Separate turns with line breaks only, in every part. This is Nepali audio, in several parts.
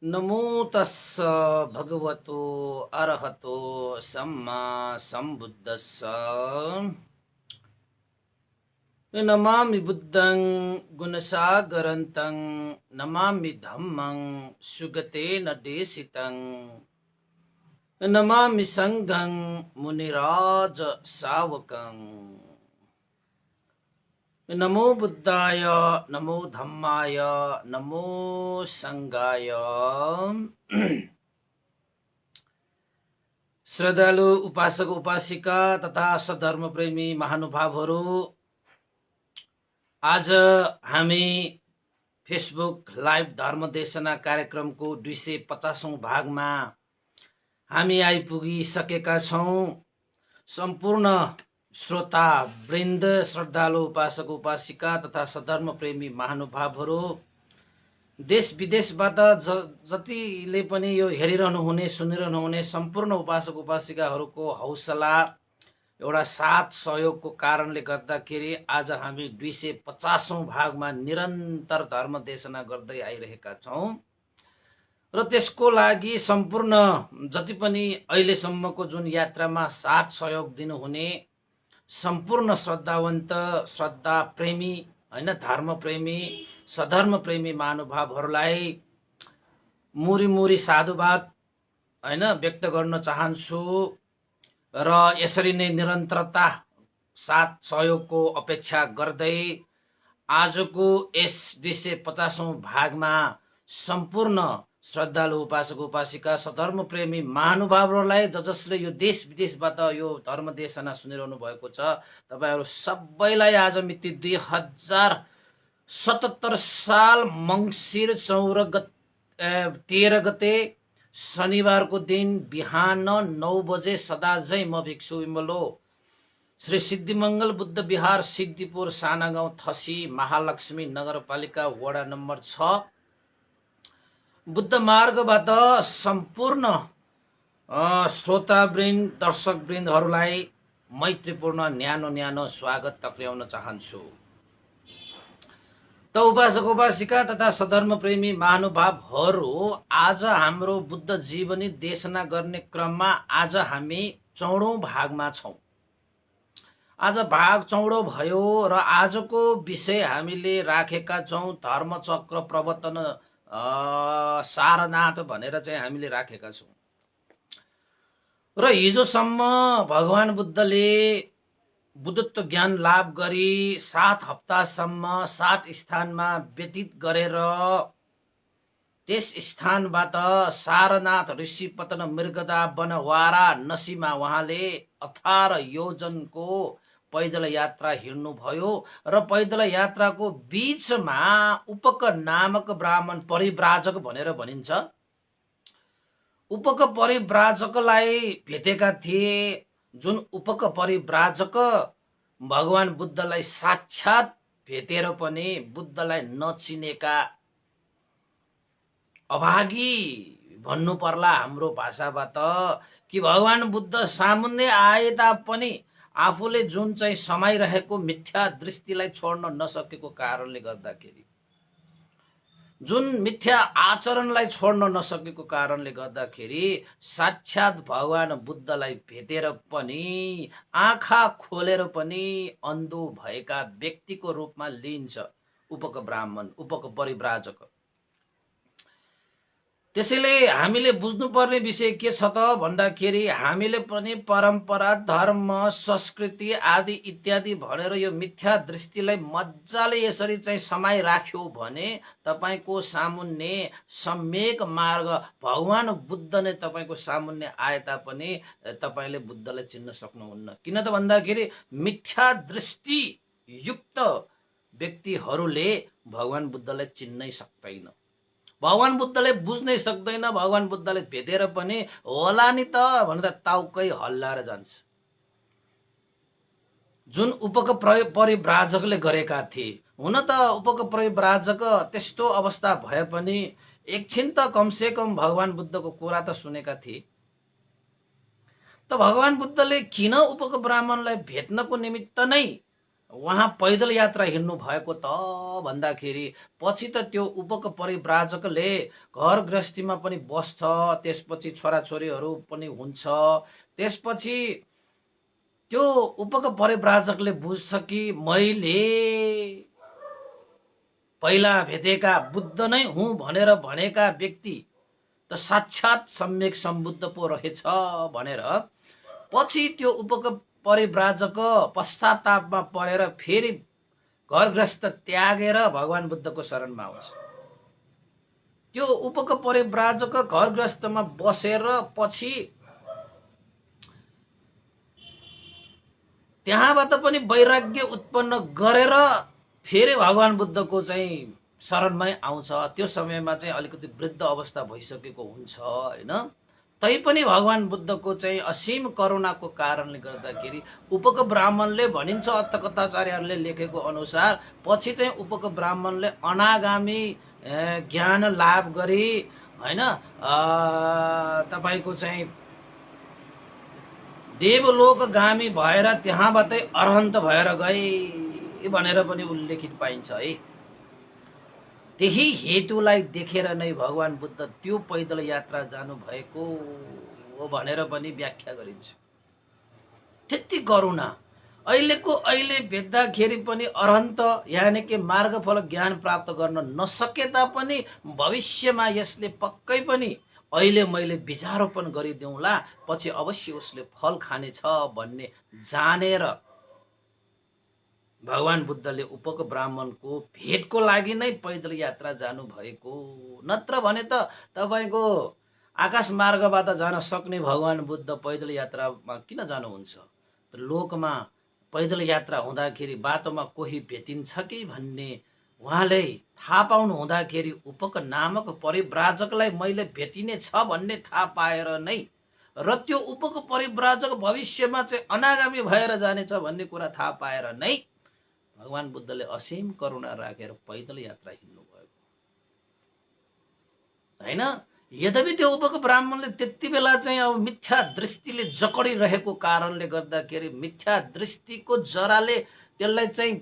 नमो तस्स भगवतो अरहतो सम्मा सम्बुद्धस्स। नमामि बुद्धं गुणसागरन्तं नमामि धम्मं सुगतेन देशितं नमामि संघं मुनिराज सावकं। नमो बुद्धाय नमो धम्माय नमो संघाय। श्रद्धालु उपासक उपासिका तथा सधर्म प्रेमी महानुभावहरू, आज हामी फेसबुक लाइभ धर्म देशना कार्यक्रमको 250औं भागमा हामी आइपुगिसकेका छौं। सम्पूर्ण श्रोता वृन्द, श्रद्धालु उपासक उपासिका तथा सधर्म प्रेमी महानुभावहरू, देश विदेशबाट जतिले पनि यो हेरिरहनु हुने सुनिरहनु हुने सम्पूर्ण उपासक उपासिकाहरूको हौसला एउटा साथ सहयोगको कारणले गर्दाखेरि आज हामी 250औं भागमा निरन्तर धर्म देशना गर्दै आइरहेका छौं। र त्यसको लागि सम्पूर्ण जति पनि अहिलेसम्मको जुन यात्रामा साथ सहयोग दिनुहुने सम्पूर्ण श्रद्धावन्त, श्रद्धा प्रेमी हैन, धर्म प्रेमी, सधर्म प्रेमी महानुभावहरूलाई मुरी मुरी साधुवाद हैन व्यक्त गर्न चाहन्छु। र यसरी नै निरन्तरता साथ सहयोगको अपेक्षा गर्दै आजको यस 250औं भागमा सम्पूर्ण श्रद्धालु उपासक उपासिका सधर्म प्रेमी महानुभावहरूलाई जसले यो देश विदेशबाट यो धर्म देशना सुनिरहनु भएको छ, तपाईहरु सबैलाई आज मिति 2077 साल मंसिर 13 गते शनिबारको दिन बिहान 9 बजे सदाझै म भिक्षु विमलो श्री सिद्धिमंगल बुद्ध विहार सिद्धिपुर साना गाउँ थसी महालक्ष्मी नगरपालिका वडा नम्बर 6 बुद्ध मार्गबाट सम्पूर्ण श्रोतावृन्द, दर्शकवृन्दहरूलाई मैत्रीपूर्ण न्यानो न्यानो स्वागत टक्र्याउन चाहन्छु। त उपासक उपासिका तथा सधर्म प्रेमी महानुभावहरू, आज हाम्रो बुद्ध जीवनी देशना गर्ने क्रममा आज हामी 4औं भागमा छौं। आज भाग 4औं भयो र आजको विषय हामीले राखेका छौं धर्मचक्र प्रवर्तन सारनाथ भनेर चाहिँ हामीले राखेका छौं। र हिजोसम्म भगवान बुद्धले बुद्धत्व ज्ञान लाभ गरी 7 हप्तासम्म 7 स्थानमा व्यतीत गरेर त्यस स्थानबाट सारनाथ ऋषिपतन मृगदा वनवारा नसीमा उहाँले 18 योजनको पैदल यात्रा हिँड्नु भयो। र पैदल यात्राको बीचमा उपक नामक ब्राह्मण परिव्राजक भनेर भनिन्छ, उपक परिव्राजकलाई भेटेका थिए। जुन उपक परिव्राजक भगवान बुद्धलाई साक्षात भेटेर पनि बुद्धलाई नचिनेका अभागी भन्नु पर्ला हाम्रो भाषाबाट, कि भगवान बुद्ध सामुन्ने आए तापनि आफूले जुन चाहिँ समाइरहेको मिथ्या दृष्टिलाई छोड्न नसकेको कारणले गर्दाखेरि, जुन मिथ्या आचरणलाई छोड्न नसकेको कारणले गर्दाखेरि साक्षात भगवान बुद्धलाई भेटेर पनि आँखा खोलेर पनि अन्धो भएका व्यक्तिको रूपमा लिन्छ उपक ब्राह्मण, उपक परिव्राजक। त्यसैले हामीले बुझ्नुपर्ने विषय के छ त भन्दाखेरि, हामीले पनि परम्परा, धर्म, संस्कृति आदि इत्यादि भनेर यो मिथ्या दृष्टिलाई मजाले यसरी चाहिँ समाइ राख्यो भने तपाईको सामुन्ने सम्यक मार्ग भगवान बुद्ध नै तपाईको सामुन्ने आए तापनि तपाईले बुद्धलाई चिन्न सक्नुहुन्न। किन त भन्दाखेरि मिथ्या दृष्टि युक्त व्यक्तिहरूले भगवान बुद्धलाई चिन्नै सक्दैन, भगवान बुद्धले बुझ्नै सक्दैन। भगवान बुद्धले भेटेर पनि होला नि त भनेर ताउकै हल्लाएर जान्छ। जुन उपक परिव्राजकले गरेका थिए, हुन त उपक परिव्राजक त्यस्तो अवस्था भए पनि एकछिन त कमसे कम भगवान बुद्धको कुरा त सुनेका थिए। त भगवान बुद्धले किन उपक ब्राह्मणलाई भेट्नको निमित्त नै उहाँ पैदल यात्रा हिँड्नु भएको त भन्दाखेरि पछि त त्यो उपक परिव्राजकले घर गृहस्थीमा पनि बस्छ, त्यसपछि छोराछोरीहरू पनि हुन्छ। त्यसपछि त्यो उपक परिव्राजकले बुझ्छ कि मैले पहिला भेटेका बुद्ध नै हुँ भनेर भनेका व्यक्ति त साक्षात सम्यक सम्बुद्ध पो रहेछ भनेर पछि त्यो उपक परिव्राजक पश्चातापमा परेर फेरि घर गृहस्थ त्यागेर भगवान बुद्धको शरणमा आउँछ। त्यो उपक परिव्राजक घर गृहस्थमा बसेर पछि त्यहाँबाट पनि वैराग्य उत्पन्न गरेर फेरि भगवान बुद्धको चाहिँ शरणमै आउँछ। त्यो समयमा चाहिँ अलिकति वृद्ध अवस्था भइसकेको हुन्छ हैन। तैपनि भगवान बुद्धको चाहिँ असीम करुणाको कारणले गर्दाखेरि उपक ब्राह्मणले भनिन्छ, अर्थकथाचार्यहरूले लेखेको अनुसार पछि चाहिँ उपक ब्राह्मणले अनागामी ज्ञान लाभ गरी हैन तपाईको चाहिँ देवलोकगामी भएर त्यहाँबाटै अरहन्त भएर गए भनेर पनि उल्लेखित पाइन्छ है। त्यही हेतुलाई देखेर नै भगवान बुद्ध त्यो पैदल यात्रा जानु भएको हो भनेर पनि व्याख्या गरिन्छ। त्यति करुणा अहिलेको अहिले भेट्दाखेरि पनि अरहन्त यानि कि मार्गफल ज्ञान प्राप्त गर्न नसके तापनि भविष्यमा यसले पक्कै पनि अहिले मैले विचारोपण गरिदिउँला, पछि अवश्य उसले फल खानेछ भन्ने जानेर भगवान बुद्धले उपक ब्राह्मणको भेटको लागि नै पैदल यात्रा जानु भएको। नत्र भने त तपाईको आकाश मार्गबाट जान सक्ने भगवान बुद्ध पैदल यात्रामा किन जानुहुन्छ? लोकमा पैदल यात्रा हुँदाखेरि बाटोमा कोही भेटिन्छ कि भन्ने उहाँले थाहा पाउनु हुँदाखेरि उपक नामक परिव्राजकलाई मैले भेटिने छ भन्ने थाहा पाएर नै र त्यो उपक परिव्राजक भविष्यमा चाहिँ अनागामी भएर जानेछ भन्ने कुरा थाहा पाएर नै भगवान बुद्धले असीम करुणा राखेर पैदल यात्रा हिँड्नु भएको हैन। यद्यपि त्यो उपक ब्राह्मणले त्यति बेला चाहिँ अब मिथ्या दृष्टिले जकडिरहेको कारणले गर्दाखेरि मिथ्या दृष्टिको जराले त्यसलाई चाहिँ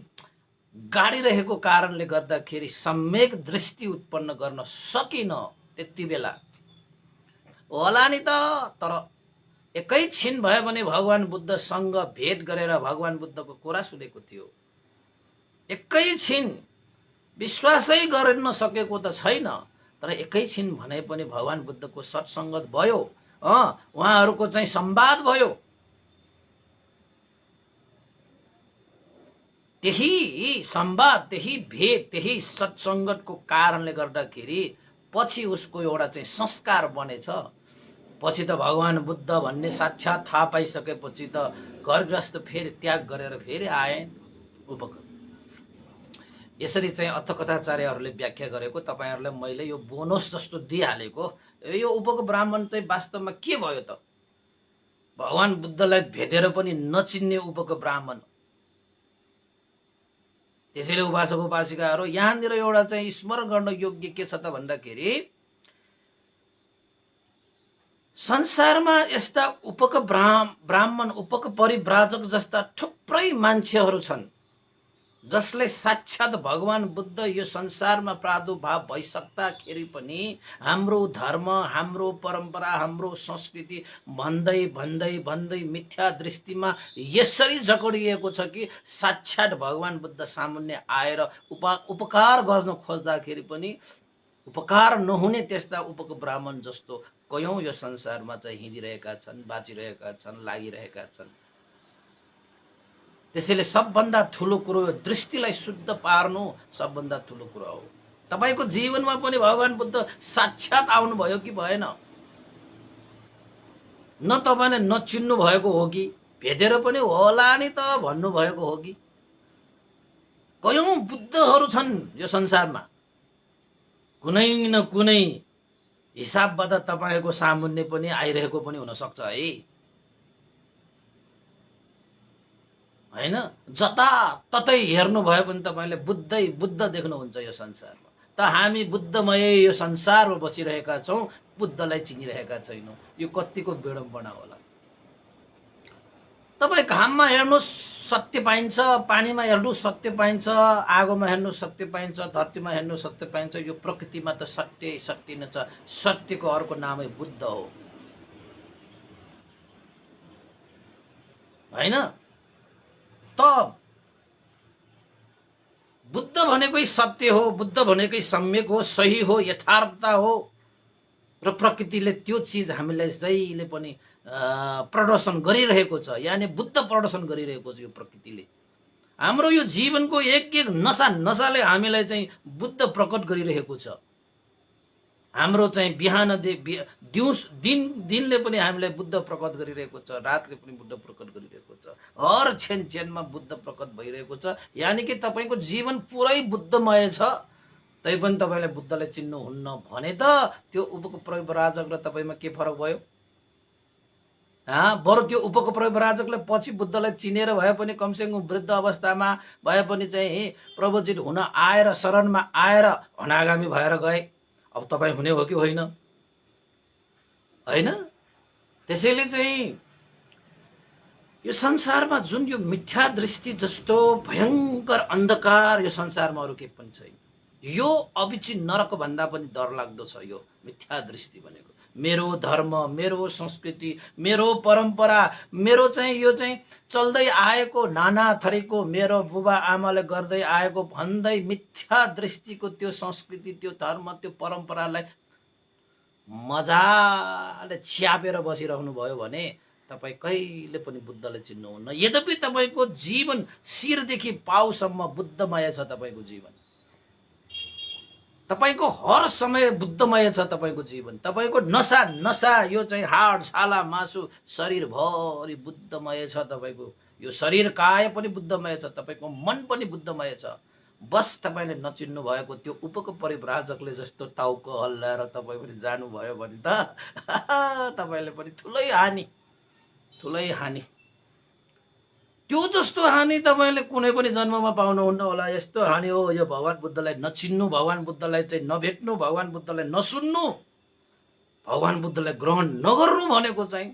गाडिरहेको कारणले गर्दाखेरि सम्यक दृष्टि उत्पन्न गर्न सकिन त्यति बेला होला नि त। तर एकैछिन भयो भने भगवान बुद्धसँग भेट गरेर भगवान बुद्धको कुरा सुनेको थियो। एकैछिन विश्वासै गर्न सकेको त छैन, तर एकैछिन भने पनि भगवान बुद्धको सत्सङ्गत भयो, उहाँहरूको चाहिँ संवाद भयो। त्यही संवाद, त्यही भेट, त्यही सत्सङ्गतको कारणले गर्दाखेरि पछि उसको एउटा चाहिँ संस्कार बनेछ। पछि त भगवान बुद्ध भन्ने साक्षात थाहा पाइसकेपछि त घर गृहस्थ फेरि त्याग गरेर फेरि आए उपक। यसरी चाहिँ अर्थकथाचार्यहरूले व्याख्या गरेको तपाईहरुलाई मैले यो बोनस जस्तो दिइहालेको। यो उपक ब्राह्मण चाहिँ वास्तवमा के भयो त? भगवान बुद्धलाई भेटेर पनि नचिन्ने उपक ब्राह्मण। त्यसैले उपासक उपासिकाहरू यहाँनिर एउटा चाहिँ स्मरण गर्न योग्य के छ त भन्दाखेरि संसारमा यस्ता उपक ब्राह्मण उपक परिव्राजक जस्ता थुप्रै मान्छेहरू छन् जसले साक्षात भगवान बुद्ध यो संसारमा प्रादुर्भाव भइसक्दाखेरि पनि हाम्रो धर्म, हाम्रो परम्परा, हाम्रो संस्कृति भन्दै भन्दै भन्दै मिथ्या दृष्टिमा यसरी जकडिएको छ कि साक्षात भगवान बुद्ध सामुन्ने आएर उपकार गर्न खोज्दाखेरि पनि उपकार नहुने त्यस्ता उपक ब्राह्मण जस्तो कयौं यो संसारमा चाहिँ हिँडिरहेका छन्, बाँचिरहेका छन्, लागिरहेका छन्। त्यसैले सबभन्दा ठुलो कुरो दृष्टिलाई शुद्ध पार्नु सबभन्दा ठुलो कुरो हो। तपाईको जीवनमा पनि भगवान बुद्ध साक्षात आउनु भयो कि भएन? न तपाईले नचिन्नु भएको हो कि भेटेर पनि होला नि त भन्नु भएको हो कि? कयौं बुद्धहरू छन् यो संसारमा, कुनै न कुनै हिसाबबाट तपाईको सामुन्ने पनि आइरहेको पनि हुन सक्छ है, हैन? जता ततै हेर्नु भयो भने तपाईले बुद्धै बुद्ध देख्नुहुन्छ यो संसारमा। त हामी बुद्धमय यो संसारमा बसिरहेका छौं, बुद्धलाई चिनिरहेका छैनौं। यो कतिको विडम्बना होला। तपाईँ घाममा हेर्नुहोस् सत्य पाइन्छ, पानीमा हेर्नुहोस् सत्य पाइन्छ, आगोमा हेर्नुहोस् सत्य पाइन्छ, धरतीमा हेर्नुहोस् सत्य पाइन्छ। यो प्रकृतिमा त सत्य सत्य नै छ। सत्यको अर्को नामै बुद्ध हो, होइन त? बुद्ध भनेकै सत्य हो, बुद्ध भनेकै सम्यक हो, सही हो, यथार्थता हो। र प्रकृतिले त्यो चिज हामीलाई जहिले पनि प्रदर्शन गरिरहेको छ, यानि बुद्ध प्रदर्शन गरिरहेको छ। यो प्रकृतिले हाम्रो यो जीवनको एक एक नसाले हामीलाई चाहिँ बुद्ध प्रकट गरिरहेको छ। हाम्रो चाहिँ बिहान दिनले पनि हामीलाई बुद्ध प्रकट गरिरहेको छ, रातले पनि बुद्ध प्रकट गरिरहेको छ। हर क्षणमा बुद्ध प्रकट भइरहेको छ। यानि कि तपाईको जीवन पुरै बुद्धमय छ, तैपनि तपाईलाई बुद्धलाई चिन्नुहुन्न भने त त्यो उपको प्रयोगराजक र तपाईमा के फरक भयो? बरु त्यो उपको प्रयोगराजकले पछि बुद्धलाई चिनेर भए पनि कमसेकम वृद्ध अवस्थामा भए पनि चाहिँ प्रभुजी हुन आएर शरणमा आएर अनागामी भएर गए। अब तपाईँ हुने हो कि होइन? होइन? त्यसैले चाहिँ यो संसारमा जुन यो मिथ्या दृष्टि जस्तो भयंकर अन्धकार यो संसारमा अरू केही पनि छैन। यो अविची नरक भन्दा पनि डरलाग्दो छ यो मिथ्या दृष्टि भनेको। मेरो धर्म, मेरो संस्कृति, मेरो परम्परा, मेरो चाहिँ यो चाहिँ चल्दै आएको नाना थरीको मेरो बुबा आमाले गर्दै आएको भन्दै मिथ्या दृष्टिको त्यो संस्कृति, त्यो धर्म, त्यो परम्परालाई मजाले छ्यापेर बसिरहनु भयो भने तपाईँ कहिले पनि बुद्धले चिन्नुहुन्न। यद्यपि तपाईको जीवन शिरदेखि पाउसम्म बुद्धमय छ। तपाईको जीवन, तपाईको हर समय बुद्धमय छ। तपाईको जीवन, तपाईको नसा यो चाहिँ हाड छाला मासु शरीरभरि बुद्धमय छ। तपाईको यो शरीर काय पनि बुद्धमय छ, तपाईको मन पनि बुद्धमय छ। बस तपाईले नचिन्नु भएको त्यो उपको परिव्राजकले जस्तो टाउको हल्लाएर तपाईँ पनि जानुभयो भने त तपाईले पनि ठुलै हानि। त्यो जस्तो हानि तपाईले कुनै पनि जन्ममा पाउनुहुन्न होला। यस्तो हानि हो यो भगवान बुद्धलाई नचिन्नु, भगवान बुद्धलाई चाहिँ नभेट्नु, भगवान बुद्धलाई नसुन्नु, भगवान बुद्धलाई ग्रहण नगर्नु भनेको चाहिँ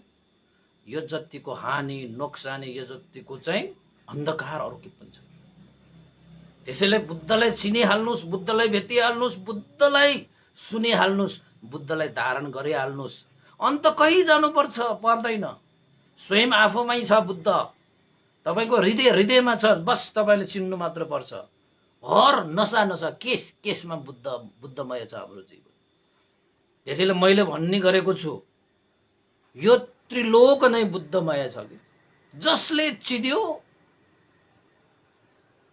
यो जतिको हानि नोक्सानी, यो जतिको चाहिँ अन्धकार अरू के पनि छैन। त्यसैले बुद्धलाई चिनिहाल्नुहोस्, बुद्धलाई भेटिहाल्नुहोस्, बुद्धलाई सुनिहाल्नुहोस्, बुद्धलाई धारण गरिहाल्नुहोस्। अन्त कहीँ जानुपर्छ पर्दैन, स्वयं आफूमै छ बुद्ध, तपाईको हृदयमा छ। बस तपाईले चिन्नु मात्र पर्छ। हर नसा केसमा बुद्धमय छ हाम्रो जीवन। त्यसैले मैले भन्ने गरेको छु यो त्रिलोक नै बुद्धमय छ कि जसले चिन्यो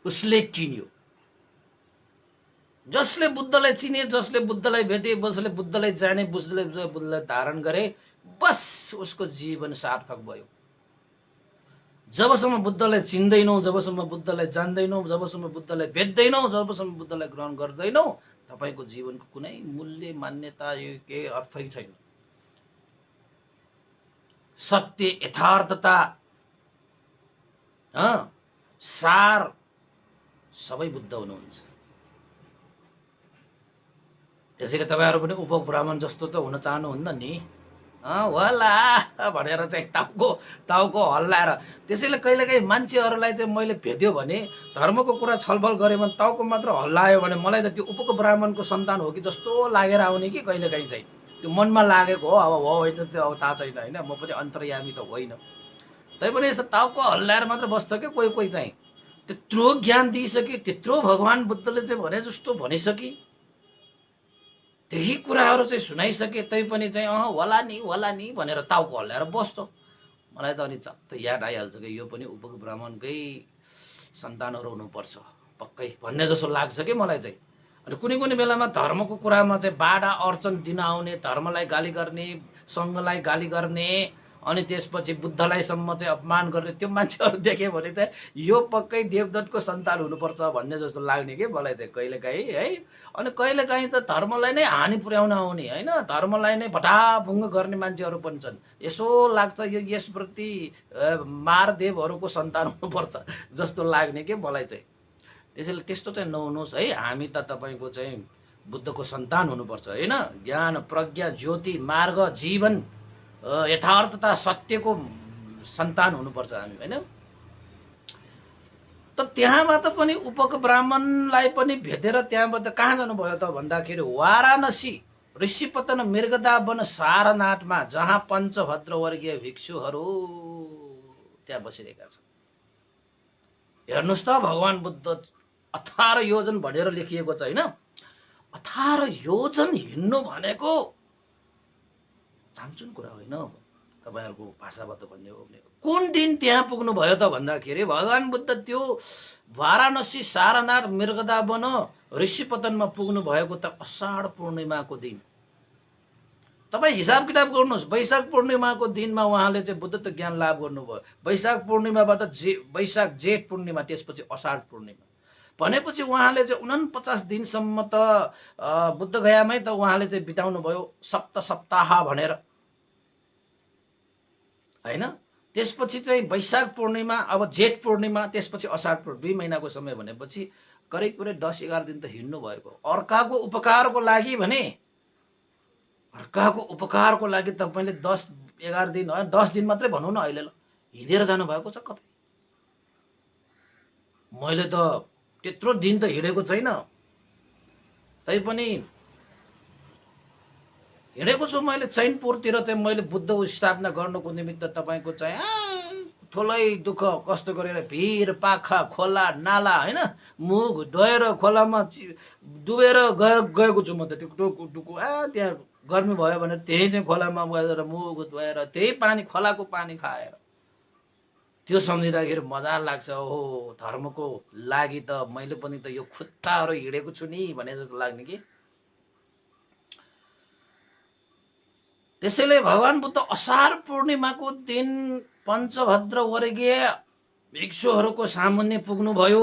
उसले किन्यो। जसले बुद्धलाई चिने, जसले बुद्धलाई भेटे, जसले बुद्धलाई जाने, बुद्धलाई धारण गरे, बस उसको जीवन सार्थक भयो। जबसम्म बुद्धलाई चिन्दैनौ, जबसम्म बुद्धलाई जान्दैनौ, जबसम्म बुद्धलाई भेट्दैनौ, जबसम्म बुद्धलाई ग्रहण गर्दैनौ, तपाईको जीवनको कुनै मूल्य मान्यता यो के अर्थै छैन। सत्य, यथार्थता, सार सबै बुद्ध हुनुहुन्छ। त्यसैले तपाईहरु पनि उपब्राह्मण जस्तो त हुन चाहनुहुन्न नि, होला भनेर चाहिँ टाउको हल्लाएर। त्यसैले कहिलेकाहीँ मान्छेहरूलाई चाहिँ मैले भेट्यो भने धर्मको कुरा छलफल गरेँ भने टाउको मात्र हल्लायो भने मलाई त त्यो उपको ब्राह्मणको सन्तान हो कि जस्तो लागेर आउने कि कहिलेकाहीँ चाहिँ त्यो मनमा लागेको हो। अब हो होइन त्यो अब थाहा छैन, होइन, म पनि अन्तर्यामी त होइन। तैपनि यसो टाउको हल्लाएर मात्र बस्छ क्या कोही चाहिँ। त्यत्रो ज्ञान दिइसके, त्यत्रो भगवान बुद्धले चाहिँ भने जस्तो भनिसके, त्यही कुराहरू चाहिँ सुनाइसके, तैपनि चाहिँ होला नि भनेर टाउको हल्लाएर बस्छ। मलाई त अनि चत्त याद आइहाल्छ कि यो पनि उपको ब्राह्मणकै सन्तानहरू हुनुपर्छ पक्कै भन्ने जस्तो लाग्छ कि मलाई चाहिँ। अनि कुनै बेलामा धर्मको कुरामा चाहिँ बाधा अर्चन दिन आउने, धर्मलाई गाली गर्ने, सङ्घलाई गाली गर्ने, अनि त्यसपछि बुद्धलाई सम्म चाहिँ अपमान गर्ने त्यो मान्छेहरू देख्यो भने चाहिँ यो पक्कै देवदत्तको सन्तान हुनुपर्छ भन्ने जस्तो लाग्ने के मलाई चाहिँ कहिलेकाहीँ, है। अनि कहिलेकाहीँ त धर्मलाई नै हानि पुर्याउन आउने, होइन, धर्मलाई नै भटाभुङ्ग गर्ने मान्छेहरू पनि छन्। यसो लाग्छ यो यसप्रति मारदेवहरूको सन्तान हुनुपर्छ जस्तो लाग्ने के मलाई चाहिँ। त्यसैले त्यस्तो चाहिँ नहुनुहोस् है। हामी त तपाईँको चाहिँ बुद्धको सन्तान हुनुपर्छ, होइन। ज्ञान, प्रज्ञा, ज्योति, मार्ग, जीवन, यथार्थता, सत्यको सन्तान हुनुपर्छ हामी, होइन? त त्यहाँबाट पनि उपक ब्राह्मणलाई पनि भेटेर त्यहाँबाट कहाँ जानुभयो त भन्दाखेरि वाराणसी ऋषिपतन मृगदा वन सारनाथमा, जहाँ पञ्चभद्र वर्गीय भिक्षुहरू त्यहाँ बसिरहेका छन्। हेर्नुहोस् त, भगवान बुद्ध 18 योजन भनेर लेखिएको छ, होइन? 18 योजन हिँड्नु भनेको चान्चुन कुरा होइन। तपाईहरुको भाषाबाट भन्ने हो भने कुन दिन त्यहाँ पुग्नु भयो त भन्दाखेरि भगवान बुद्ध त्यो वाराणसी सारनाथ मृगदा वन ऋषिपतनमा पुग्नु भएको त अषाढ पूर्णिमाको दिन। तपाई हिसाब किताब गर्नुहोस्, वैशाख पूर्णिमाको दिनमा उहाँले चाहिँ बुद्धत्व ज्ञान लाभ गर्नुभयो। वैशाख पूर्णिमाबाट वैशाख जेठ पूर्णिमा, त्यसपछि अषाढ पूर्णिमा भनेपछि उहाँले चाहिँ 49 दिनसम्म त बुद्ध गयामै त उहाँले चाहिँ बिताउनु भयो, सप्त सप्ताह भनेर, हैन? त्यसपछि चाहिँ वैशाख पूर्णिमा, अब जेठ पूर्णिमा, त्यसपछि अषाढ पूर्णिमा, 2 महिनाको समय भनेपछि करिब करिब 10-11 दिन त हिँड्नु भएको। अर्काको उपकारको लागि भने, अर्काको उपकारको लागि तपाईले 10-11 दिन, 10 दिन मात्रै भनौँ न अहिले, ल हिँडेर जानु भएको छ कतै। मैले त त्यत्रो दिन त हिँडेको छैन, तैपनि हिँडेको छु मैले। चैनपुरतिर चाहिँ मैले बुद्ध स्थापना गर्नको निमित्त तपाईको चाहिँ ठुलै दुःख कष्ट गरेर भिर पाखा खोला नाला, हैन, मुख धोएर खोलामा डुबेर गएको छु म त। त्यो डुकु त्यहाँ गर्मी भयो भने त्यही चाहिँ खोलामा गएर मुख धोएर त्यही पानी, खोलाको पानी खाएर, त्यो सम्झिँदाखेरि मजा लाग्छ। ओहो, धर्मको लागि त मैले पनि त यो खुट्टाहरू हिँडेको छु नि भने जस्तो लाग्ने कि। त्यसैले भगवान बुद्ध अषाढ पूर्णिमाको दिन पञ्चभद्र वर्गीय भिक्षुहरूको सामुन्ने पुग्नु भयो।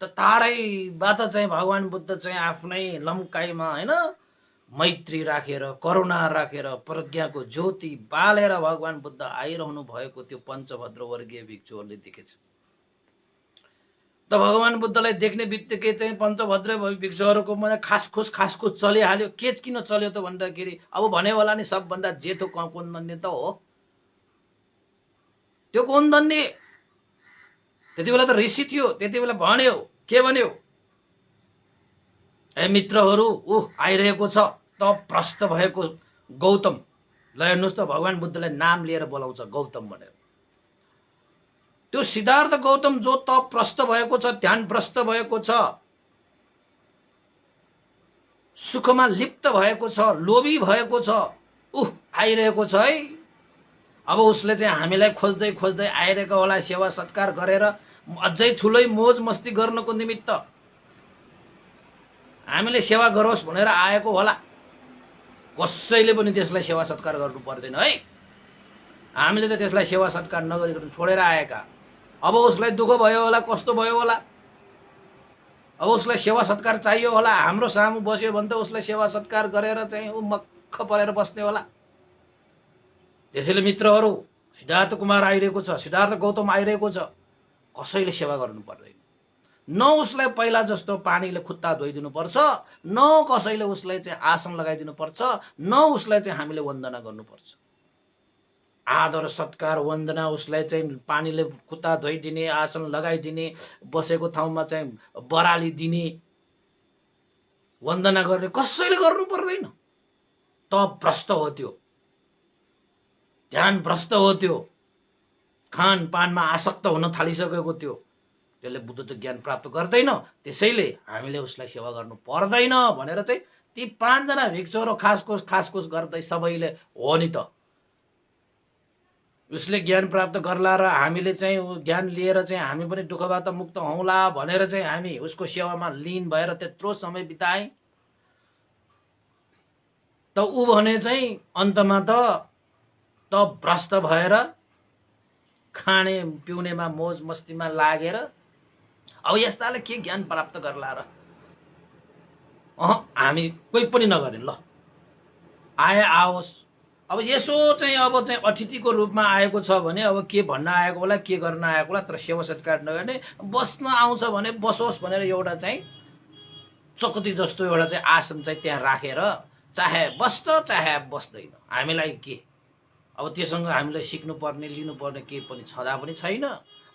त टाढैबाट चाहिँ भगवान बुद्ध चाहिँ आफ्नै लम्काइमा, हैन, मैत्री राखेर, करुणा राखेर, प्रज्ञाको ज्योति बालेर भगवान बुद्ध आइरहनु भएको त्यो पञ्चभद्र वर्गीय भिक्षुहरूले देखेछ। त भगवान बुद्धलाई देख्ने बित्तिकै चाहिँ पञ्चभद्र भिक्षुहरूको मन खासखुस चलिहाल्यो। के किन चल्यो त भन्दाखेरि अब भने होला नि सबभन्दा जेठो कोन्धन्य त हो। त्यो कोन्धन्य त्यति बेला त ऋषि थियो, त्यति बेला भन्यो, के भन्यो? ए मित्रहरू, आइरहेको छ तप भ्रष्ट भएको गौतम। ल हेर्नुहोस् त, भगवान बुद्धलाई नाम लिएर बोलाउँछ गौतम भनेर। त्यो सिद्धार्थ गौतम जो तप भ्रष्ट भएको छ, ध्यान भ्रष्ट भएको छ, सुखमा लिप्त भएको छ, लोभी भएको छ, आइरहेको छ है। अब उसले चाहिँ हामीलाई खोज्दै खोज्दै आइरहेको होला, सेवा सत्कार गरेर अझै ठुलै मोज मस्ती गर्नको निमित्त हामीले सेवा गरोस् भनेर आएको होला। कसैले पनि त्यसलाई सेवा सत्कार गर्नु पर्दैन है। हामीले त त्यसलाई सेवा सत्कार नगरिकन छोडेर आएका। अब उसलाई दुःख भयो होला, कस्तो भयो होला, अब उसलाई सेवा सत्कार चाहियो होला। हाम्रो सामु बस्यो भने त उसलाई सेवा सत्कार गरेर चाहिँ ऊ मक्ख परेर बस्ने होला। त्यसैले मित्रहरू, सिद्धार्थ कुमार आइरहेको छ, सिद्धार्थ गौतम आइरहेको छ, कसैले सेवा गर्नु पर्दैन। न उसलाई पहिला जस्तो पानीले खुट्टा धोइदिनु पर्छ, न कसैले उसलाई चाहिँ आसन लगाइदिनु पर्छ, न उसलाई चाहिँ हामीले वन्दना गर्नुपर्छ। आदर सत्कार वन्दना उसलाई चाहिँ पानीले खुट्टा धोइदिने, आसन लगाइदिने, बसेको ठाउँमा चाहिँ बराली दिने, वन्दना गर्ने कसैले गर्नु पर्दैन। तप भ्रष्ट हो त्यो, ध्यान भ्रष्ट हो त्यो, खानपानमा आसक्त हुन थालिसकेको त्यो, त्यसले बुद्धत्व ज्ञान प्राप्त गर्दैन। त्यसैले हामीले उसलाई सेवा गर्नु पर्दैन भनेर चाहिँ ती 5 जना भिक्षुहरू खासखुस गर्दै सबैले हो नि त, उसले ज्ञान प्राप्त गर्ला र हामीले चाहिँ ज्ञान लिएर चाहिँ हामी पनि दुःखबाट मुक्त हौला भनेर चाहिँ हामी उसको सेवामा लीन भएर त्यत्रो समय बिताए। त ऊ भने चाहिँ अन्तमा त भ्रष्ट भएर खाने पिउनेमा मोज मस्तीमा लागेर अब यस्ताले के ज्ञान प्राप्त गर्ला र? हामी कोही पनि नगरे। ल आए आओस्। अब यसो चाहिँ अब चाहिँ अतिथिको रूपमा आएको छ भने अब के भन्न आएको होला, के गर्न आएको होला, तर सेवा सत्कार नगर्ने, बस्न आउँछ भने बसोस् भनेर एउटा चाहिँ चकती जस्तो एउटा चाहिँ आसन चाहिँ त्यहाँ राखेर चाहे बस्छ चाहे बस्दैन, हामीलाई के, अब त्योसँग हामीलाई सिक्नुपर्ने लिनुपर्ने केही पनि छँदा पनि छैन।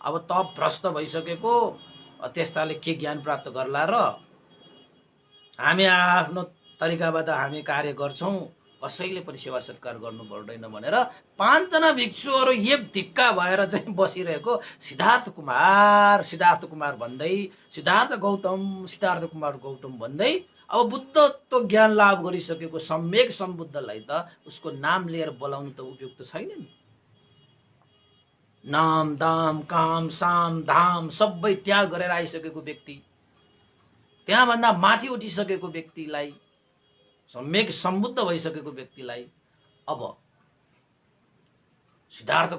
अब तप भ्रष्ट भइसकेको त्यस्ताले के ज्ञान प्राप्त गर्ला र? हामी आफ्नो तरिकाबाट हामी कार्य गर्छौँ, कसैले पनि सेवा सत्कार गर्नु पर्दैन भनेर 5 जना भिक्षुहरू एक धिक्का भएर चाहिँ बसिरहेको सिद्धार्थ कुमार भन्दै, सिद्धार्थ कुमार गौतम भन्दै अब बुद्धत्व ज्ञान लाभ गरिसकेको सम्यक सम्बुद्धलाई त उसको नाम लिएर बोलाउनु त उपयुक्त छैन नि। नाम दाम काम साम धाम सबै त्याग गरेर आइसकेको व्यक्ति, त्यहाँभन्दा माथि उठिसकेको व्यक्तिलाई, सम्यक सम्बुद्ध भइसकेको व्यक्तिलाई अब सिद्धार्थ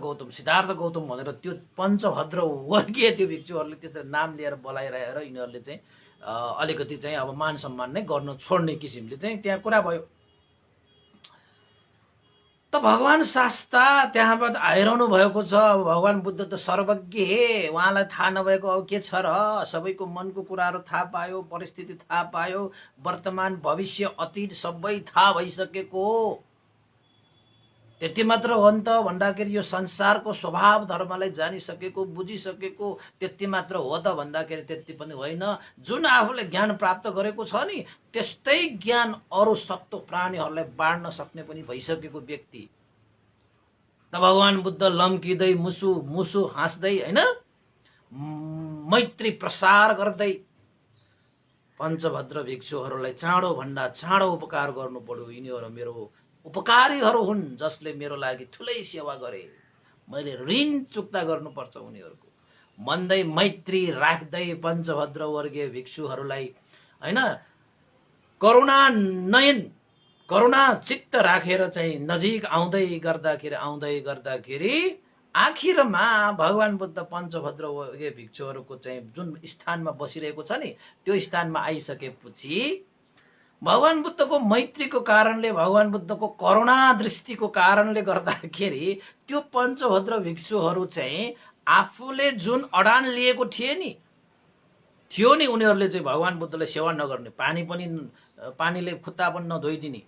गौतम भनेर त्यो पञ्चभद्र वर्गीय त्यो भिक्षुहरूले त्यसरी नाम लिएर बोलाइरहेर यिनीहरूले चाहिँ अलिकति चाहिँ अब मान सम्मान नै गर्न छोड्ने किसिमले चाहिँ त्यहाँ कुरा भयो। त भगवान शास्ता त्यहाँबाट आइरहनु भएको छ। अब भगवान बुद्ध त सर्वज्ञ हे, उहाँलाई थाहा नभएको अब के छ र? सबैको मनको कुराहरू थाहा पायो, परिस्थिति थाहा पायो, वर्तमान भविष्य अतीत सबै थाहा भइसकेको हो। त्यति मात्र हो नि त भन्दाखेरि यो संसारको स्वभाव धर्मलाई जानिसकेको बुझिसकेको त्यति मात्र हो त भन्दाखेरि त्यति पनि होइन। जुन आफूले ज्ञान प्राप्त गरेको छ नि त्यस्तै ज्ञान अरू सत्व प्राणीहरूलाई बाँड्न सक्ने पनि भइसकेको व्यक्ति त भगवान बुद्ध लम्किँदै मुसु हाँस्दै हैन मैत्री प्रसार गर्दै पञ्चभद्र भिक्षुहरूलाई चाँडो भन्दा चाँडो उपकार गर्नु पर्यो। यिनीहरू मेरो उपकारीहरू हुन् जसले मेरो लागि ठुलै सेवा गरे, मैले ऋण चुक्ता गर्नुपर्छ उनीहरूको भन्दै मैत्री राख्दै पञ्चभद्र वर्गीय भिक्षुहरूलाई हैन करुणा चित्त राखेर चाहिँ नजिक आउँदै गर्दाखेरि आखिरमा भगवान बुद्ध पञ्चभद्र वर्गीय भिक्षुहरूको चाहिँ जुन स्थानमा बसिरहेको छ नि त्यो स्थानमा आइसकेपछि भगवान बुद्धको मैत्रीको कारणले, भगवान बुद्धको करुणा दृष्टिको कारणले गर्दाखेरि त्यो पञ्चभद्र भिक्षुहरू चाहिँ आफूले जुन अडान लिएको थियो नि उनीहरूले चाहिँ भगवान बुद्धलाई सेवा नगर्ने, पानीले खुट्टा पनि नधोइदिने,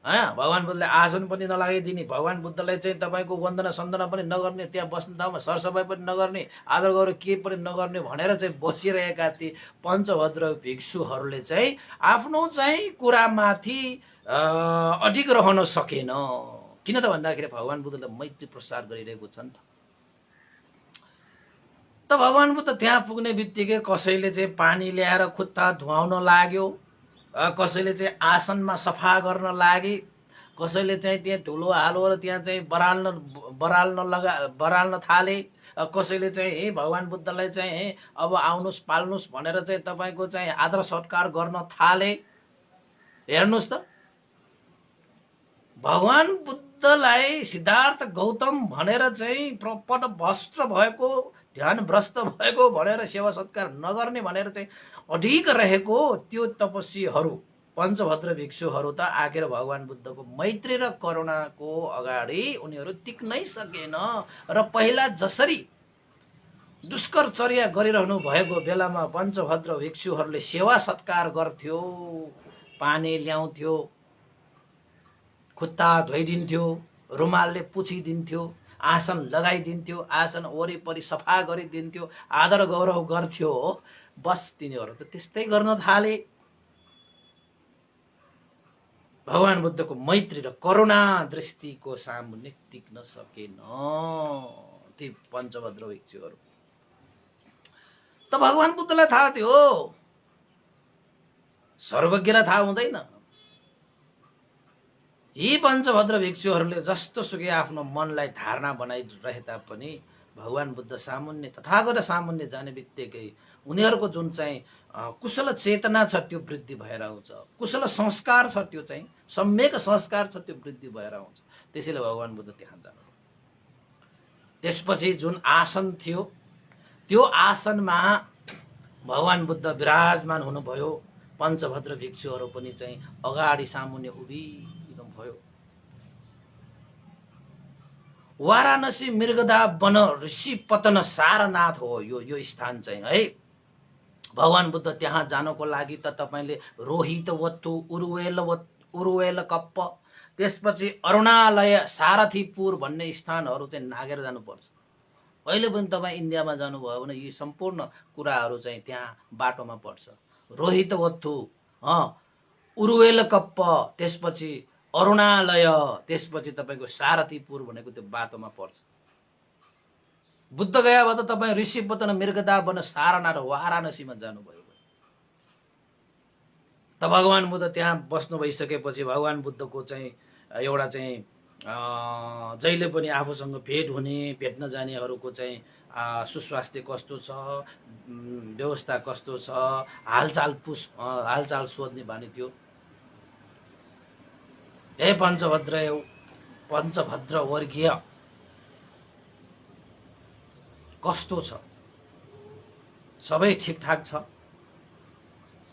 भगवान बुद्धलाई आसन पनि नलागिदिने, भगवान बुद्धलाई चाहिँ तपाईँको वन्दना सन्दना पनि नगर्ने, त्यहाँ बस्ने ठाउँमा सरसफाइ पनि नगर्ने, आदर गरेर के पनि नगर्ने भनेर चाहिँ बसिरहेका ती पञ्चभद्र भिक्षुहरूले चाहिँ आफ्नो चाहिँ कुरामाथि अडिग रहन सकेन। किन त भन्दाखेरि भगवान बुद्धले मैत्री प्रसार गरिरहेको छ नि त भगवान बुद्ध त्यहाँ पुग्ने बित्तिकै कसैले चाहिँ पानी ल्याएर खुट्टा धुवाउन लाग्यो, कसैले चाहिँ आसनमा सफा गर्न लागे, कसैले चाहिँ त्यहाँ धुलो हालेर त्यहाँ चाहिँ बराल्न थाले, कसैले चाहिँ भगवान बुद्धलाई चाहिँ अब आउनुस् पाल्नुस् भनेर चाहिँ तपाईँको चाहिँ आदर सत्कार गर्न थाले। हेर्नुहोस् त भगवान बुद्धलाई सिद्धार्थ गौतम भनेर चाहिँ पदभ्रष्ट भएको, ध्यान भ्रष्ट भएको भनेर सेवा सत्कार नगर्ने भनेर चाहिँ अडिग रहेको त्यो तपस्वीहरू पञ्चभद्र भिक्षुहरू त आखिर भगवान बुद्धको मैत्री र करुणाको अगाडि उनीहरू टिक्नै सकेन र पहिला जसरी दुष्करचर्या गरिरहनु भएको बेलामा पञ्चभद्र भिक्षुहरूले सेवा सत्कार गर्थ्यो, पानी ल्याउँथ्यो, खुट्टा धोइदिन्थ्यो, रुमालले पुछिदिन्थ्यो, आसन लगाइदिन्थ्यो, आसन वरिपरि सफा गरिदिन्थ्यो, आदर गौरव गर्थ्यो, बस तिनीहरू त त्यस्तै गर्न थाले। भगवान बुद्धको मैत्री र करुणा दृष्टिको सामुन्ने टिक्न सकेन ती पञ्चभद्र भिक्षुहरू। त भगवान बुद्धलाई थाहा थियो, सर्वज्ञलाई थाहा हुँदैन। यी पञ्चभद्र भिक्षुहरूले जस्तो सुकै आफ्नो मनलाई धारणा बनाइरहे तापनि भगवान बुद्ध सामुन्ने तथागत सामुन्ने जाने बित्तिकै उनीहरूको जुन चाहिँ कुशल चेतना छ त्यो वृद्धि भएर आउँछ, कुशल संस्कार छ त्यो चाहिँ सम्यक संस्कार छ त्यो वृद्धि भएर आउँछ। त्यसैले भगवान बुद्ध त्यहाँ जानु। त्यसपछि जुन आसन थियो त्यो आसनमा भगवान बुद्ध विराजमान हुनुभयो, पञ्चभद्र भिक्षुहरू पनि चाहिँ अगाडि सामुन्ने उभिनु भयो। वाराणसी मृगदा वन ऋषि पतन सारनाथ हो यो स्थान चाहिँ है। भगवान बुद्ध त्यहाँ जानको लागि त तपाईले रोहित वत्तु उरुवेल कप्प त्यसपछि अरुणालय सारथीपुर भन्ने स्थानहरू चाहिँ नागेर जानुपर्छ। अहिले पनि तपाईँ इन्डियामा जानुभयो भने यी सम्पूर्ण कुराहरू चाहिँ त्यहाँ बाटोमा पर्छ। रोहितवत्थु, उरुवेलकप्प, त्यसपछि अरुणालय, त्यसपछि तपाईँको सारथीपुर भनेको त्यो बाटोमा पर्छ। बुद्धगयाबाट तपाईँ ऋषिपतन, मृगदा वन, सारनाथ, वाराणसीमा जानुभयो त भगवान बुद्ध त्यहाँ बस्नु भइसकेपछि भगवान बुद्धको चाहिँ एउटा चाहिँ जहिले पनि आफूसँग भेट हुने, भेट्न जानेहरूको चाहिँ सुस्वास्थ्य कस्तो छ, व्यवस्था कस्तो छ, हालचाल सोध्ने बानी थियो। हे पञ्चभद्र वर्गीय कस्तो छ? सबै ठिकठाक छ?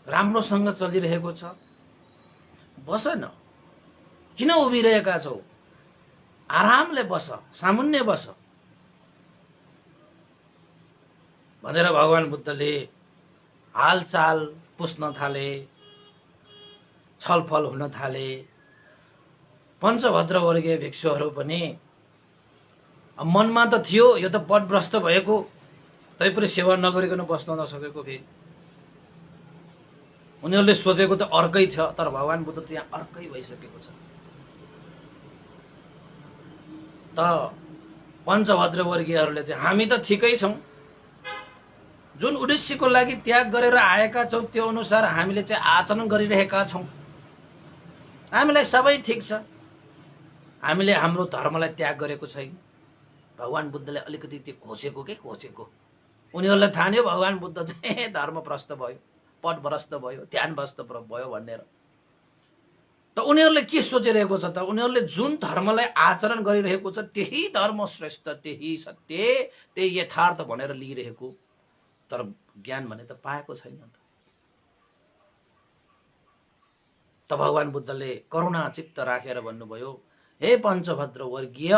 राम्रोसँग चलिरहेको छ? बस न, किन उभिरहेका छौ? आरामले बस, सामुन्ने बस भनेर भगवान बुद्धले हालचाल पुस्न थाले, छलफल हुन थाले। पञ्चभद्र वर्गीय भिक्षुहरू पनि मनमा त थियो यो त पदभ्रष्ट भएको, तैपनि सेवा नगरिकन बस्न नसकेको फेरि उनीहरूले सोचेको त अर्कै छ, तर भगवान बुद्ध त यहाँ अर्कै भइसकेको छ। त पञ्चभद्र वर्गीयहरूले चाहिँ हामी त ठिकै छौँ, जुन उद्देश्यको लागि त्याग गरेर आएका छौँ त्यो अनुसार हामीले चाहिँ आचरण गरिरहेका छौँ, हामीलाई सबै ठिक छ, हामीले हाम्रो धर्मलाई त्याग गरेको छैन। भगवान बुद्धले अलिकति त्यो खोजेको उनीहरूलाई थाहा थियो भगवान बुद्ध चाहिँ धर्मभ्रष्ट भयो, पदभ्रष्ट भयो, ध्यानभ्रष्ट भयो भनेर। त उनीहरूले के सोचिरहेको छ त? उनीहरूले जुन धर्मलाई आचरण गरिरहेको छ त्यही धर्म श्रेष्ठ, त्यही सत्य, त्यही यथार्थ भनेर लिइरहेको, तर ज्ञान भने त पाएको छैन त भगवान बुद्धले करुणा चित्त राखेर भन्नुभयो, हे पञ्चभद्र वर्गीय,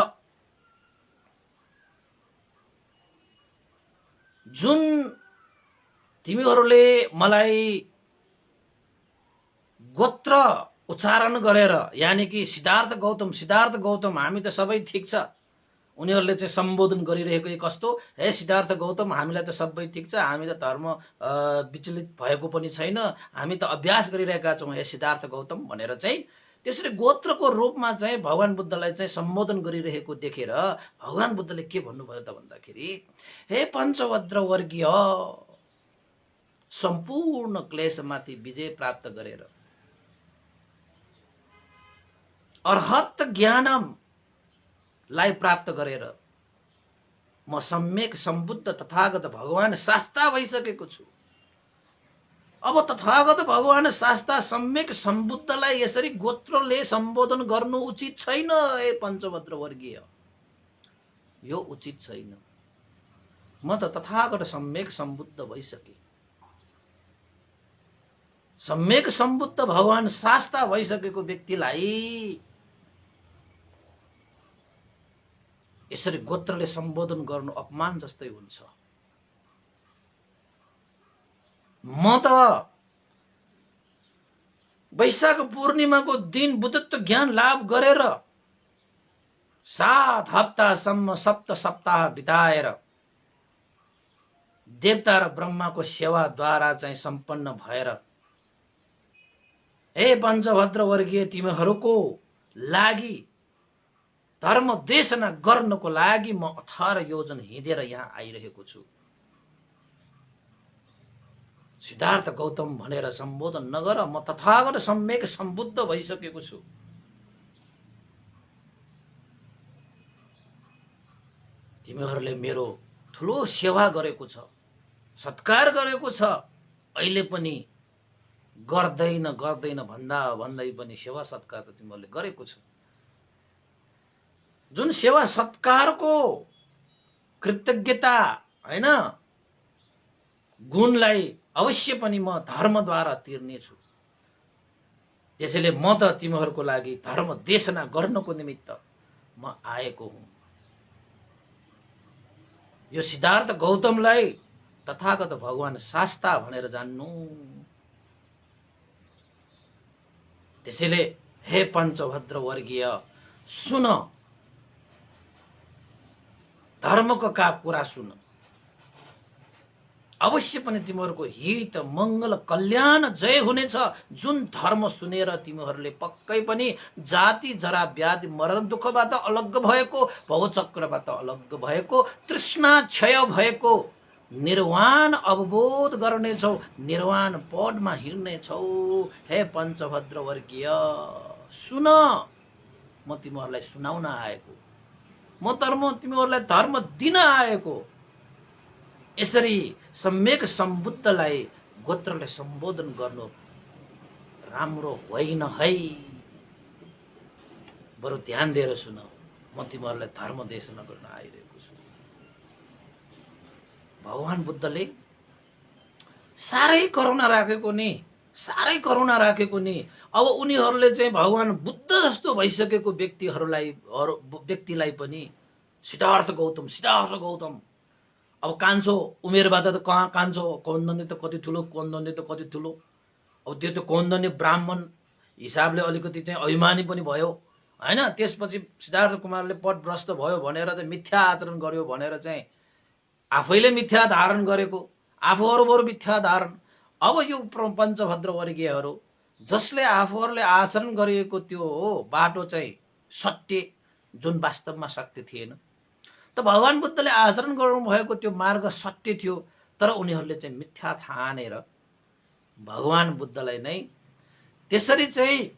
जुन तिमीहरूले मलाई गोत्र उच्चारण गरेर, यानी कि सिद्धार्थ गौतम हामी त सबै ठिक छ, उनीहरूले चाहिँ सम्बोधन गरिरहेको कस्तो, हे सिद्धार्थ गौतम हामीलाई त सबै ठिक छ, हामी त धर्म विचलित भएको पनि छैन, हामी त अभ्यास गरिरहेका छौँ हे सिद्धार्थ गौतम भनेर चाहिँ त्यसरी गोत्रको रूपमा चाहिँ भगवान बुद्धलाई चाहिँ सम्बोधन गरिरहेको देखेर भगवान बुद्धले के भन्नुभयो त भन्दाखेरि, हे पञ्चभद्र वर्गीय, सम्पूर्ण क्लेशमाथि विजय प्राप्त गरेर अर्हत ज्ञानलाई प्राप्त गरेर म सम्यक सम्बुद्ध तथागत भगवान शास्ता भइसकेको छु। अब तथागत भगवान शास्ता सम्यक सम्बुद्धलाई यसरी गोत्रले सम्बोधन गर्नु उचित छैन। हे पञ्चभद्र वर्गीय, यो उचित छैन। म त तथागत सम्यक सम्बुद्ध भइसके, सम्यक सम्बुद्ध भगवान शास्ता भइसकेको व्यक्तिलाई यसरी गोत्रले सम्बोधन गर्नु अपमान जस्तै हुन्छ। म त वैशाख पूर्णिमाको दिन बुद्धत्व ज्ञान लाभ गरेर 7 हप्तासम्म 7 सप्ताह बिताएर देवता र ब्रह्माको सेवाद्वारा चाहिँ सम्पन्न भएर, हे पञ्चभद्र वर्गीय, तिमीहरूको लागि धर्म देशना गर्नको लागि म 18 योजन हिँडेर यहाँ आइरहेको छु। सिद्धार्थ गौतम भनेर सम्बोधन नगर, म तथागत सम्यक सम्बुद्ध भइसकेको छु। तिमीहरूले मेरो ठुलो सेवा गरेको छ, सत्कार गरेको छ, अहिले पनि गर्दैन भन्दै पनि सेवा सत्कार त तिमीहरूले गरेको छ। जुन सेवा सत्कारको कृतज्ञता हैन, गुणलाई अवश्य पनि म धर्मद्वारा तिर्नेछु। त्यसैले म त तिमीहरूको लागि धर्म देशना गर्नको निमित्त म आएको हुँ। यो सिद्धार्थ गौतमलाई तथागत भगवान शास्ता भनेर जान्नु। त्यसैले हे पञ्चभद्र वर्गीय सुन, धर्मको का कुरा सुन। अवश्य पनि तिमीहरूको हित मङ्गल कल्याण जय हुनेछ। जुन धर्म सुनेर तिमीहरूले पक्कै पनि जाति जरा व्याधि मरण दुःखबाट अलग्ग भएको, भवचक्रबाट अलग्ग भएको, तृष्णा क्षय भएको निर्वाण अवबोध गर्नेछौ, निर्वाण पदमा हिँड्नेछौ। हे पञ्चभद्र वर्गीय सुन, म तिमीहरूलाई सुनाउन आएको, म तिमीहरूलाई धर्म दिन आएको। यसरी सम्यक सम्बुद्धलाई गोत्रले सम्बोधन गर्नु राम्रो होइन है। बरु ध्यान दिएर सुन, म तिमीहरूलाई धर्म देशना गर्न आइरहेको छु। भगवान बुद्धले साह्रै करुणा राखेको नि, साह्रै करुणा राखेको नि। अब उनीहरूले चाहिँ भगवान बुद्ध जस्तो भइसकेको व्यक्तिलाई पनि सिद्धार्थ गौतम अब कान्छो उमेरबाट त कहाँ कान्छो, कौन्दन्य त कति ठुलो, अब त्यो त कौन्दन्य ब्राह्मण हिसाबले अलिकति चाहिँ अभिमानी पनि भयो हैन। त्यसपछि सिद्धार्थ कुमारले पदभ्रष्ट भयो भनेर चाहिँ मिथ्या आचरण गर्यो भनेर चाहिँ आफैले मिथ्या धारण गरेको, आफूहरूबाट मिथ्या धारण। अब यो पञ्चभद्र वर्गीयहरू जसले आफूहरूले आचरण गरिएको त्यो बाटो चाहिँ सत्य, जुन वास्तवमा सत्य थिएन। त भगवान बुद्धले आचरण गर्नुभएको त्यो मार्ग सत्य थियो, तर उनीहरूले चाहिँ मिथ्या ठानेर भगवान बुद्धलाई नै त्यसरी चाहिँ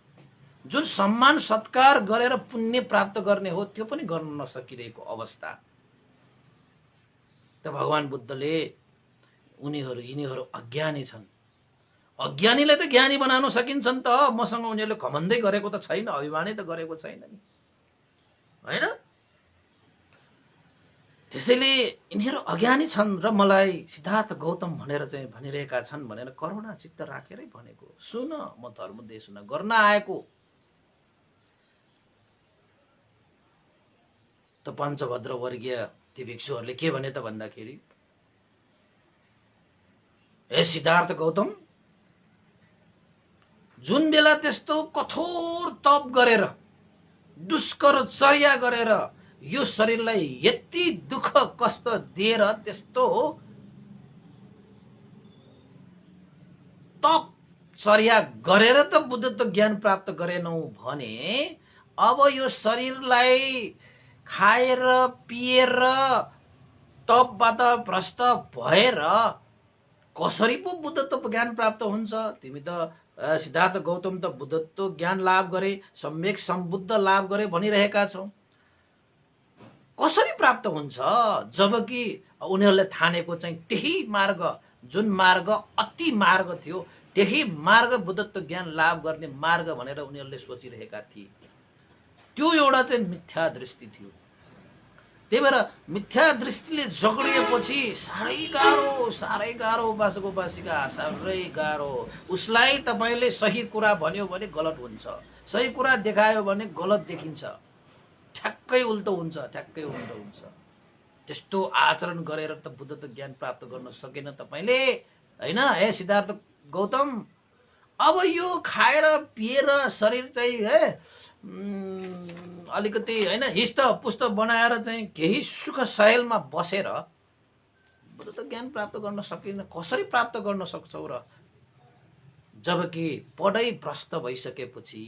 जुन सम्मान सत्कार गरेर पुण्य प्राप्त गर्ने हो त्यो पनि गर्न नसकिरहेको अवस्था। त भगवान बुद्धले यिनीहरू अज्ञानी छन्, अज्ञानीलाई त ज्ञानी बनाउन सकिन्छ नि त। मसँग उनीहरूले घमण्डै गरेको त छैन, अभिमानै त गरेको छैन नि हैन। त्यसैले यिनीहरू अज्ञानी छन् र मलाई सिद्धार्थ गौतम भनेर चाहिँ भनिरहेका छन् भनेर करुणा चित्त राखेरै भनेको। सुन, म धर्म देशना गर्न आएको। त पञ्चभद्र वर्गीय ती भिक्षुहरूले के भने त भन्दाखेरि, हे सिद्धार्थ गौतम, जुन बेला त्यस्तो कठोर तप गरेर दुष्कर चर्या गरेर यो शरीरलाई यति दुःख कष्ट दिएर त्यस्तो तप चर्या गरेर त बुद्धत्व ज्ञान प्राप्त गरेनौ भने अब यो शरीरलाई खाएर पिएर तपबाट भ्रष्ट भएर कसरी पो बुद्धत्व ज्ञान प्राप्त हुन्छ? तिमी त सिद्धार्थ गौतम त बुद्धत्व ज्ञान लाभ गरे, सम्यक सम्बुद्ध लाभ गरे भनिरहेका छौ। कसरी प्राप्त हुन्छ? जबकि उनीहरूले ठानेको चाहिँ त्यही मार्ग, जुन मार्ग अति मार्ग थियो, त्यही मार्ग बुद्धत्व ज्ञान लाभ गर्ने मार्ग भनेर उनीहरूले सोचिरहेका थिए। त्यो एउटा चाहिँ मिथ्या दृष्टि थियो। त्यही भएर मिथ्या दृष्टिले जगडिएपछि साह्रै गाह्रो उपासक उपासिका, साह्रै गाह्रो। उसलाई तपाईले सही कुरा भन्यो भने गलत हुन्छ, सही कुरा देखायो भने गलत देखिन्छ, ठ्याक्कै उल्टो हुन्छ। त्यस्तो आचरण गरेर त बुद्धत्व ज्ञान प्राप्त गर्न सकेन तपाईले हैन। हे सिद्धार्थ गौतम, अब यो खाएर पिएर शरीर चाहिँ अलिकति हैन हिष्ट पुष्ट बनाएर चाहिँ केही सुख सहेलमा बसेर बुद्धत्व ज्ञान प्राप्त गर्न सकिन। कसरी प्राप्त गर्न सक्छौ र? जबकि पढाइ भ्रष्ट भइसकेपछि,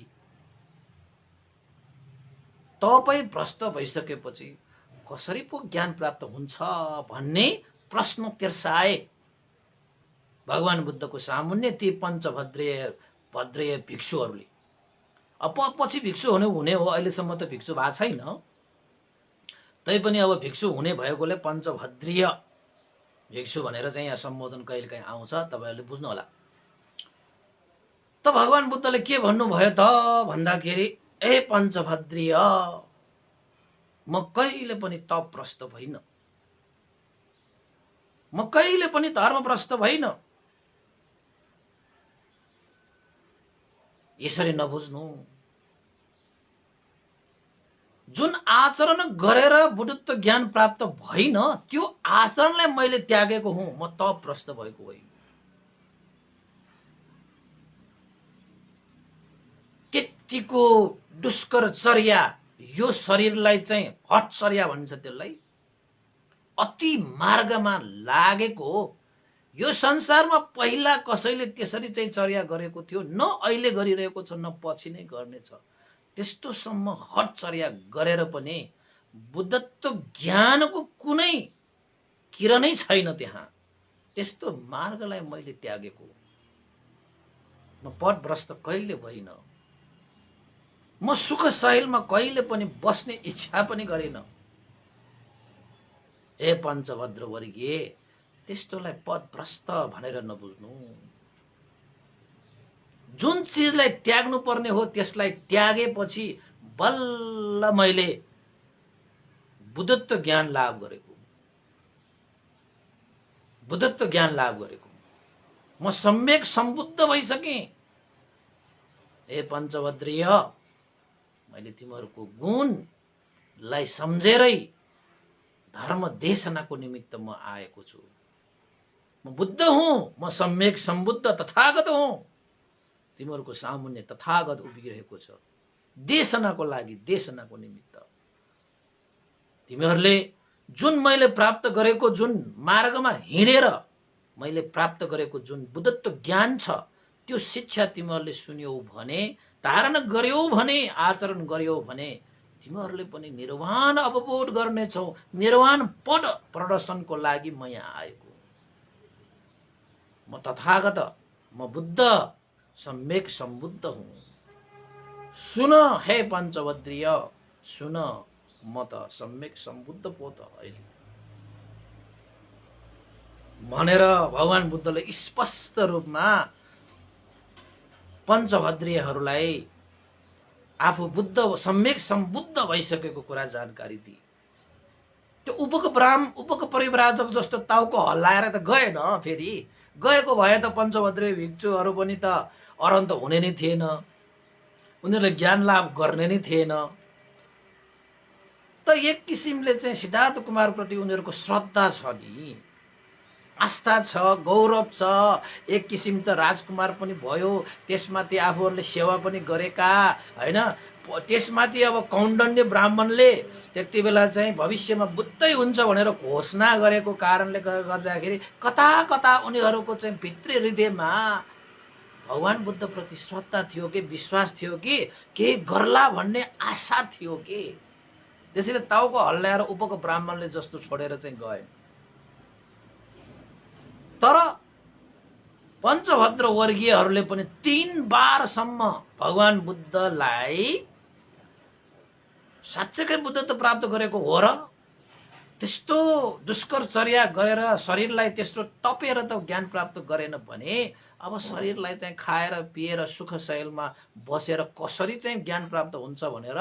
तपाई भ्रष्ट भइसकेपछि कसरी पो ज्ञान प्राप्त हुन्छ भन्ने प्रश्न तिर्साए भगवान बुद्धको सामुन्ने ती पञ्चभद्रीय भिक्षुहरूले। अब पछि भिक्षु हुने हो, अहिलेसम्म त भिक्षु भएको छैन। तैपनि अब भिक्षु हुने भएकोले पञ्चभद्रीय भिक्षु भनेर चाहिँ यहाँ सम्बोधन कहिलेकाहीँ आउँछ, तपाईहरुले बुझ्नु होला। त भगवान बुद्धले के भन्नुभयो त भन्दाखेरि, ए पञ्चभद्रीय, म कहिले पनि तपभ्रष्ट भइन, म कहिले पनि धर्मभ्रष्ट भइन। यसरी नबुझ्नु। जुन आचरण गरेर बुद्धत्व ज्ञान प्राप्त भइन, त्यो आचरणलाई मैले त्यागेको हुँ, म तपभ्रष्ट भएको होइन। अतिको दुष्कर चर्या, यो शरीरलाई चाहिँ हट चर्या भनिन्छ त्यसलाई, अति मार्गमा लागेको हो। यो संसारमा पहिला कसैले त्यसरी चाहिँ चर्या गरेको थियो, न अहिले गरिरहेको छ, न पछि नै गर्नेछ। त्यस्तोसम्म हट चर्या गरेर पनि बुद्धत्व ज्ञानको कुनै किरणै छैन त्यहाँ। त्यस्तो मार्गलाई मैले त्यागेको, म पथभ्रष्ट कहिले भइन, म सुख सहेलमा कहिले पनि बस्ने इच्छा पनि गरिन। हे पञ्चभद्र वर्गीय, त्यस्तोलाई पथभ्रष्ट भनेर नबुझ्नु। जुन चिजलाई त्याग्नु पर्ने हो त्यसलाई त्यागेपछि बल्ल मैले बुद्धत्व ज्ञान लाभ गरेको, बुद्धत्व ज्ञान लाभ गरेको। म सम्यक सम्बुद्ध भइसकेँ। हे पञ्चभद्रीय, मैले तिमीहरूको गुणलाई सम्झेरै धर्म देशनाको निमित्त म आएको छु। म बुद्ध हुँ, म सम्यक सम्बुद्ध तथागत हुँ। तिमीहरूको सामुन्ने तथागत उभिरहेको छ देशनाको लागि, देशनाको निमित्त। तिमीहरूले जुन मैले प्राप्त गरेको, जुन मार्गमा हिँडेर मैले प्राप्त गरेको जुन बुद्धत्व ज्ञान छ, त्यो शिक्षा तिमीहरूले सुन्यौ भने, धारण गर्यौ भने, आचरण गर्यौ भने तिमीहरूले पनि निर्वाण अवबोध गर्नेछौ। निर्वाण पद प्रदर्शनको लागि म यहाँ आएको। म तथागत, म बुद्ध, सम्यक सम्बुद्ध हुँ। सुन हे पञ्चभद्रीय, सुन, म त सम्यक सम्बुद्ध पो त अहिले भनेर भगवान बुद्धले स्पष्ट रूपमा पञ्चभद्रीयहरूलाई आफू बुद्ध, सम्यक सम्बुद्ध भइसकेको कुरा जानकारी दिए। त्यो उपक परिव्राजक जस्तो टाउको हल्लाएर त गएन। फेरि गएको भए त पञ्चभद्रीय भिक्षुहरू पनि त अरन्त हुने नै थिएन, उनीहरूले ज्ञान लाभ गर्ने नै थिएन। त एक किसिमले चाहिँ सिद्धार्थ कुमारप्रति उनीहरूको श्रद्धा छ नि, आस्था छ, गौरव छ। एक किसिम त राजकुमार पनि भयो, त्यसमाथि आफूहरूले सेवा पनि गरेका हैन। त्यसमाथि अब कौण्डन्य ब्राह्मणले त्यति बेला चाहिँ भविष्यमा बुद्धै हुन्छ भनेर घोषणा गरेको कारणले गर्दाखेरि कता कता उनीहरूको चाहिँ भित्री हृदयमा भगवान बुद्ध प्रति श्रद्धा थियो कि विश्वास थियो कि केही गर्ला भन्ने आशा थियो कि, त्यसैले टाउको हल्लाएर उपको ब्राह्मणले जस्तो छोडेर चाहिँ गए। तर पञ्चभद्र वर्गीयहरूले पनि 3 बारसम्म भगवान बुद्धलाई साँच्चैकै बुद्धत्व प्राप्त गरेको हो र, त्यस्तो दुष्कर चर्या गरेर शरीरलाई त्यस्तो टपेर त ज्ञान प्राप्त गरेन भने अब शरीरलाई चाहिँ खाएर पिएर सुख शैलमा बसेर कसरी चाहिँ ज्ञान प्राप्त हुन्छ भनेर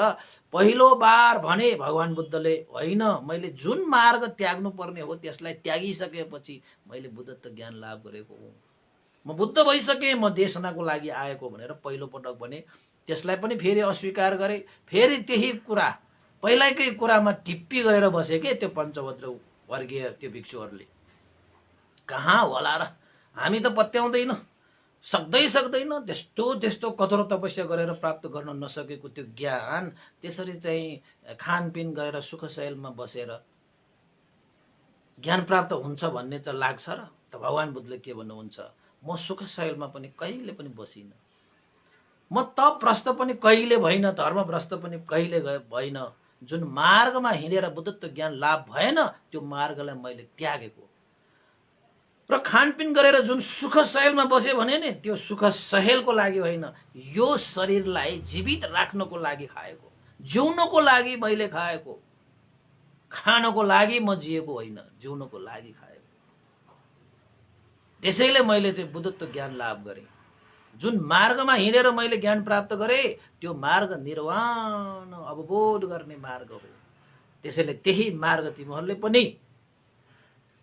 पहिलो बार भने भगवान बुद्धले, होइन, मैले जुन मार्ग त्याग्नु पर्ने हो त्यसलाई त्यागिसकेपछि मैले बुद्धत्व ज्ञान लाभ गरेको हुँ। म बुद्ध भइसकेँ, म देशनाको लागि आएको भनेर पहिलो पटक भने। त्यसलाई पनि फेरि अस्वीकार गरे। फेरि त्यही कुरा, पहिलाकै कुरामा टिप्पी गरेर बसे के त्यो पञ्चभद्र वर्गीय त्यो भिक्षुहरूले। कहाँ होला र, हामी त पत्याउँदैन, सक्दैन, त्यस्तो कठोर तपस्या गरेर प्राप्त गर्न नसकेको त्यो ज्ञान त्यसरी चाहिँ खानपिन गरेर सुख शैलमा बसेर ज्ञान प्राप्त हुन्छ भन्ने त लाग्छ र। त भगवान बुद्धले के भन्नुहुन्छ, म सुख शैलमा पनि कहिले पनि बसिन, म तप भ्रष्ट पनि कहिले भइन, धर्म भ्रष्ट पनि कहिले भइन। जुन मार्गमा हिँडेर बुद्धत्व ज्ञान लाभ भएन त्यो मार्गलाई मैले त्यागेको र खानपिन गरेर जुन सुख सहेलमा बसे भने नि त्यो सुख सहेलको लागि होइन, यो शरीरलाई जीवित राख्नको लागि खाएको, जिउनको लागि मैले खाएको, खानको लागि म जिएको होइन, जिउनको लागि खाएको। त्यसैले मैले चाहिँ बुद्धत्व ज्ञान लाभ गरेँ। जुन मार्गमा हिँडेर मैले ज्ञान प्राप्त गरेँ त्यो मार्ग निर्वाण अवबोध गर्ने मार्ग हो। त्यसैले त्यही मार्ग तिमीहरूले पनि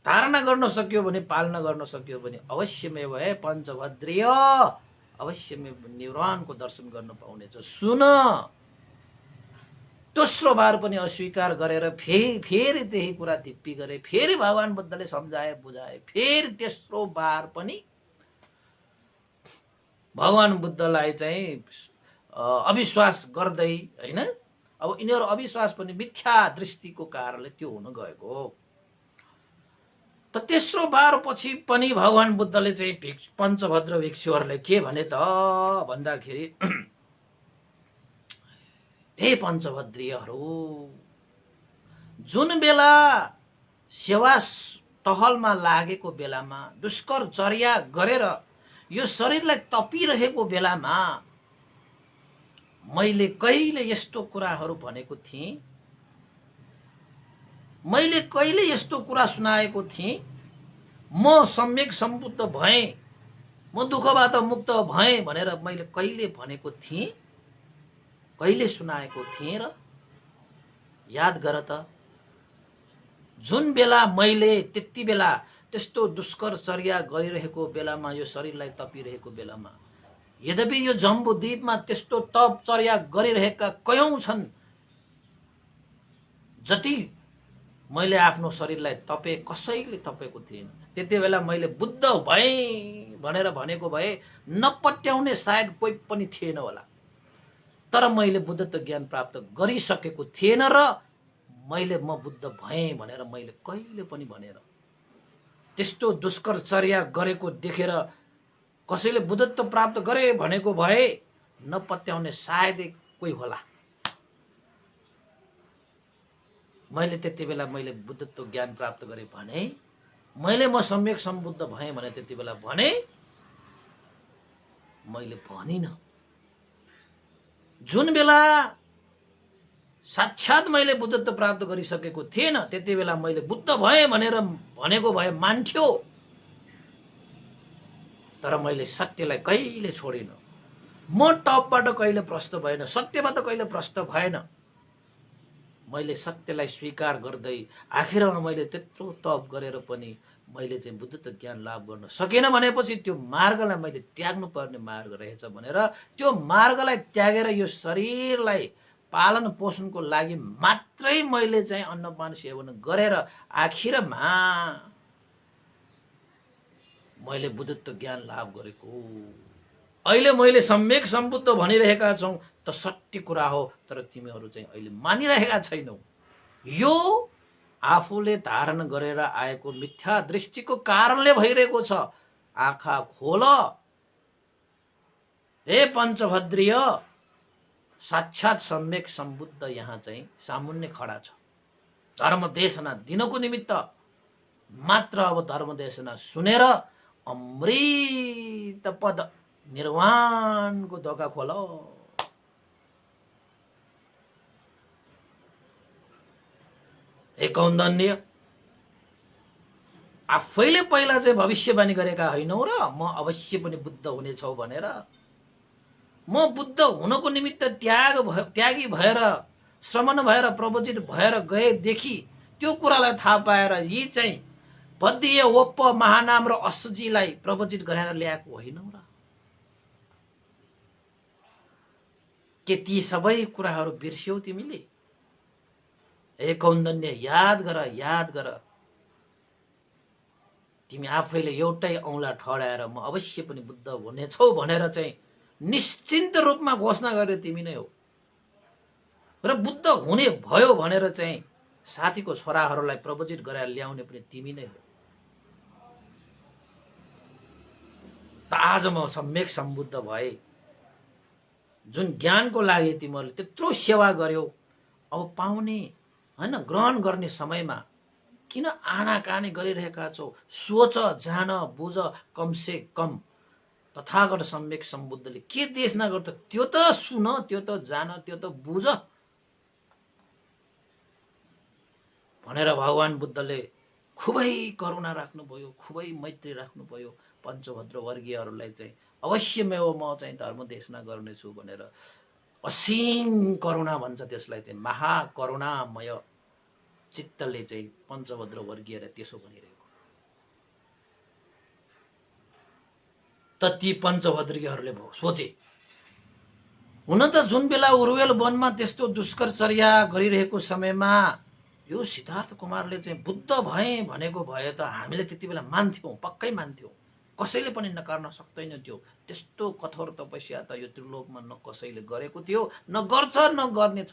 धारणा गर्न सक्यो भने, पालना गर्न सक्यो भने अवश्यमेव है पञ्चभद्रीय, अवश्यमेव निर्वाणको दर्शन गर्न पाउनेछ। सुन, दोस्रो बार पनि अस्वीकार गरेर फेरि त्यही कुरा टिप्पी गरे। फेरि भगवान बुद्धले सम्झाए बुझाए। फेरि तेस्रो बार पनि भगवान बुद्धलाई चाहिँ अविश्वास गर्दै हैन। अब यिनीहरू अविश्वास पनि मिथ्या दृष्टिको कारणले त्यो हुन गएको हो। त तेस्रो बार पछि पनि भगवान बुद्धले चाहिँ पञ्चभद्र भिक्षुहरूलाई के भने त भन्दाखेरि हे पञ्चभद्रीयहरू, जुन बेला सेवा टहलमा लागेको बेलामा दुष्कर चर्या गरेर यो शरीरलाई तपिरहेको बेलामा मैले कहिले यस्तो कुराहरू भनेको थिएँ, मैले कहिले यस्तो कुरा सुनाएको थिएँ, म सम्यक सम्बुद्ध भएँ, म दुःखबाट मुक्त भएँ भनेर मैले कहिले भनेको थिएँ, कहिले सुनाएको थिएँ र याद गर त। जुन बेला मैले त्यति बेला त्यस्तो दुष्कर चर्या गरिरहेको बेलामा यो शरीरलाई तपिरहेको बेलामा, यद्यपि यो जम्बुद्वीपमा त्यस्तो तप चर्या गरिरहेका कयौं छन्, जति मैले आफ्नो शरीरलाई तपे कसैले तपेको थिएन। त्यति बेला मैले बुद्ध भएँ भनेर भनेको भए नपत्याउने सायद कोही पनि थिएन होला, तर मैले बुद्धत्व ज्ञान प्राप्त गरिसकेको थिएन र मैले म बुद्ध भएँ भनेर मैले कहिले पनि भनेर त्यस्तो दुष्कर चर्या गरेको देखेर कसैले बुद्धत्व प्राप्त गरे भनेको भए नपत्याउने सायदै कोही होला। मैले त्यति बेला मैले बुद्धत्व ज्ञान प्राप्त गरे भने, मैले म सम्यक सम्बुद्ध भएँ भने त्यति बेला भने, मैले भनिन। जुन बेला साक्षात मैले बुद्धत्व प्राप्त गरिसकेको थिएन त्यति बेला मैले बुद्ध भएँ भनेर भनेको भए मान्थ्यो, तर मैले सत्यलाई कहिले छोडिन। म टपबाट कहिले प्रष्ट भएन, सत्यबाट कहिले प्रष्ट भएन। मैले सत्यलाई स्वीकार गर्दै आखिरमा मैले त्यत्रो तप गरेर पनि मैले चाहिँ बुद्धत्व ज्ञान लाभ गर्न सकेन भनेपछि त्यो मार्गलाई मैले त्याग्नु पर्ने मार्ग रहेछ भनेर त्यो मार्गलाई त्यागेर यो शरीरलाई पालन पोषणको लागि मात्रै मैले चाहिँ अन्नपान सेवन गरेर आखिरमा मैले बुद्धत्व ज्ञान लाभ गरेको। अहिले मैले सम्यक सम्बुद्ध भनिरहेका छौं त सत्य कुरा हो, तर तिमीहरू चाहिँ अहिले मानिरहेका छैनौ। यो आफूले धारण गरेर आएको मिथ्या दृष्टिको कारणले भइरहेको छ। आँखा खोल हे पञ्चभद्रीय, साक्षात सम्यक सम्बुद्ध यहाँ चाहिँ सामुन्ने खडा छ। धर्म देशना दिनको निमित्त मात्र अब धर्म देशना सुनेर अमृत पद निर्वाणको ढोका खोल। एकौन्दन्य आफैले पहिला चाहिँ भविष्यवाणी गरेका होइनौ र म अवश्य पनि बुद्ध हुनेछौ भनेर। म बुद्ध हुनको निमित्त त्यागी भएर श्रमण भएर प्रवचित भएर गएदेखि त्यो कुरालाई थाहा पाएर यी चाहिँ बद्धिय ओप्प महानाम र असुजीलाई प्रवचित गरेर ल्याएको होइनौ र। के ती सबै कुराहरू बिर्स्यौ तिमीले? एकौन्दन्य याद गर, याद गर। तिमी आफैले एउटै औंला ठडाएर म अवश्य पनि बुद्ध हुनेछौ भनेर चाहिँ निश्चिन्त रूपमा घोषणा गरे तिमी नै हो र बुद्ध हुने भयो भनेर चाहिँ साथीको छोराहरूलाई प्रवचित गराएर ल्याउने पनि तिमी नै हो। त आज म सम्यक सम्बुद्ध भए। जुन ज्ञानको लागि तिमीहरूले त्यत्रो सेवा गर्यौ, अब पाउने हैन ग्रहण गर्ने समयमा किन आनाकानी गरिरहेका छौ? सोच, जान, बुझ, कमसे कम तथागत सम्यक सम्बुद्धले के देशना गर्छ त्यो त सुन, त्यो त जान, त्यो त बुझ भनेर भगवान बुद्धले खुबै करुणा राख्नुभयो, खुबै मैत्री राख्नुभयो। पञ्चभद्र वर्गीयहरूलाई चाहिँ अवश्यमेव म चाहिँ धर्म देशना गर्नेछु भनेर असीम करुणा भन्छ त्यसलाई चाहिँ, महाकरुणामय चित्तले चाहिँ पञ्चभद्र वर्गीयलाई त्यसो भनिरहेको। त ती पञ्चभद्रीहरूले सोचे, हुन त जुन बेला उरुवेल वनमा त्यस्तो दुष्करचर्या गरिरहेको समयमा यो सिद्धार्थ कुमारले चाहिँ बुद्ध भए भनेको भए त हामीले त्यति बेला मान्थ्यौं, पक्कै मान्थ्यौं। कसैले पनि नकार्न सक्दैन थियो। त्यस्तो कठोर तपस्या त यो त्रिलोकमा न कसैले गरेको थियो, न गर्छ, न गर्नेछ।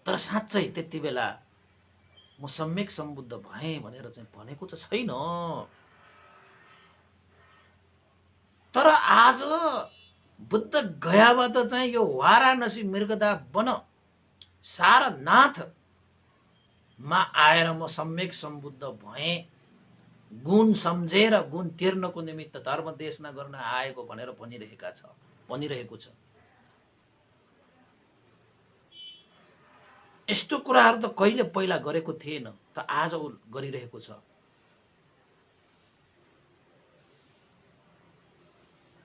तर साँच्चै त्यति बेला म सम्यक सम्बुद्ध भएँ भनेर चाहिँ भनेको त छैन। तर आज बुद्ध गयाबाट चाहिँ यो वाराणसी मृगदा वन सारनाथमा आएर म सम्यक सम्बुद्ध भएँ, गुण सम्झेर गुण तिर्नको निमित्त धर्म देशना गर्न आएको भनेर भनिरहेको छ। यस्तो कुराहरू त कहिले पहिला गरेको थिएन, त आज गरिरहेको छ।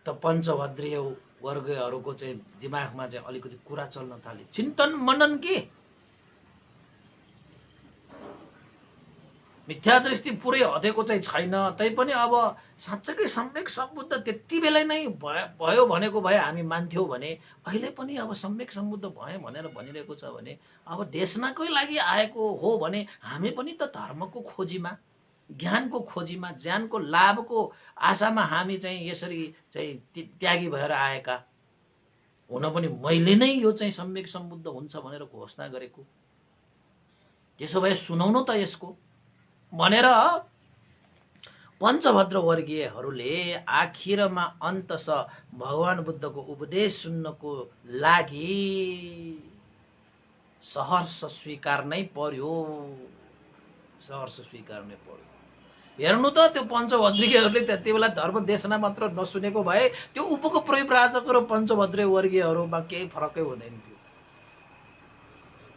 त पञ्चभद्रीय वर्गहरूको चाहिँ दिमागमा चाहिँ अलिकति कुरा चल्न थाले, चिन्तन मनन के मिथ्या दृष्टि पुरै हटेको चाहिँ छैन। तैपनि अब साँच्चैकै सम्यक सम्बुद्ध त्यति बेला नै भयो भनेको भए हामी मान्थ्यौँ भने अहिले पनि अब सम्यक सम्बुद्ध भएँ भनेर भनिरहेको छ भने अब देशनाकै लागि आएको हो भने हामी पनि त धर्मको खोजीमा, ज्ञानको खोजीमा, ज्ञानको लाभको आशामा हामी चाहिँ यसरी चाहिँ त्यागी भएर आएका हुन पनि मैले नै यो चाहिँ सम्यक सम्बुद्ध हुन्छ भनेर घोषणा गरेको। त्यसो भए सुनाउनु त यसको भनेर पञ्चभद्र वर्गीयहरूले आखिरमा अन्तस भगवान बुद्धको उपदेश सुन्नको लागि सहर्ष स्वीकार्नै पर्यो। हेर्नु त त्यो पञ्चभद्रीयहरूले त्यति बेला धर्म देशना मात्र नसुनेको भए त्यो उपको परिव्राजक र पञ्चभद्रीय वर्गीयहरूमा केही फरकै हुँदैन थियो।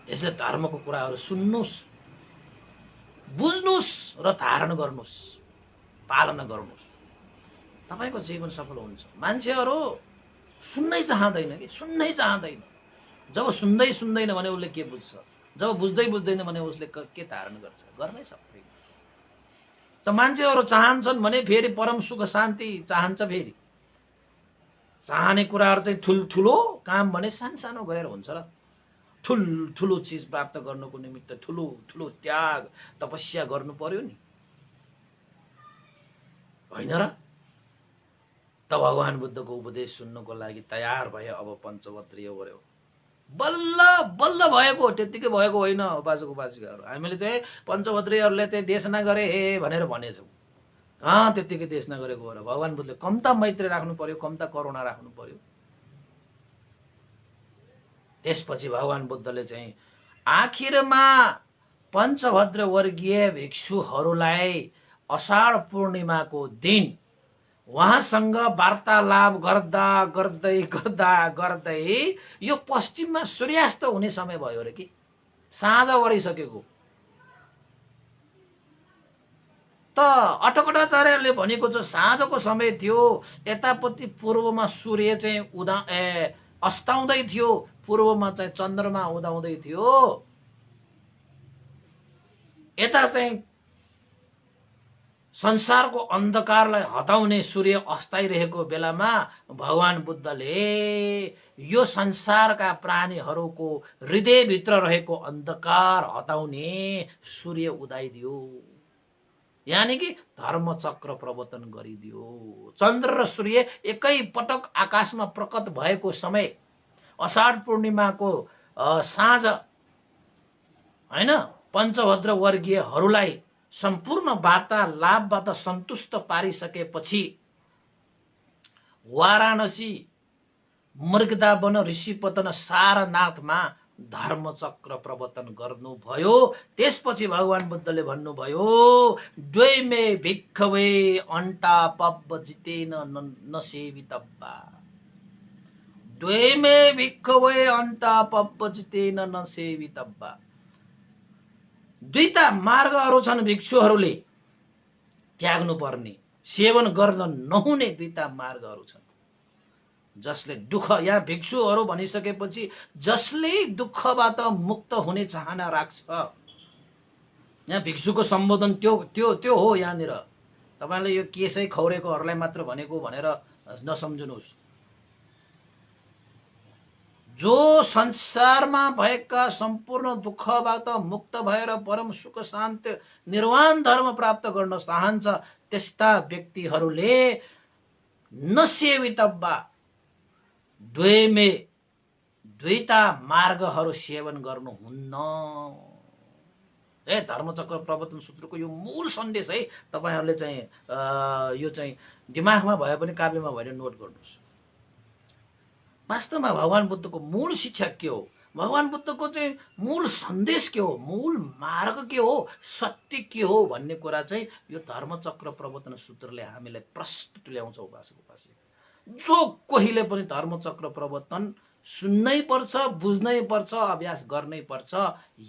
त्यसले धर्मको कुराहरू सुन्नुस्, बुझ्नुस् र धारण गर्नुस्, पालना गर्नुस्, तपाईको जीवन सफल हुन्छ। मान्छेहरू सुन्नै चाहँदैन कि सुन्नै चाहँदैन। जब सुन्दैन भने उसले के बुझ्छ, जब बुझ्दैन भने उसले के धारण गर्छ, गर्नै सक्दैन। त मान्छेहरू चाहन्छन् भने फेरि परम सुख शान्ति चाहन्छ, फेरि चाहने कुराहरू चाहिँ ठुल्ठुलो काम भने सानो गरेर हुन्छ र। ठुलो चिज प्राप्त गर्नको निमित्त ठुलो त्याग तपस्या गर्नु पर्यो नि, होइन र? त भगवान बुद्धको उपदेश सुन्नको लागि तयार भए। अब पञ्चभद्रीय वर्यो बल्ल भएको, त्यतिकै भएको होइन उपासक उपासिकाहरू। हामीले चाहिँ पञ्चभद्रीयहरूले चाहिँ देशना गरे हे भनेर भनेछौँ, त्यतिकै देशना गरेको हो र। भगवान बुद्धले कम्ता मैत्री राख्नु पर्यो, कम्ता करुणा राख्नु पर्यो। त्यसपछि भगवान बुद्धले चाहिँ आखिरमा पञ्चभद्र वर्गीय भिक्षुहरूलाई अषाढ पूर्णिमाको दिन उहाँसँग वार्तालाप गर्दै यो पश्चिममा सूर्यास्त हुने समय भयो रे कि साँझ वरिसकेको। त अटकटाचार्यले भनेको छ साँझको समय थियो, यतापट्टि पूर्वमा सूर्य चाहिँ अस्ताउँदै थियो, पूर्वमा चाहिँ चन्द्रमा उदाउँदै थियो, यता चाहिँ संसारको अन्धकारलाई हटाउने सूर्य अस्ताइरहेको बेलामा भगवान बुद्धले यो संसारका प्राणीहरूको हृदयभित्र रहेको अन्धकार हटाउने सूर्य उदाइदियो, यानी कि धर्मचक्र प्रवर्तन गरिदियो। चन्द्र र सूर्य एकै पटक आकाशमा प्रकट भएको समय अषाढ पूर्णिमाको साँझ, होइन, पञ्चभद्र वर्गीयहरूलाई सम्पूर्ण वार्तालापबाट सन्तुष्ट पारिसकेपछि वाराणसी मृगदावन ऋषिपतन सारनाथमा धर्मचक्र प्रवर्तन गर्नुभयो। त्यसपछि भगवान बुद्धले भन्नुभयो, द्वैमे भिक्खवे अन्टा पब्ब जितेन न सेवितब्बा। द्वैमे भिक्खवे अन्टा पब्ब जितेन न सेवितब्बा। दुईटा मार्गहरू छन् भिक्षुहरूले त्याग्नु पर्ने, सेवन गर्न नहुने दुईटा मार्गहरू छन्। जसले दुःख, यहाँ भिक्षुहरू भनिसकेपछि जसले दुःखबाट मुक्त हुने चाहना राख्छ, यहाँ भिक्षुको सम्बोधन त्यो हो। यहाँनिर तपाईँले यो केसै खौरेकोहरूलाई मात्र भनेको भनेर नसम्झुनुहोस्। जो संसारमा भएका सम्पूर्ण दुःखबाट मुक्त भएर परम सुख शान्ति निर्वाण धर्म प्राप्त गर्न चाहन्छ त्यस्ता व्यक्तिहरूले नसेवितव्य द्वैमे द्वैता मार्गहरू सेवन गर्नुहुन्न। धर्मचक्र प्रवर्तन सूत्रको यो मूल सन्देश है। तपाईहरुले चाहिँ यो चाहिँ दिमागमा भए पनि काव्यमा भएर नोट गर्नुस्। वास्तवमा भगवान बुद्धको मूल शिक्षा के हो, भगवान बुद्धको चाहिँ मूल सन्देश के हो, मूल मार्ग के हो, सत्य के हो भन्ने कुरा चाहिँ यो धर्मचक्र प्रवर्तन सूत्रले हामीलाई प्रस्तुत ल्याउँछ। उपासक जो कोहीले पनि धर्मचक्र प्रवर्तन सुन्नै पर्छ, बुझ्नै पर्छ, अभ्यास गर्नै पर्छ।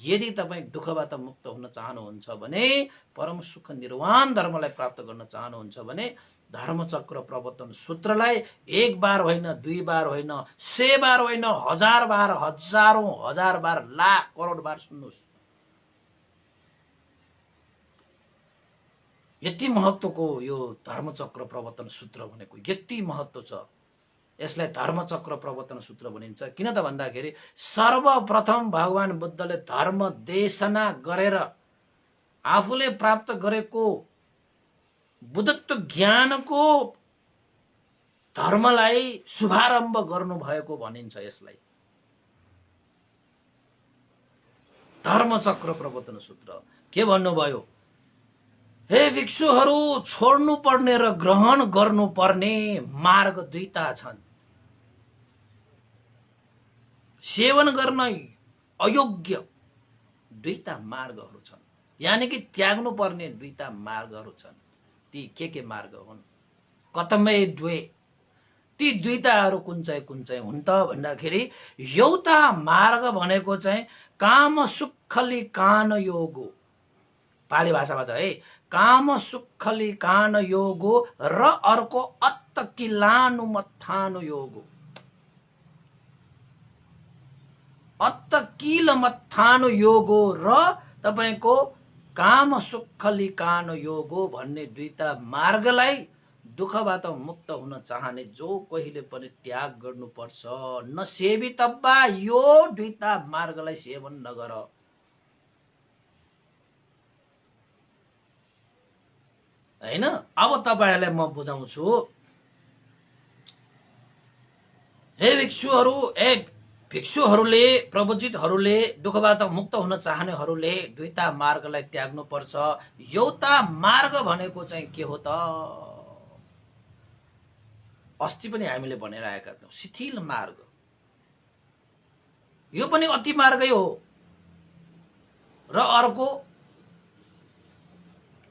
यदि तपाईं दुःखबाट मुक्त हुन चाहनुहुन्छ भने, परम सुख निर्वाण धर्मलाई प्राप्त गर्न चाहनुहुन्छ भने धर्मचक्र प्रवर्तन सूत्रलाई एक बार होइन, दुई बार होइन, 100 बार होइन, 1000 बार, हजारौं हजार बार, लाख करोड बार सुन्नुस्। यति महत्वको यो धर्मचक्र प्रवर्तन सूत्र भनेको यति महत्व छ। यसलाई धर्मचक्र प्रवर्तन सूत्र भनिन्छ। किन त भन्दाखेरि सर्वप्रथम भगवान बुद्धले धर्म देशना गरेर आफूले प्राप्त गरेको बुद्धत्व ज्ञानको धर्मलाई शुभारम्भ गर्नु भएको भनिन्छ। यसलाई धर्मचक्र प्रवर्तन सूत्र के भन्नुभयो? हे भिक्षुहरू, छोड्नु पर्ने र ग्रहण गर्नु पर्ने मार्ग दुईटा छन्। सेवन गर्न अयोग्य दुईटा मार्गहरू छन्, यानी कि त्याग्नु पर्ने दुईटा मार्गहरू छन्। ती के मार्ग हुन्? कतमै द्वे। ती दुईटाहरू कुन चाहिँ हुन् त भन्दाखेरि एउटा मार्ग भनेको चाहिँ काम सुखली कान योगो, पाली भाषामा त है, काम सुखली कान योगो र अर्को अत्त किलानु मत्थानु योगो। अत्त किल मत्थानु योगो र तपाईको काम सुखली कान योगो भन्ने दुईटा मार्गलाई दुःखबाट मुक्त हुन चाहने जो कोहीले पनि त्याग गर्नुपर्छ। नसेवितव्य यो दुईटा मार्गलाई सेवन नगर। हैन? अब तपाईहरुलाई म बुझाउँछु। हे भिक्षुहरू, भिक्षुहरूले, प्रवजितहरूले, दुःखबाट मुक्त हुन चाहनेहरूले दुईटा मार्गलाई त्याग्नु पर्छ। एउटा मार्ग भनेको चाहिँ के हो त? अस्ति पनि हामीले भनेर आएका छौं, शिथिल मार्ग। यो पनि अति मार्गै हो र अर्को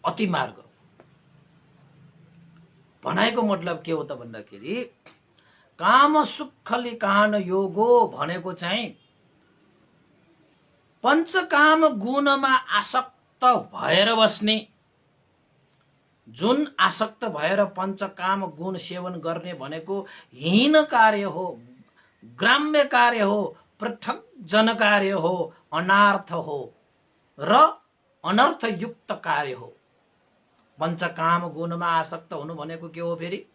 अति मार्ग। भनाइको मतलब के हो त भन्दाखेरि काम सुखली कान योगो भनेको चाहिँ पञ्चकाम गुणमा आसक्त भएर बस्ने, जुन आसक्त भएर पञ्चकाम गुण सेवन गर्ने भनेको हीन कार्य हो, ग्राम्य कार्य हो, पृथक जन कार्य हो, अनार्थ हो र अनर्थयुक्त कार्य हो। पञ्चकाम गुणमा आसक्त हुनु भनेको के हो फेरि?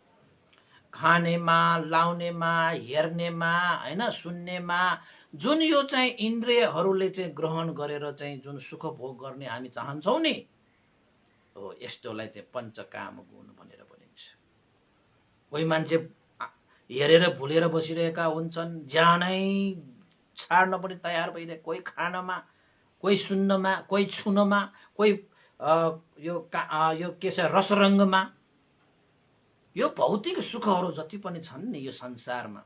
खानेमा, लाउनेमा, हेर्नेमा, हैन, सुन्नेमा, जुन यो चाहिँ इन्द्रियहरूले चाहिँ ग्रहण गरेर चाहिँ जुन सुख भोग गर्ने हामी चाहन्छौं नि, हो यस्तोलाई चाहिँ पञ्चकाम गुण भनेर भनिन्छ। कोही मान्छे हेरेर भुलेर बसिरहेका हुन्छन्, ज्यानै छाड्न पनि तयार भइरहे, कोही खानमा, कोही सुन्नमा, कोही छुनमा, कोही यो के छ रसरङ्गमा। यो भौतिक सुखहरू जति पनि छन् नि यो संसारमा,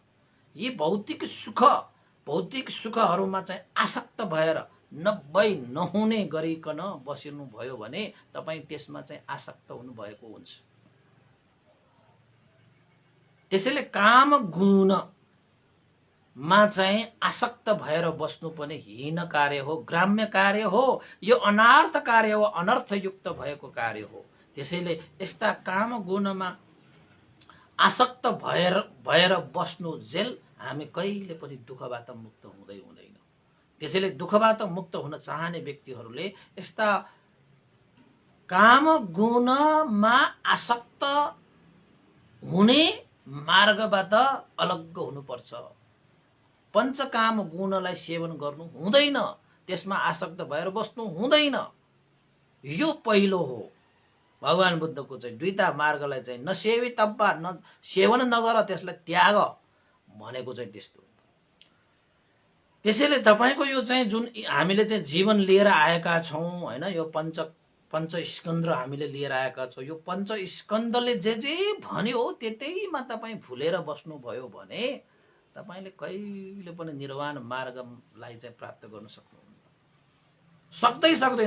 यी भौतिक सुखहरूमा चाहिँ आसक्त भएर नभई नहुने गरिकन बसिनु भयो भने तपाई त्यसमा चाहिँ आसक्त हुनु भएको हुन्छ। त्यसैले काम गुण मा चाहिँ आसक्त भएर बस्नु पनि हीन कार्य हो, ग्राम्य कार्य हो, यो अनार्थ कार्य हो, अनर्थयुक्त भएको कार्य हो। त्यसैले यस्ता काम गुणमा आसक्त भएर बस्नु जेल हामी कहिले पनि दुःखबाट मुक्त हुँदैन। त्यसैले दुःखबाट मुक्त हुन चाहने व्यक्तिहरूले यस्ता काम गुणमा आसक्त हुने मार्गबाट अलग्ग हुनुपर्छ। पञ्चकाम गुणलाई सेवन गर्नु हुँदैन, त्यसमा आसक्त भएर बस्नु हुँदैन। यो पहिलो हो। भगवान बुद्धको चाहिँ दुईटा मार्गलाई चाहिँ नसेवी तब्बा, न सेवन नगर, त्यसलाई त्याग भनेको चाहिँ त्यस्तो। त्यसैले तपाईको यो चाहिँ जुन हामीले चाहिँ जीवन लिएर आएका छौं हैन, यो पञ्च स्कन्द हामीले लिएर आएका छौं, यो पञ्च स्कन्दले जे भन्यो हो त्यतैमा तपाई भुलेर बस्नु भयो भने तपाईले कहिले पनि निर्वाण मार्गलाई चाहिँ प्राप्त गर्न सक्दैन।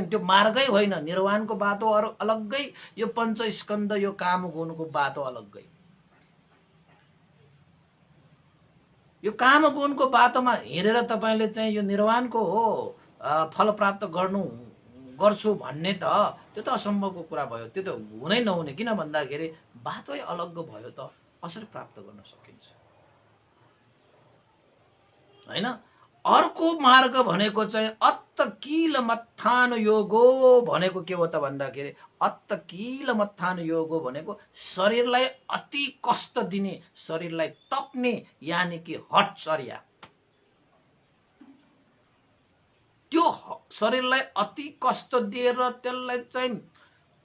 त्यो मार्गै होइन, निर्वाणको बाटो अलग्गै, यो पञ्च स्कन्द यो काम गुणको बाटो अलग्गै। यो काम गुणको बाटोमा हिँडेर तपाईले चाहिँ यो निर्वाणको हो फल प्राप्त गर्छु भन्ने त त्यो त असम्भवको कुरा भयो। त्यो त हुनै नहुने, किन भन्दाखेरि बाटै अलग भयो त कसरी प्राप्त गर्न सकिन्छ हैन। अर्को मार्ग भनेको चाहिँ अत्तकील मत्थान योगो भनेको के हो त भन्दाखेरि, अत्तकील मत्थान योगो भनेको शरीरलाई अति कष्ट दिने, शरीरलाई तप्ने, यानी कि हठचर्या। त्यो शरीरलाई अति कष्ट दिएर त्यसलाई चाहिँ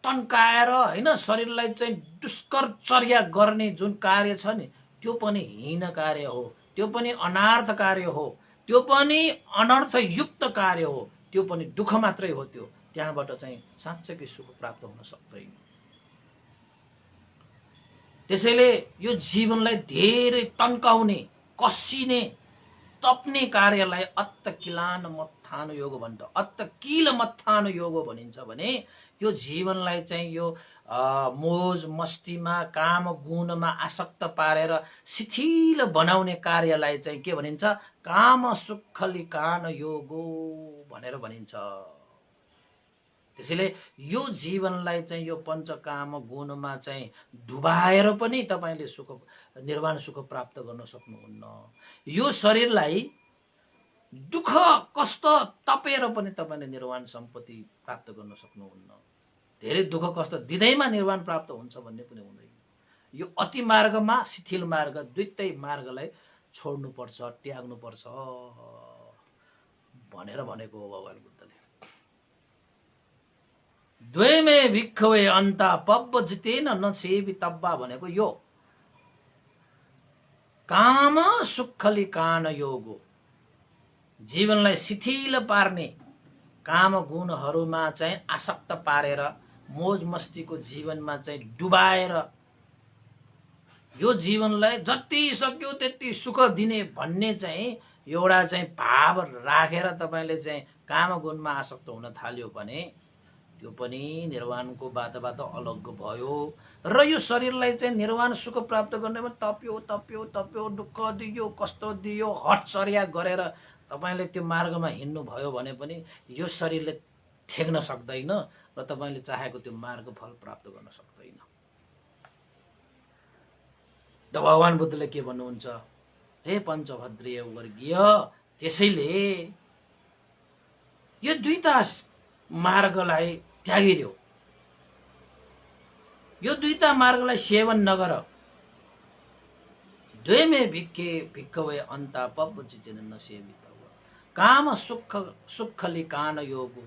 तन्काएर हैन, शरीरलाई चाहिँ दुष्कर चर्या गर्ने जुन कार्य छ नि, त्यो पनि हीन कार्य हो, त्यो पनि अनार्थ कार्य हो, त्यो पनि अनर्थयुक्त कार्य हो, त्यो पनि दुःख मात्रै हो। त्यो त्यहाँबाट चाहिँ साँच्चै सुख प्राप्त हुन सक्दैन। त्यसैले यो जीवनलाई धेरै तन्काउने, कसिने, तप्ने कार्यलाई अत्तकिलान मत्थान योग भन्छ। अत्तकील मत्थान योग भनिन्छ भने यो जीवनलाई चाहिँ यो मोज मस्तीमा, काम गुणमा आसक्त पारेर शिथिल बनाउने कार्यलाई चाहिँ के भनिन्छ, काम सुखलिकान योगो भनेर भनिन्छ। त्यसैले यो जीवनलाई चाहिँ यो पञ्चकाम गुणमा चाहिँ डुबाएर पनि तपाईले सुख, निर्वाण सुख प्राप्त गर्न सक्नुहुन्न। यो शरीरलाई दुःख कष्ट तपेर पनि तपाईले निर्वाण सम्पत्ति प्राप्त गर्न सक्नुहुन्न। धेरै दुःख कष्ट दिँदैमा निर्वाण प्राप्त हुन्छ भन्ने पनि हुँदैन। यो अति मार्गमा शिथिल मार्ग, दुईटै मार्गलाई छोड्नु पर्छ, त्याग्नु पर्छ भनेर भनेको हो भगवान बुद्धले। द्वैमे भिक्खवे अन्ता पब्बजितेन न सेवि तब्बा भनेको यो काम सुखलिकान योगो, जीवनलाई शिथिल पार्ने, काम गुणहरूमा चाहिँ आसक्त पारेर मोज मस्तीको जीवनमा चाहिँ डुबाएर यो जीवनलाई जति सक्यो त्यति सुख दिने भन्ने चाहिँ एउटा चाहिँ भाव राखेर तपाईले चाहिँ काम गुणमा आसक्त हुन थाल्यो भने त्यो पनि निर्वाणको बाटोबाट अलग भयो। र यो शरीरलाई चाहिँ निर्वाण सुख प्राप्त गर्नेमा तप्यो तप्यो तप्यो, दुःख दियो, कष्ट दियो, हठचर्या गरेर तपाईले त्यो मार्गमा हिँड्नु भयो भने पनि यो शरीरले ठेक्न सक्दैन र तपाईले चाहेको त्यो मार्ग फल प्राप्त गर्न सक्दैन। त भगवान बुद्धले के भन्नुहुन्छ, हे पञ्चभद्रीय वर्गीय, त्यसैले यो दुईटा मार्गलाई त्यागिदेऊ, यो दुईटा मार्गलाई सेवन नगर। द्वैमे भिक्खवे अन्ता पब्बजितेन न सेवि तब्बा, काम सुखलिकान योगो,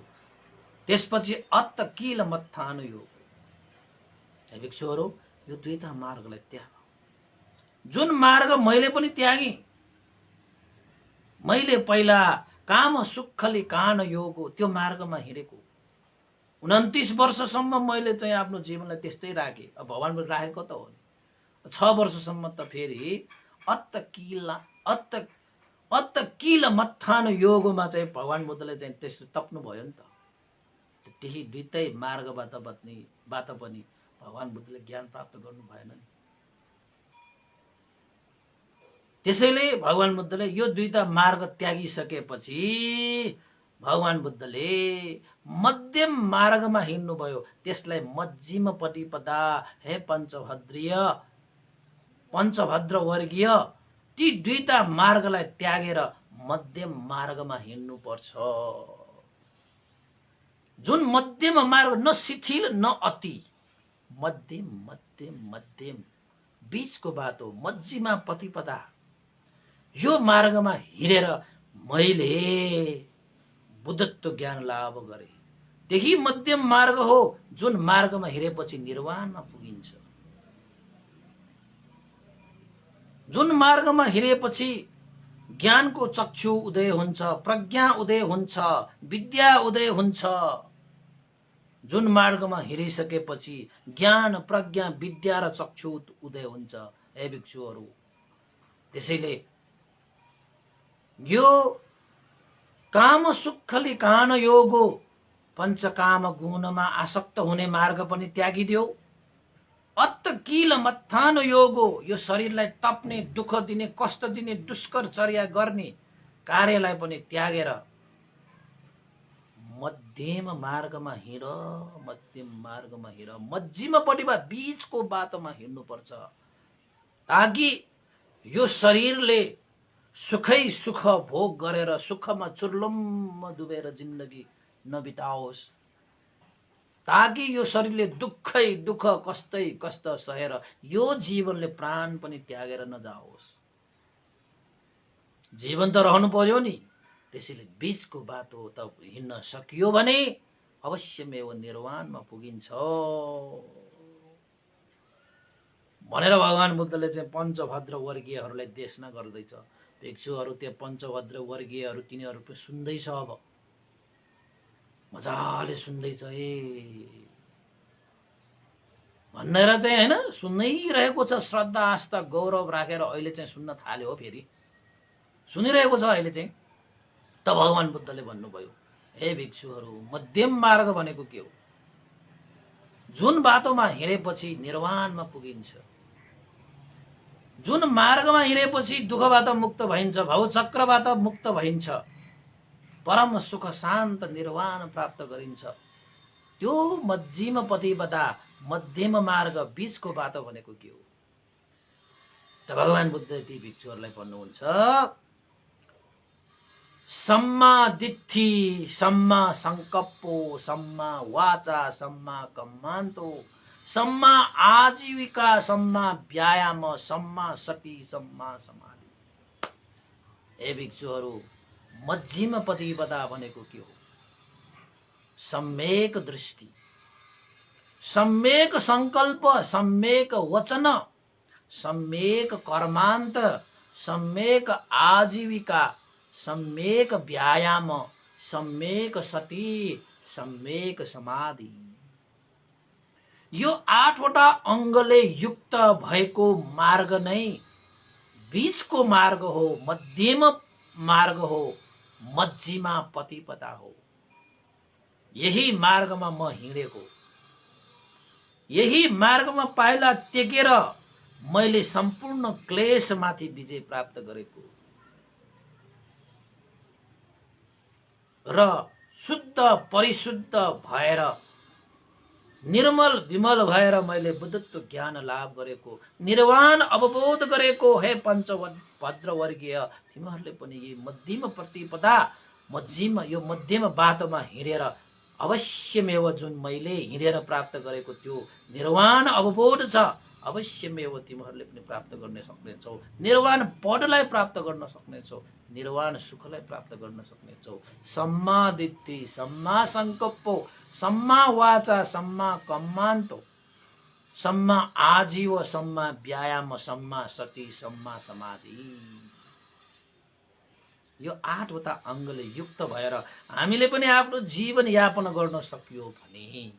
त्यसपछि अत्तकील मत्थान योग। भिक्षुहरू यो दुईटा मार्गलाई त्याग। जुन मार्ग मैले पनि त्यागे, मैले पहिला काम सुखलिकान योगो त्यो मार्गमा हिँडेको 29 वर्षसम्म मैले चाहिँ आफ्नो जीवनलाई त्यस्तै राखेँ। अब भगवान राखेको त हो नि, 6 वर्षसम्म त फेरि अत्तकील मत्थान योगमा चाहिँ भगवान बुद्धले चाहिँ त्यसरी तप्नु भयो नि त। त्यही दुईटै मार्गबाट पनि भगवान बुद्धले ज्ञान प्राप्त गर्नु भएन नि। त्यसैले भगवान बुद्धले यो दुईटा मार्ग त्यागिसकेपछि भगवान बुद्धले मध्यम मार्गमा हिँड्नु भयो। त्यसलाई मध्यम प्रतिपदा, हे पञ्चभद्र वर्गीय, ती दुईटा मार्गलाई त्यागेर मध्यम मार्गमा हिँड्नु पर्छ। जुन मध्यम मार्ग, न शिथिल न अति, मध्यम बीचको बाटो, मध्यमा प्रतिपदा, यो मार्गमा हिँडेर मैले बुद्धत्व ज्ञान लाभ गरे। त्यही मध्यम मार्ग हो जुन मार्गमा हिँडेपछि निर्वाणमा पुगिन्छ। जुन मार्गमा हिँडेपछि ज्ञानको चक्षु उदय हुन्छ, प्रज्ञा उदय हुन्छ, विद्या उदय हुन्छ। जुन मार्गमा हिँडिसकेपछि ज्ञान, प्रज्ञा, विद्या र चक्षु उदय हुन्छ। हे भिक्षुहरू, त्यसैले यो काम सुखली कान योगो, पञ्चकाम गुणमा आसक्त हुने मार्ग पनि त्यागिदेऊ। अत्त किल मत्थान योगो, यो शरीरलाई तप्ने, दुःख दिने, कष्ट दिने, दुष्कर चर्या गर्ने कार्यलाई पनि त्यागेर मध्यम मार्गमा हिँड, मध्यम मार्गमा हिँड, मध्यमपट्टि बीचको बाटोमा हिँड्नुपर्छ, ताकि यो शरीरले सुखै सुख भोग गरेर सुखमा चुर्लुम्म डुबेर जिन्दगी नबिताओस्, ताकि यो शरीरले दुःखै दुःख, कष्टै कष्ट सहेर यो जीवनले प्राण पनि त्यागेर नजाओस्। जीवन त रहनु पर्यो नि। त्यसैले बीचको बाटो त हिँड्न सकियो भने अवश्यमेव निर्वाणमा पुगिन्छ भनेर भगवान बुद्धले चाहिँ पञ्चभद्र वर्गीयहरूलाई देशना गर्दैछ। भिक्षुहरू त्यो पञ्चभद्र वर्गीयहरू तिनीहरू पनि सुन्दैछ, अब मजाले सुन्दैछ भनेर चाहिँ हैन, सुनिरहेको छ। श्रद्धा आस्था गौरव राखेर अहिले चाहिँ सुन्न थाल्यो हो, फेरि सुनिरहेको छ अहिले चाहिँ। त भगवान बुद्धले भन्नुभयो, हे भिक्षुहरू, मध्यम मार्ग भनेको के हो? जुन बाटोमा हिँडेपछि निर्वाणमा पुगिन्छ, जुन मार्गमा हिँडेपछि दुःखबाट मुक्त भइन्छ, भवचक्रबाट मुक्त भइन्छ, परम सुख शान्त निर्वाण प्राप्त गरिन्छ, त्यो मध्यम पतिपदा, मध्यम मार्ग, बीचको बाटो भनेको के हो? त भगवान बुद्धले ती भिक्षुहरूलाई भन्नुहुन्छ, सम्मा दिट्ठी, सम्मा संकल्पो, सम्मा वाचा, सम्मा कम्मान्तो, सम्मा आजीविका, सम्मा व्यायाम, सम्मा सति, सम्मा समाधि। हे भिक्षुहरू, मध्यम प्रतिपदा भनेको के हो? सम्यक दृष्टि, सम्यक संकल्प, सम्यक वचन, सम्यक कर्मान्त, सम्यक आजीविका, सम्यक व्यायाम, सम्यक सति, सम्यक समाधि। यो 8वटा अङ्गले युक्त भएको मार्ग नै बीचको मार्ग हो, मध्यम मार्ग हो, मध्यमा प्रतिपदा हो। यही मार्गमा म हिँडेको, यही मार्गमा पाइला टेकेर मैले सम्पूर्ण क्लेशमाथि विजय प्राप्त गरेको र शुद्ध परिशुद्ध भएर निर्मल विमल भएर मैले बुद्धत्व ज्ञान लाभ गरेको, निर्वाण अवबोध गरेको। हे पञ्चभद्र वर्गीय, तिमीहरूले पनि यही मध्यम प्रतिपदा, यो मध्यम बाटोमा हिँडेर अवश्यमेव जुन मैले हिँडेर प्राप्त गरेको त्यो निर्वाण अवबोध छ, अवश्यमेव तिमीहरूले पनि प्राप्त गर्न सक्नेछौ। निर्वाण पदलाई प्राप्त गर्न सक्नेछौ, निर्वाण सुखलाई प्राप्त गर्न सक्नेछौ। सम्मा दिट्ठी, सम्मा संकल्पो, सम्मा वाचा, सम्मा कम्मान्तो, सम्मा आजीव, सम्मा व्यायाम, सम्मा सति, सम्मा समाधि। यो 8वटा अङ्गले युक्त भएर हामीले पनि आफ्नो जीवन यापन गर्न सकियो भने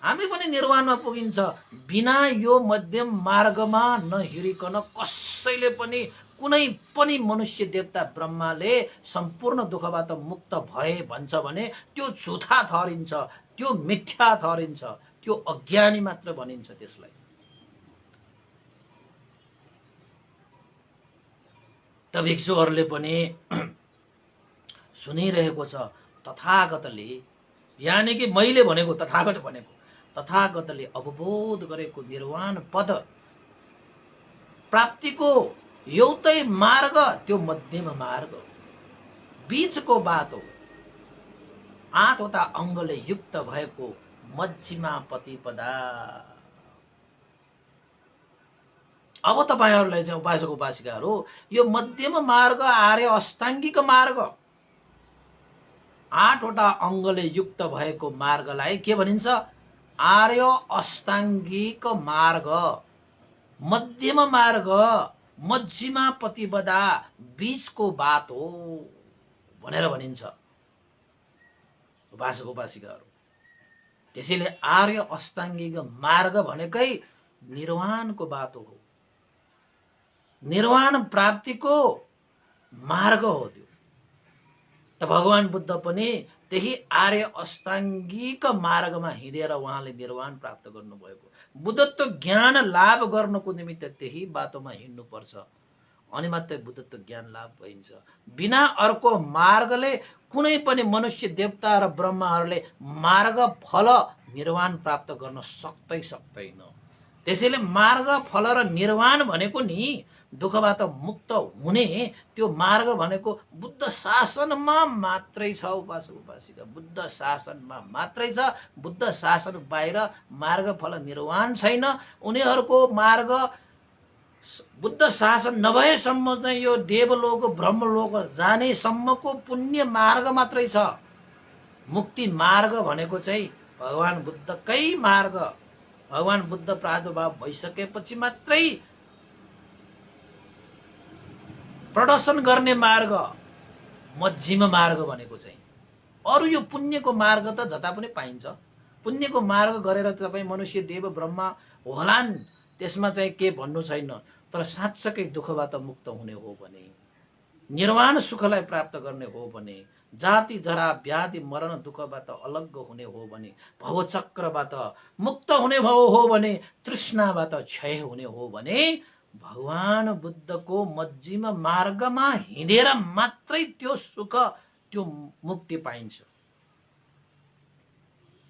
हामी पनि निर्वाणमा पुगिन्छ। बिना यो मध्यम मार्गमा नहिँडिकन कसैले पनि, कुनै पनि मनुष्य देवता ब्रह्माले सम्पूर्ण दुःखबाट मुक्त भए भन्छ भने त्यो झुठा ठहरिन्छ, त्यो मिथ्या ठहरिन्छ, त्यो अज्ञानी मात्र भनिन्छ त्यसलाई। त भिक्षुहरूले पनि सुनिरहेको छ। तथागतले, यानि कि मैले भनेको, तथागत भनेको, तथागतले अवबोध गरेको निर्वाण पद प्राप्तिको एउटै मार्ग त्यो मध्यम मार्ग, बीचको बाटो, 8वटा अङ्गले युक्त भएको मध्यमा प्रतिपदा। अब तपाईहरुलाई चाहिँ उपासक उपासिकाहरू यो मध्यम मार्ग आर्य अष्टाङ्गिक मार्ग 8 वटा अङ्गले युक्त भएको मार्गलाई के भनिन्छ? आर्य अष्टाङ्गिक मार्ग, मध्यम मार्ग, मझिमा प्रतिपदा, बीचको बात हो भनेर भनिन्छ उपासक उपासिकाहरू। त्यसैले आर्य अष्टाङ्गिक मार्ग भनेकै निर्वाणको बाटो हो, निर्वाण प्राप्तिको मार्ग हो त्यो। त भगवान बुद्ध पनि त्यही आर्य अष्टाङ्गिक मार्गमा हिँडेर उहाँले निर्वाण प्राप्त गर्नुभएको। बुद्धत्व ज्ञान लाभ गर्नको निमित्त त्यही बाटोमा हिँड्नुपर्छ, अनि मात्रै बुद्धत्व ज्ञान लाभ भइन्छ। बिना अर्को मार्गले कुनै पनि मनुष्य देवता र ब्रह्माहरूले मार्ग फल निर्वाण प्राप्त गर्न सक्दैन। त्यसैले मार्ग फल र निर्वाण भनेको नि दुःखबाट मुक्त हुने त्यो मार्ग भनेको बुद्ध शासनमा मात्रै छ उपासक उपासिका, बुद्ध शासनमा मात्रै छ। बुद्ध शासन बाहिर मार्ग फल निर्वाण छैन। उनीहरूको मार्ग बुद्ध शासन नभएसम्म चाहिँ यो देवलोक ब्रह्मलोक जाने सम्मको पुण्य मार्ग मात्रै छ। मुक्ति मार्ग भनेको चाहिँ भगवान बुद्धकै मार्ग, भगवान बुद्ध प्रादुर्भाव भइसकेपछि मात्रै प्रदर्शन गर्ने मार्ग मझिम मार्ग भनेको चाहिँ। अरु यो पुण्यको मार्ग त जता पनि पाइन्छ। पुण्यको मार्ग गरेर तपाई मनुष्य देव ब्रह्मा होलान्, त्यसमा चाहिँ के भन्नु छैन। तर साँच्चै दुःखबाट मुक्त हुने हो भने, निर्वाण सुखलाई प्राप्त गर्ने हो भने, जाति जरा व्याधि मरण दुःखबाट अलग हुने हो भने, भवचक्रबाट मुक्त हुने हो भने, तृष्णाबाट क्षय हुने हो भने भगवान बुद्धको मझिम मार्गमा हिँडेर मात्रै त्यो सुख त्यो मुक्ति पाइन्छ।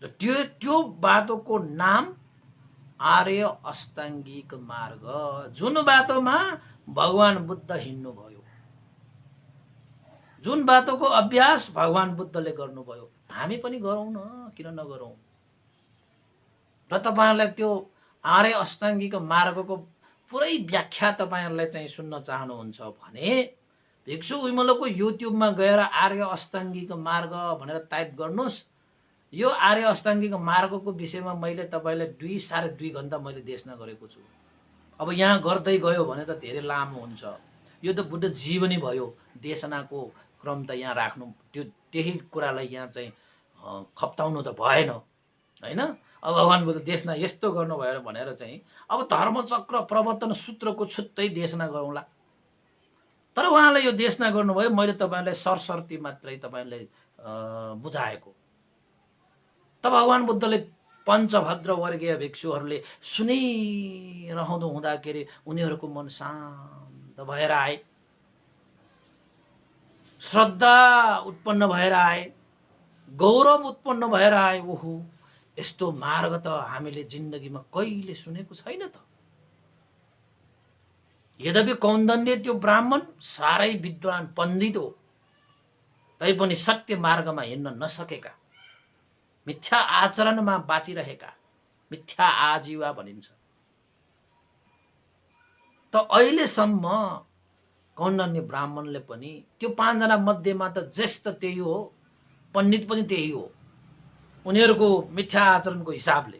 र त्यो बाटोको नाम आर्य अष्टाङ्गिक मार्ग, जुन बाटोमा भगवान बुद्ध हिँड्नु भयो, जुन बाटोको अभ्यास भगवान बुद्धले गर्नुभयो। हामी पनि गरौँ न, किन नगरौँ? र तपाईहरुलाई त्यो आर्य अष्टाङ्गिक मार्गको पुरै व्याख्या तपाईहरुलाई चाहिँ सुन्न चाहनुहुन्छ भने भिक्षु विमलको युट्युबमा गएर आर्य अष्टाङ्गिक मार्ग भनेर टाइप गर्नुस्। यो आर्य अष्टाङ्गिक मार्गको विषयमा मैले तपाईलाई 2-2.5 घण्टा मैले देशना गरेको छु। अब यहाँ गर्दै गयो भने त धेरै लामो हुन्छ। यो त बुद्ध जीवनी भयो, देशनाको क्रम त यहाँ राख्नु, त्यो त्यही कुरालाई यहाँ चाहिँ खप्ताउनु त भएन हैन। अब भगवान बुद्ध देशना यस्तो गर्नु भयो भनेर चाहिँ अब धर्मचक्र प्रवर्तन सूत्रको छुट्टै देशना गरौँला। तर उहाँले यो देशना गर्नुभयो, मैले तपाईलाई सरसर्ती मात्रै तपाईलाई बुझाएको। त भगवान बुद्धले पञ्चभद्र वर्गीय भिक्षुहरूले सुनिरहँदो हुँदाखेरि उनीहरूको मन शान्त भएर आए, श्रद्धा उत्पन्न भएर आए, गौरव उत्पन्न भएर आए। ओहो, यस्तो मार्ग त हामीले जिन्दगीमा कहिले सुनेको छैन त। यद्यपि कौन्दन्य त्यो ब्राह्मण साह्रै विद्वान पण्डित हो, तैपनि सत्य मार्गमा हिँड्न नसकेका, मिथ्या आचरणमा बाँचिरहेका, मिथ्या आजीवा भनिन्छ। त अहिलेसम्म कौन्दन्य ब्राह्मणले पनि त्यो 5 जना मध्येमा त ज्येष्ठ त्यही हो, पण्डित पनि त्यही हो उनीहरूको मिथ्या आचरणको हिसाबले।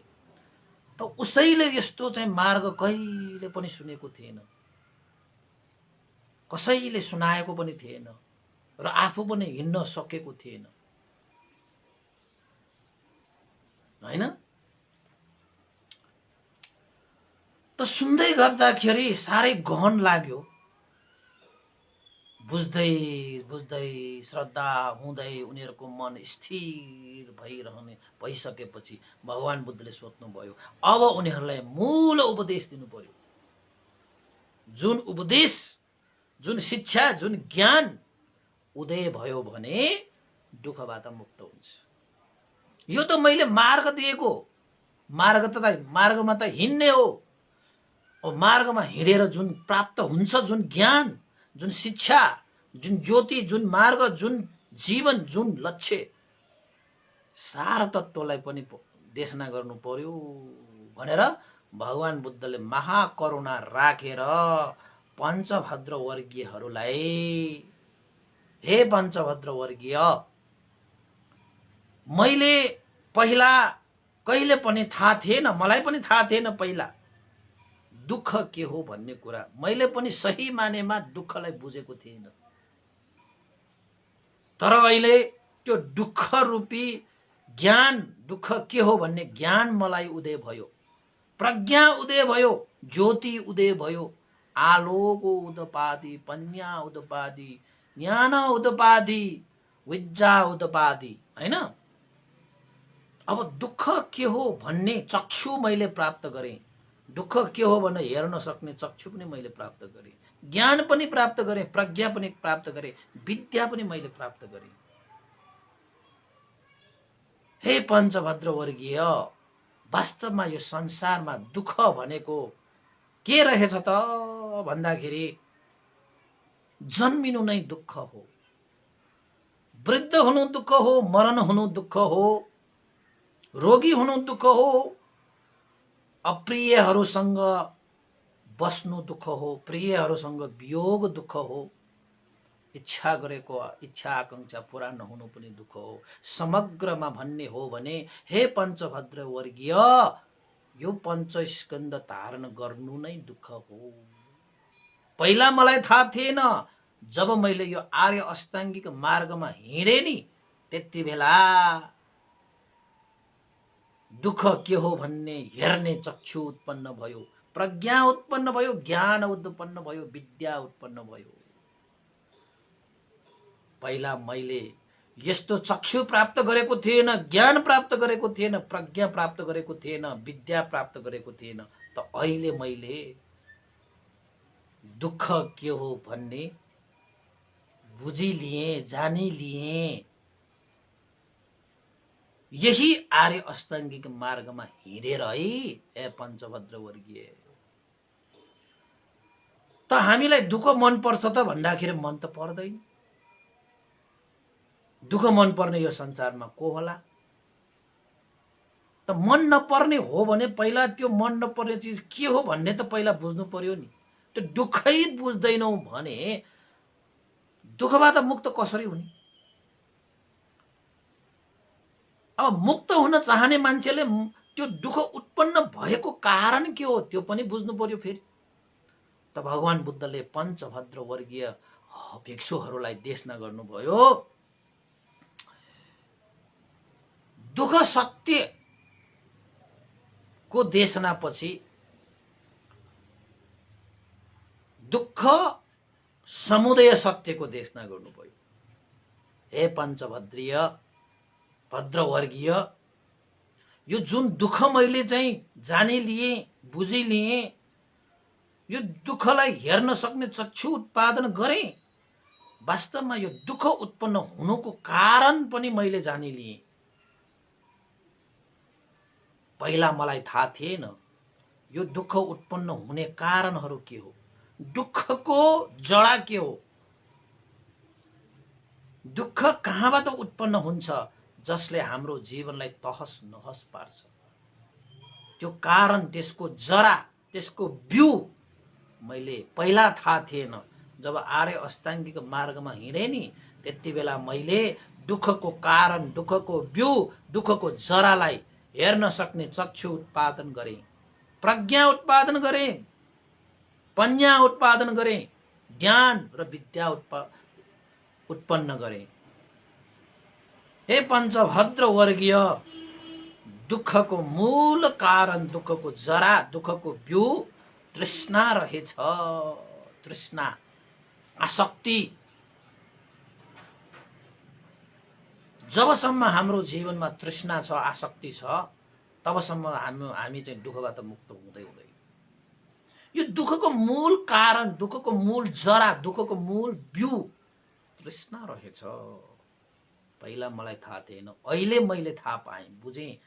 त उसैले यस्तो चाहिँ मार्ग कहिले पनि सुनेको थिएन, कसैले सुनाएको पनि थिएन, र आफू पनि हिँड्न सकेको थिएन हैन। त सुन्दै गर्दाखेरि साह्रै गहन लाग्यो। बुझ्दै बुझ्दै श्रद्धा हुँदै उनीहरूको मन स्थिर भइसकेपछि भगवान बुद्धले सोध्नुभयो, अब उनीहरूलाई मूल उपदेश दिनु पर्यो। जुन उपदेश, जुन शिक्षा, जुन ज्ञान उदय भयो भने दुःखबाट मुक्त हुन्छ। यो त मैले मार्ग दिएको, मार्गमा त हिँड्ने हो। मार्गमा हिँडेर जुन प्राप्त हुन्छ, जुन ज्ञान, जुन शिक्षा, जुन ज्योति, जुन मार्ग, जुन जीवन, जुन लक्ष्य, सार तत्त्वलाई पनि देशना गर्नु पर्यो भनेर भगवान बुद्धले महाकरुणा राखेर पञ्चभद्र वर्गीयहरूलाई, हे पञ्चभद्र वर्गीय, मैले पहिला कहिले पनि थाहा थिएन, मलाई पनि थाहा थिएन पहिला दुःख के हो भन्ने कुरा। मैले पनि सही मानेमा दुःखलाई बुझेको थिएन। तर अहिले त्यो दुःख रूपी ज्ञान, दुःख के हो भन्ने ज्ञान मलाई उदय भयो, प्रज्ञा उदय भयो, ज्योति उदय भयो। आलोको उदपादि, पन्या उदपादि, ज्ञान उदपादि, विद्या उदपादि, हैन? अब दुःख के हो भन्ने चक्षु मैले प्राप्त गरेँ। दुःख के हो भनेर हेर्न सक्ने चक्षु पनि मैले प्राप्त गरेँ, ज्ञान पनि प्राप्त गरेँ, प्रज्ञा पनि प्राप्त गरेँ, विद्या पनि मैले प्राप्त गरेँ। हे पञ्चभद्र वर्गीय, वास्तवमा यो संसारमा दुःख भनेको के रहेछ त भन्दाखेरि जन्मिनु नै दुःख हो, वृद्ध हुनु दुःख हो, मरण हुनु दुःख हो, रोगी हुनु दुःख हो, अप्रियहरूसँग बस्नु दुःख हो, प्रियहरूसँग वियोग दुःख हो, इच्छा गरेको इच्छा आकांक्षा पूरा नहुनु पनि दुःख हो। समग्रमा भन्ने हो भने हे पञ्चभद्र वर्गीय, यो पञ्चस्कन्ध धारण गर्नु नै दुःख हो। पहिला मलाई थाहा थिएन, जब मैले यो आर्य अष्टाङ्गिक मार्गमा हिँडे नि त्यति बेला दुःख के हो भन्ने हेर्ने चक्षु उत्पन्न भयो, प्रज्ञा उत्पन्न भयो, ज्ञान उत्पन्न भयो, विद्या उत्पन्न भयो। पहिला मैले यस्तो चक्षु प्राप्त गरेको थिएन, ज्ञान प्राप्त गरेको थिएन, प्रज्ञा प्राप्त गरेको थिएन, विद्या प्राप्त गरेको थिएन। त अहिले मैले दुःख के हो भन्ने बुझिलिएँ, जानिलिएँ। यही आर्य अष्टाङ्गिक मार्गमा हिँडेर है ए पञ्चभद्र वर्गीय। त हामीलाई दुःख मन पर्छ त भन्दाखेरि मन त पर्दैन। दुःख मन पर्ने यो संसारमा को होला? त मन नपर्ने हो भने पहिला त्यो मन नपर्ने चिज के हो भन्ने त पहिला बुझ्नु पर्यो नि। त्यो दुःखै बुझ्दैनौ भने दुःखबाट मुक्त कसरी हुने? अब मुक्त हुन चाहने मान्छेले त्यो दुःख उत्पन्न भएको कारण के हो त्यो पनि बुझ्नु पर्यो फेरि। त भगवान बुद्धले पञ्चभद्र वर्गीय भिक्षुहरूलाई देशना गर्नुभयो, दुःख सत्य को देशना पछि दुःख समुदय सत्यको देशना गर्नुभयो। हे पञ्चभद्रीय भद्रवर्गीय, यो जुन दुःख मैले चाहिँ जानिलिएँ, बुझिलिएँ, यो दुःखलाई हेर्न सक्ने चक्षु उत्पादन गरेँ। वास्तवमा यो दुःख उत्पन्न हुनुको कारण पनि मैले जानिलिएँ। पहिला मलाई थाहा थिएन यो दुःख उत्पन्न हुने कारणहरू के हो, दुःखको जडा के हो, दुःख कहाँबाट उत्पन्न हुन्छ जसले हाम्रो जीवनलाई तहस नहस पार्छ। त्यो कारण, त्यसको जरा, त्यसको बिउ मैले पहिला थाहा थिएन। जब आर्य अष्टाङ्गिक मार्गमा हिँडे नि त्यति बेला मैले दुःखको कारण, दुःखको बिउ, दुःखको जरालाई हेर्न सक्ने चक्षु उत्पादन गरेँ, प्रज्ञा उत्पादन गरेँ, पञ्या उत्पादन गरेँ, ज्ञान र विद्या उत्पन्न गरेँ। हे पञ्चभद्र वर्गीय, दुःखको मूल कारण, दुःखको जरा, दुःखको बिउ तृष्णा रहेछ। तृष्णा, आसक्ति। जबसम्म हाम्रो जीवनमा तृष्णा छ, आसक्ति छ, तबसम्म हामी चाहिँ दुःखबाट मुक्त हुँदै हुँदैन। यो दुःखको मूल कारण, दुःखको मूल जरा, दुःखको मूल बिउ तृष्णा रहेछ। पहिला मलाई थाहा थिएन, अहिले मैले थाहा पाएँ, बुझेँ।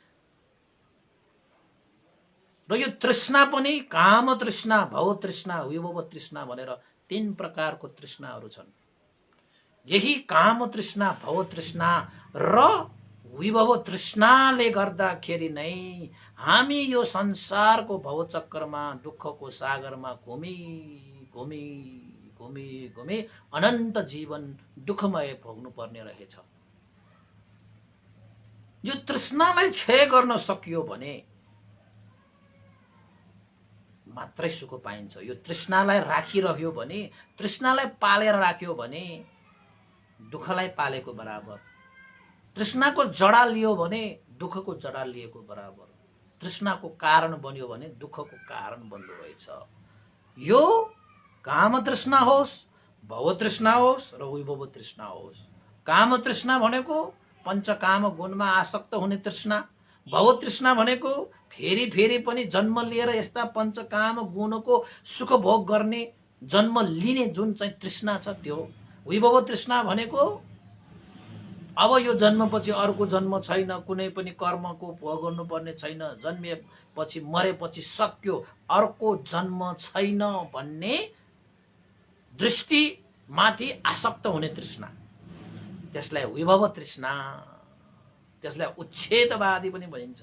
र यो तृष्णा पनि काम तृष्णा, भव तृष्णा, विभव तृष्णा भनेर 3 प्रकारको तृष्णाहरू छन्। यही काम तृष्णा, भव तृष्णा र विभव तृष्णाले गर्दाखेरि नै हामी यो संसारको भवचक्रमा दुःखको सागरमा घुमी घुमी घुमी घुमी अनन्त जीवन दुःखमय भोग्नु पर्ने रहेछ। यो तृष्णालाई क्षय गर्न सकियो भने मात्रै सुख पाइन्छ। यो तृष्णालाई राखिरह्यो भने, तृष्णालाई पालेर राख्यो भने दुःखलाई पालेको बराबर। तृष्णाको जडा लियो भने दुःखको जडा लिएको बराबर। तृष्णाको कारण बन्यो भने दुःखको कारण बन्दो रहेछ। यो काम तृष्णा होस्, भव तृष्णा होस् र विभव तृष्णा होस्। काम तृष्णा भनेको पञ्चकाम गुणमा आसक्त हुने तृष्णा। भव तृष्णा भनेको फेरि फेरि पनि जन्म लिएर यस्ता पञ्चकाम गुणको सुख भोग गर्ने, जन्म लिने जुन चाहिँ तृष्णा छ त्यो। विभव तृष्णा भनेको अब यो जन्मपछि अर्को जन्म छैन, कुनै पनि कर्मको भोग गर्नुपर्ने छैन, जन्मेपछि मरेपछि सक्यो, अर्को जन्म छैन भन्ने दृष्टि माथि आसक्त हुने तृष्णा, त्यसलाई विभव तृष्णा, त्यसलाई उच्छेदवादी पनि भनिन्छ।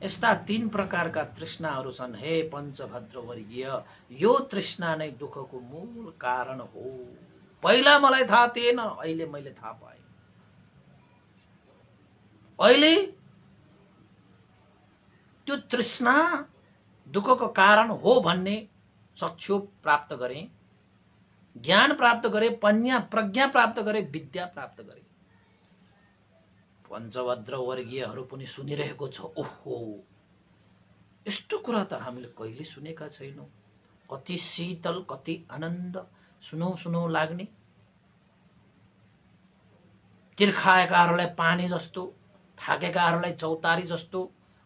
यस्ता 3 प्रकारका तृष्णाहरू छन्। हे पञ्चभद्र वर्गीय, यो तृष्णा नै दुःखको मूल कारण हो। पहिला मलाई थाहा थिएन, अहिले मैले थाहा पाएँ। अहिले त्यो तृष्णा दुःखको कारण हो भन्ने चक्षु प्राप्त गरेँ, ज्ञान प्राप्त गरेँ, प्रज्ञा प्राप्त गरेँ, विद्या प्राप्त गरेँ। पञ्चभद्र वर्गीयहरू पनि सुनिरहेको छ। ओहो, यस्तो कुरा त हामीले कहिले सुनेका छैनौँ। कति शीतल, कति आनन्द, सुनौ सुनौ लाग्ने। तिर्खाएकाहरूलाई पानी जस्तो, थाकेकाहरूलाई चौतारी जस्तो,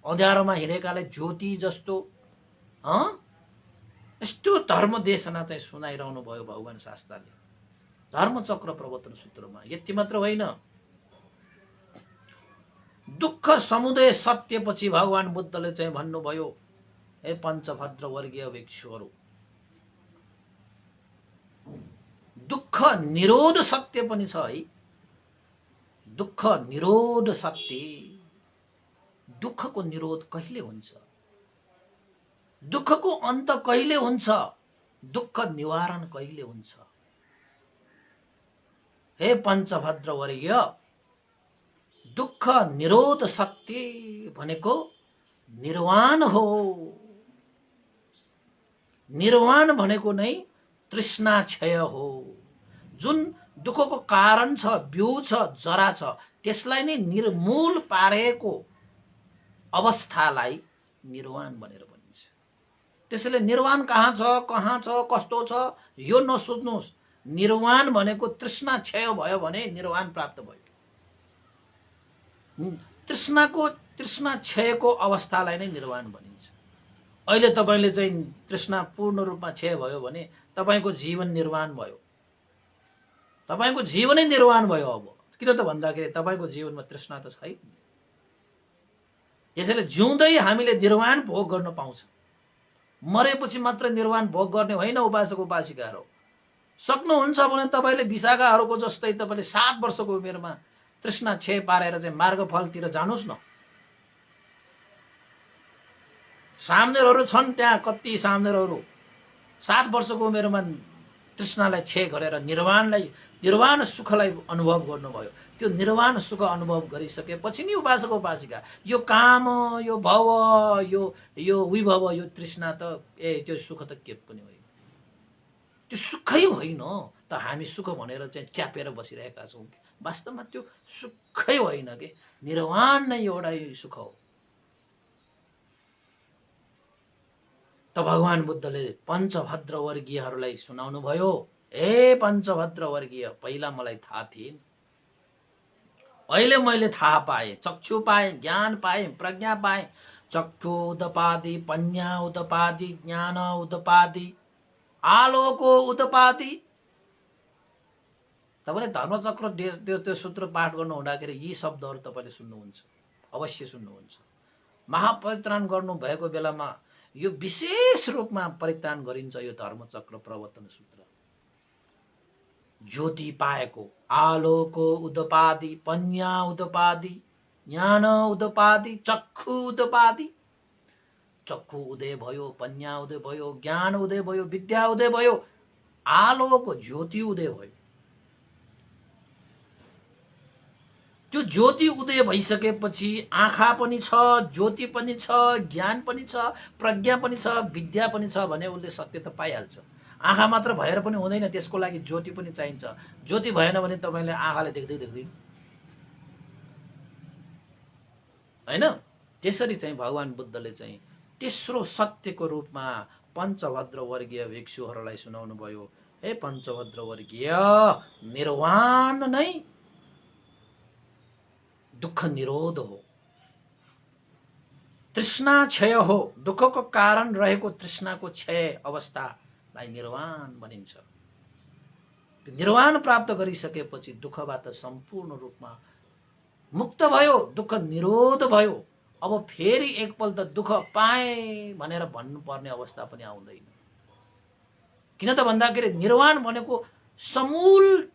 अँध्यारोमा हिँडेकालाई ज्योति जस्तो यस्तो धर्म देशना चाहिँ सुनाइरहनु भयो भगवान शास्त्रले धर्मचक्र प्रवर्तन सूत्रमा। यति मात्र होइन, दुःख समुदय सत्यपछि भगवान बुद्धले चाहिँ भन्नुभयो, हे पञ्चभद्र वर्गीय भिक्षुहरू, दुःख निरोध सत्य पनि छ है। दुःख निरोध सत्य। दुःखको निरोध कहिले हुन्छ? दुःखको अन्त कहिले हुन्छ? दुःख निवारण कहिले हुन्छ? हे पञ्चभद्र वर्गीय, दुःख निरोध सत्य भनेको निर्वाण हो। निर्वाण भनेको नै तृष्णा क्षय हो। जुन दुःखको कारण छ, बिउ छ, जरा छ, त्यसलाई नै निर्मूल पारेको अवस्थालाई निर्वाण भनेर भनिन्छ। त्यसैले निर्वाण कहाँ छ, कस्तो छ यो नसोच्नुहोस्। निर्वाण भनेको तृष्णा क्षय भयो भने निर्वाण प्राप्त भयो। तृष्णा क्षयको अवस्थालाई नै निर्वाण भनिन्छ। अहिले तपाईले चाहिँ तृष्णा पूर्ण रूपमा क्षय भयो भने तपाईको जीवन निर्वाण भयो। तपाईको जीवनै निर्वाण भयो। अब किन त भन्दाखेरि तपाईको जीवनमा तृष्णा त छैन। यसैले जिउँदै हामीले निर्वाण भोग गर्न पाउँछ। मरेपछि मात्र निर्वाण भोग गर्ने होइन उपासक उपासिकाहरू। सक्नुहुन्छ भने तपाईले विशाखाहरूको जस्तै तपाईले 7 वर्षको उमेरमा तृष्णा क्षय पारेर चाहिँ मार्गफलतिर जानुस् न। सामनेरहरू छन् त्यहाँ, कति सामनेरहरू 7 वर्षको उमेरमा तृष्णालाई क्षय गरेर निर्वाण सुखलाई अनुभव गर्नुभयो। त्यो निर्वाण सुख अनुभव गरिसकेपछि नि उपासक उपासिका यो काम, यो भव, यो विभव, यो तृष्णा त त्यो सुख त के पनि होइन। त्यो सुखै होइन त हामी सुख भनेर चाहिँ च्यापेर बसिरहेका छौँ। वास्तवमा त्यो सुखै होइन के, निर्वाण नै एउटा सुख हो। त भगवान बुद्धले पञ्चभद्र वर्गीयहरूलाई सुनाउनु भयो, हे पञ्चभद्र वर्गीय, पहिला मलाई थाहा थिएन, अहिले मैले थाहा पाएँ, चक्षु पाएँ, ज्ञान पाएँ, प्रज्ञा पाएँ। चक्षु उदपादि, पञ्ञा उदपादि, ज्ञान उदपादि, आलोको उदपादि। तपाईले धर्मचक्र त्यो सूत्र पाठ गर्नु हुँदाखेरि यी शब्दहरू तपाईले सुन्नुहुन्छ, अवश्य सुन्नुहुन्छ। महापरित्राण गर्नु भएको बेलामा यो विशेष रूपमा परित्राण गरिन्छ, यो धर्मचक्र प्रवर्तन सूत्र। ज्योति पाएको, आलोको उदपादि, पन्या उदपादि, ज्ञान उदपादि, चक्षु उदपादि। चक्षु उदय भयो, पन्या उदय भयो, ज्ञान उदय भयो, विद्या उदय भयो, आलोक ज्योति उदय भयो। त्यो ज्योति उदय भइसकेपछि आँखा पनि छ, ज्योति पनि छ, ज्ञान पनि छ, प्रज्ञा पनि छ, विद्या पनि छ भने उसले सत्य त पाइहाल्छ। आँखा मात्र भएर पनि हुँदैन, त्यसको लागि ज्योति पनि चाहिन्छ। ज्योति भएन भने तपाईले आँखाले देख्दै देख्दै हैन। त्यसरी चाहिँ भगवान बुद्धले चाहिँ तेस्रो सत्यको रूपमा पञ्चभद्र वर्गीय भिक्षुहरूलाई सुनाउनु भयो। हे पञ्चभद्र वर्गीय, निर्वाण नै दुःख निरोध हो, तृष्णा क्षय हो। दुःखको कारण रहेको तृष्णाको क्षय अवस्थालाई निर्वाण भनिन्छ। निर्वाण प्राप्त गरिसकेपछि दुःखबाट सम्पूर्ण रूपमा मुक्त भयो, दुःख निरोध भयो। अब फेरि एकपल्ट दुःख पाए भनेर भन्नुपर्ने अवस्था पनि आउँदैन। किन त भन्दाखेरि निर्वाण भनेको समूल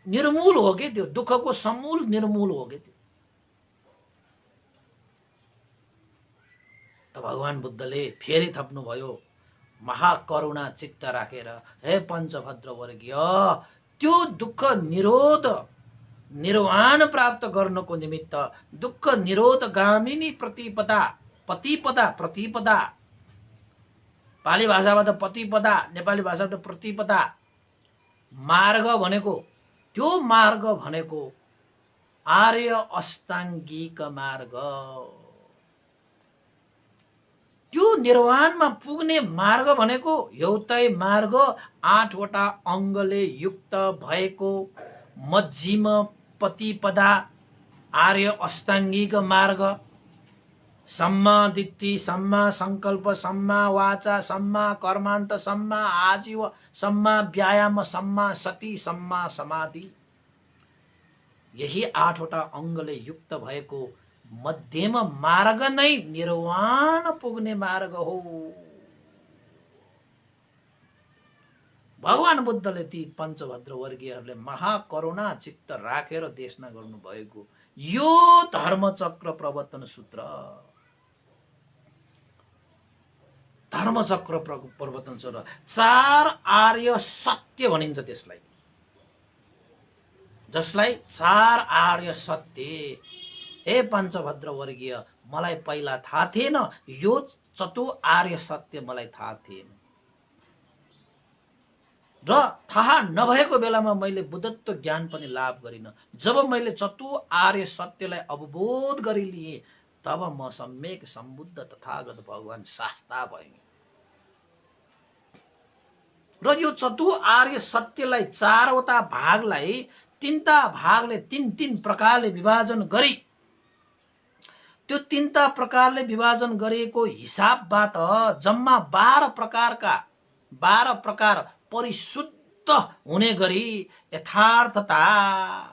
निर्मूल हो के, त्यो दुःखको समूल निर्मूल हो के त्यो। त भगवान बुद्धले फेरि थप्नुभयो महाकरुणा चित्त राखेर, हे पञ्चभद्र वर्गीय, त्यो दुःख निरोध निर्वाण प्राप्त गर्नको निमित्त दुःख निरोध गामिनी प्रतिपदा, प्रतिपदा पाली भाषाबाट प्रतिपदा, नेपाली भाषाबाट प्रतिपदा, मार्ग भनेको त्यो मार्ग भनेको आर्य अष्टाङ्गिक मार्ग। त्यो निर्वाणमा पुग्ने मार्ग भनेको एउटै मार्ग, 8 वटा अङ्गले युक्त भएको मध्यम प्रतिपदा, आर्य अष्टाङ्गिक मार्ग। सम्मा दिट्ठी, सम्मा संकल्प, सम्मा वाचा, सम्मा कर्मान्त, सम्मा आजीव, सम्मा व्यायाम, सम्मा सति, सम्मा समाधि। यही 8 वटा अङ्गले युक्त भएको मध्यम मार्ग नै निर्वाण पुग्ने मार्ग हो। भगवान बुद्धले ती पञ्चभद्र वर्गीयहरूले महाकरुणा चित्त राखेर देशना गर्नुभएको यो धर्मचक्र प्रवर्तन सूत्र, धर्मचक्र प्रवर्तन सूत्र 4 आर्य सत्य भनिन्छ त्यसलाई, जसलाई 4 आर्य सत्य। हे पञ्चभद्र वर्गीय, मलाई पहिला थाहा थिएन, यो 4 आर्य सत्य मलाई थाहा थिएन र थाहा नभएको बेलामा मैले बुद्धत्व ज्ञान पनि लाभ गरिन। जब मैले 4 आर्य सत्यलाई अवबोध गरिलिएँ तब म सम्यक सम्बुद्ध तथागत भगवान शास्ता भएँ। र यो 4 आर्य सत्यलाई 4 वटा भागलाई 3टा भागले 3 प्रकारले विभाजन गरी, त्यो 3टा प्रकारले विभाजन गरिएको हिसाबबाट जम्मा 12 प्रकार परिशुद्ध हुने गरी यथार्थता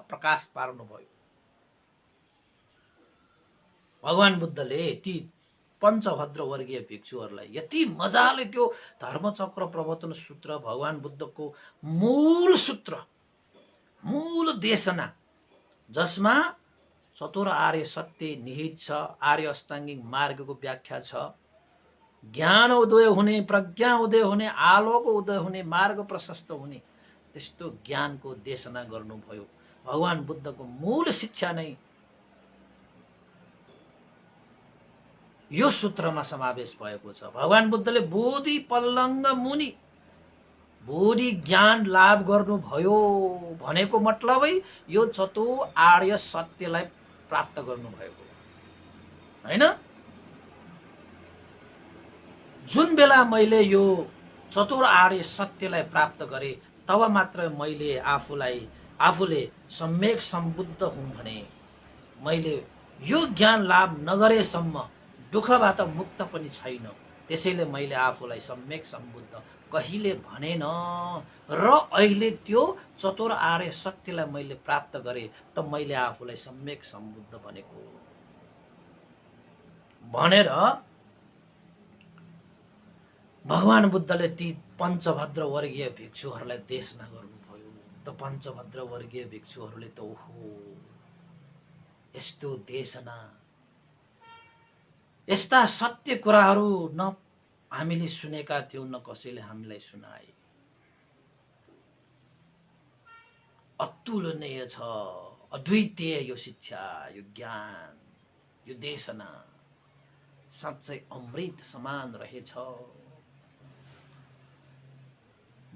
प्रकाश पार्नुभयो। भगवान बुद्धले ती पञ्चभद्र वर्गीय भिक्षुहरूलाई यति मजाले त्यो धर्मचक्र प्रवर्तन सूत्र, भगवान बुद्धको मूल सूत्र, मूल देशना, जसमा 4 आर्य सत्य निहित छ, आर्य अष्टाङ्गिक मार्गको व्याख्या छ, ज्ञान उदय हुने, प्रज्ञा उदय हुने, आलोक उदय हुने, मार्ग प्रशस्त हुने, त्यस्तो ज्ञानको देशना गर्नुभयो। भगवान बुद्धको मूल शिक्षा नै यो सूत्रमा समावेश भएको छ। भगवान बुद्धले बोधि पल्लङ्ग मुनि बोधि ज्ञान लाभ गर्नुभयो भनेको मतलबै यो 4 आर्य सत्यलाई प्राप्त गर्नुभएको हैन। जुन बेला मैले यो 4 आर्य सत्यलाई प्राप्त गरे तब मात्र मैले आफूले सम्यक सम्बुद्ध हुँ भने, मैले यो ज्ञान लाभ नगरेसम्म दुःखबाट मुक्त पनि छैन। त्यसैले मैले आफूलाई सम्यक सम्बुद्ध कहिले भनेन र अहिले त्यो 4 आर्य सत्यलाई मैले प्राप्त गरे त मैले आफूलाई सम्यक सम्बुद्ध भनेको भनेर भगवान बुद्धले ती पञ्चभद्र वर्गीय भिक्षुहरूलाई देशना गर्नुभयो। त पञ्चभद्र वर्गीय भिक्षुहरूले त ओहो यस्तो देशना, यस्ता सत्य कुराहरू न हामीले सुनेका थियौँ, न कसैले हामीलाई सुनाए। अतुलनीय छ, अद्वितीय यो शिक्षा, यो ज्ञान, यो देशना साँच्चै अमृत समान रहेछ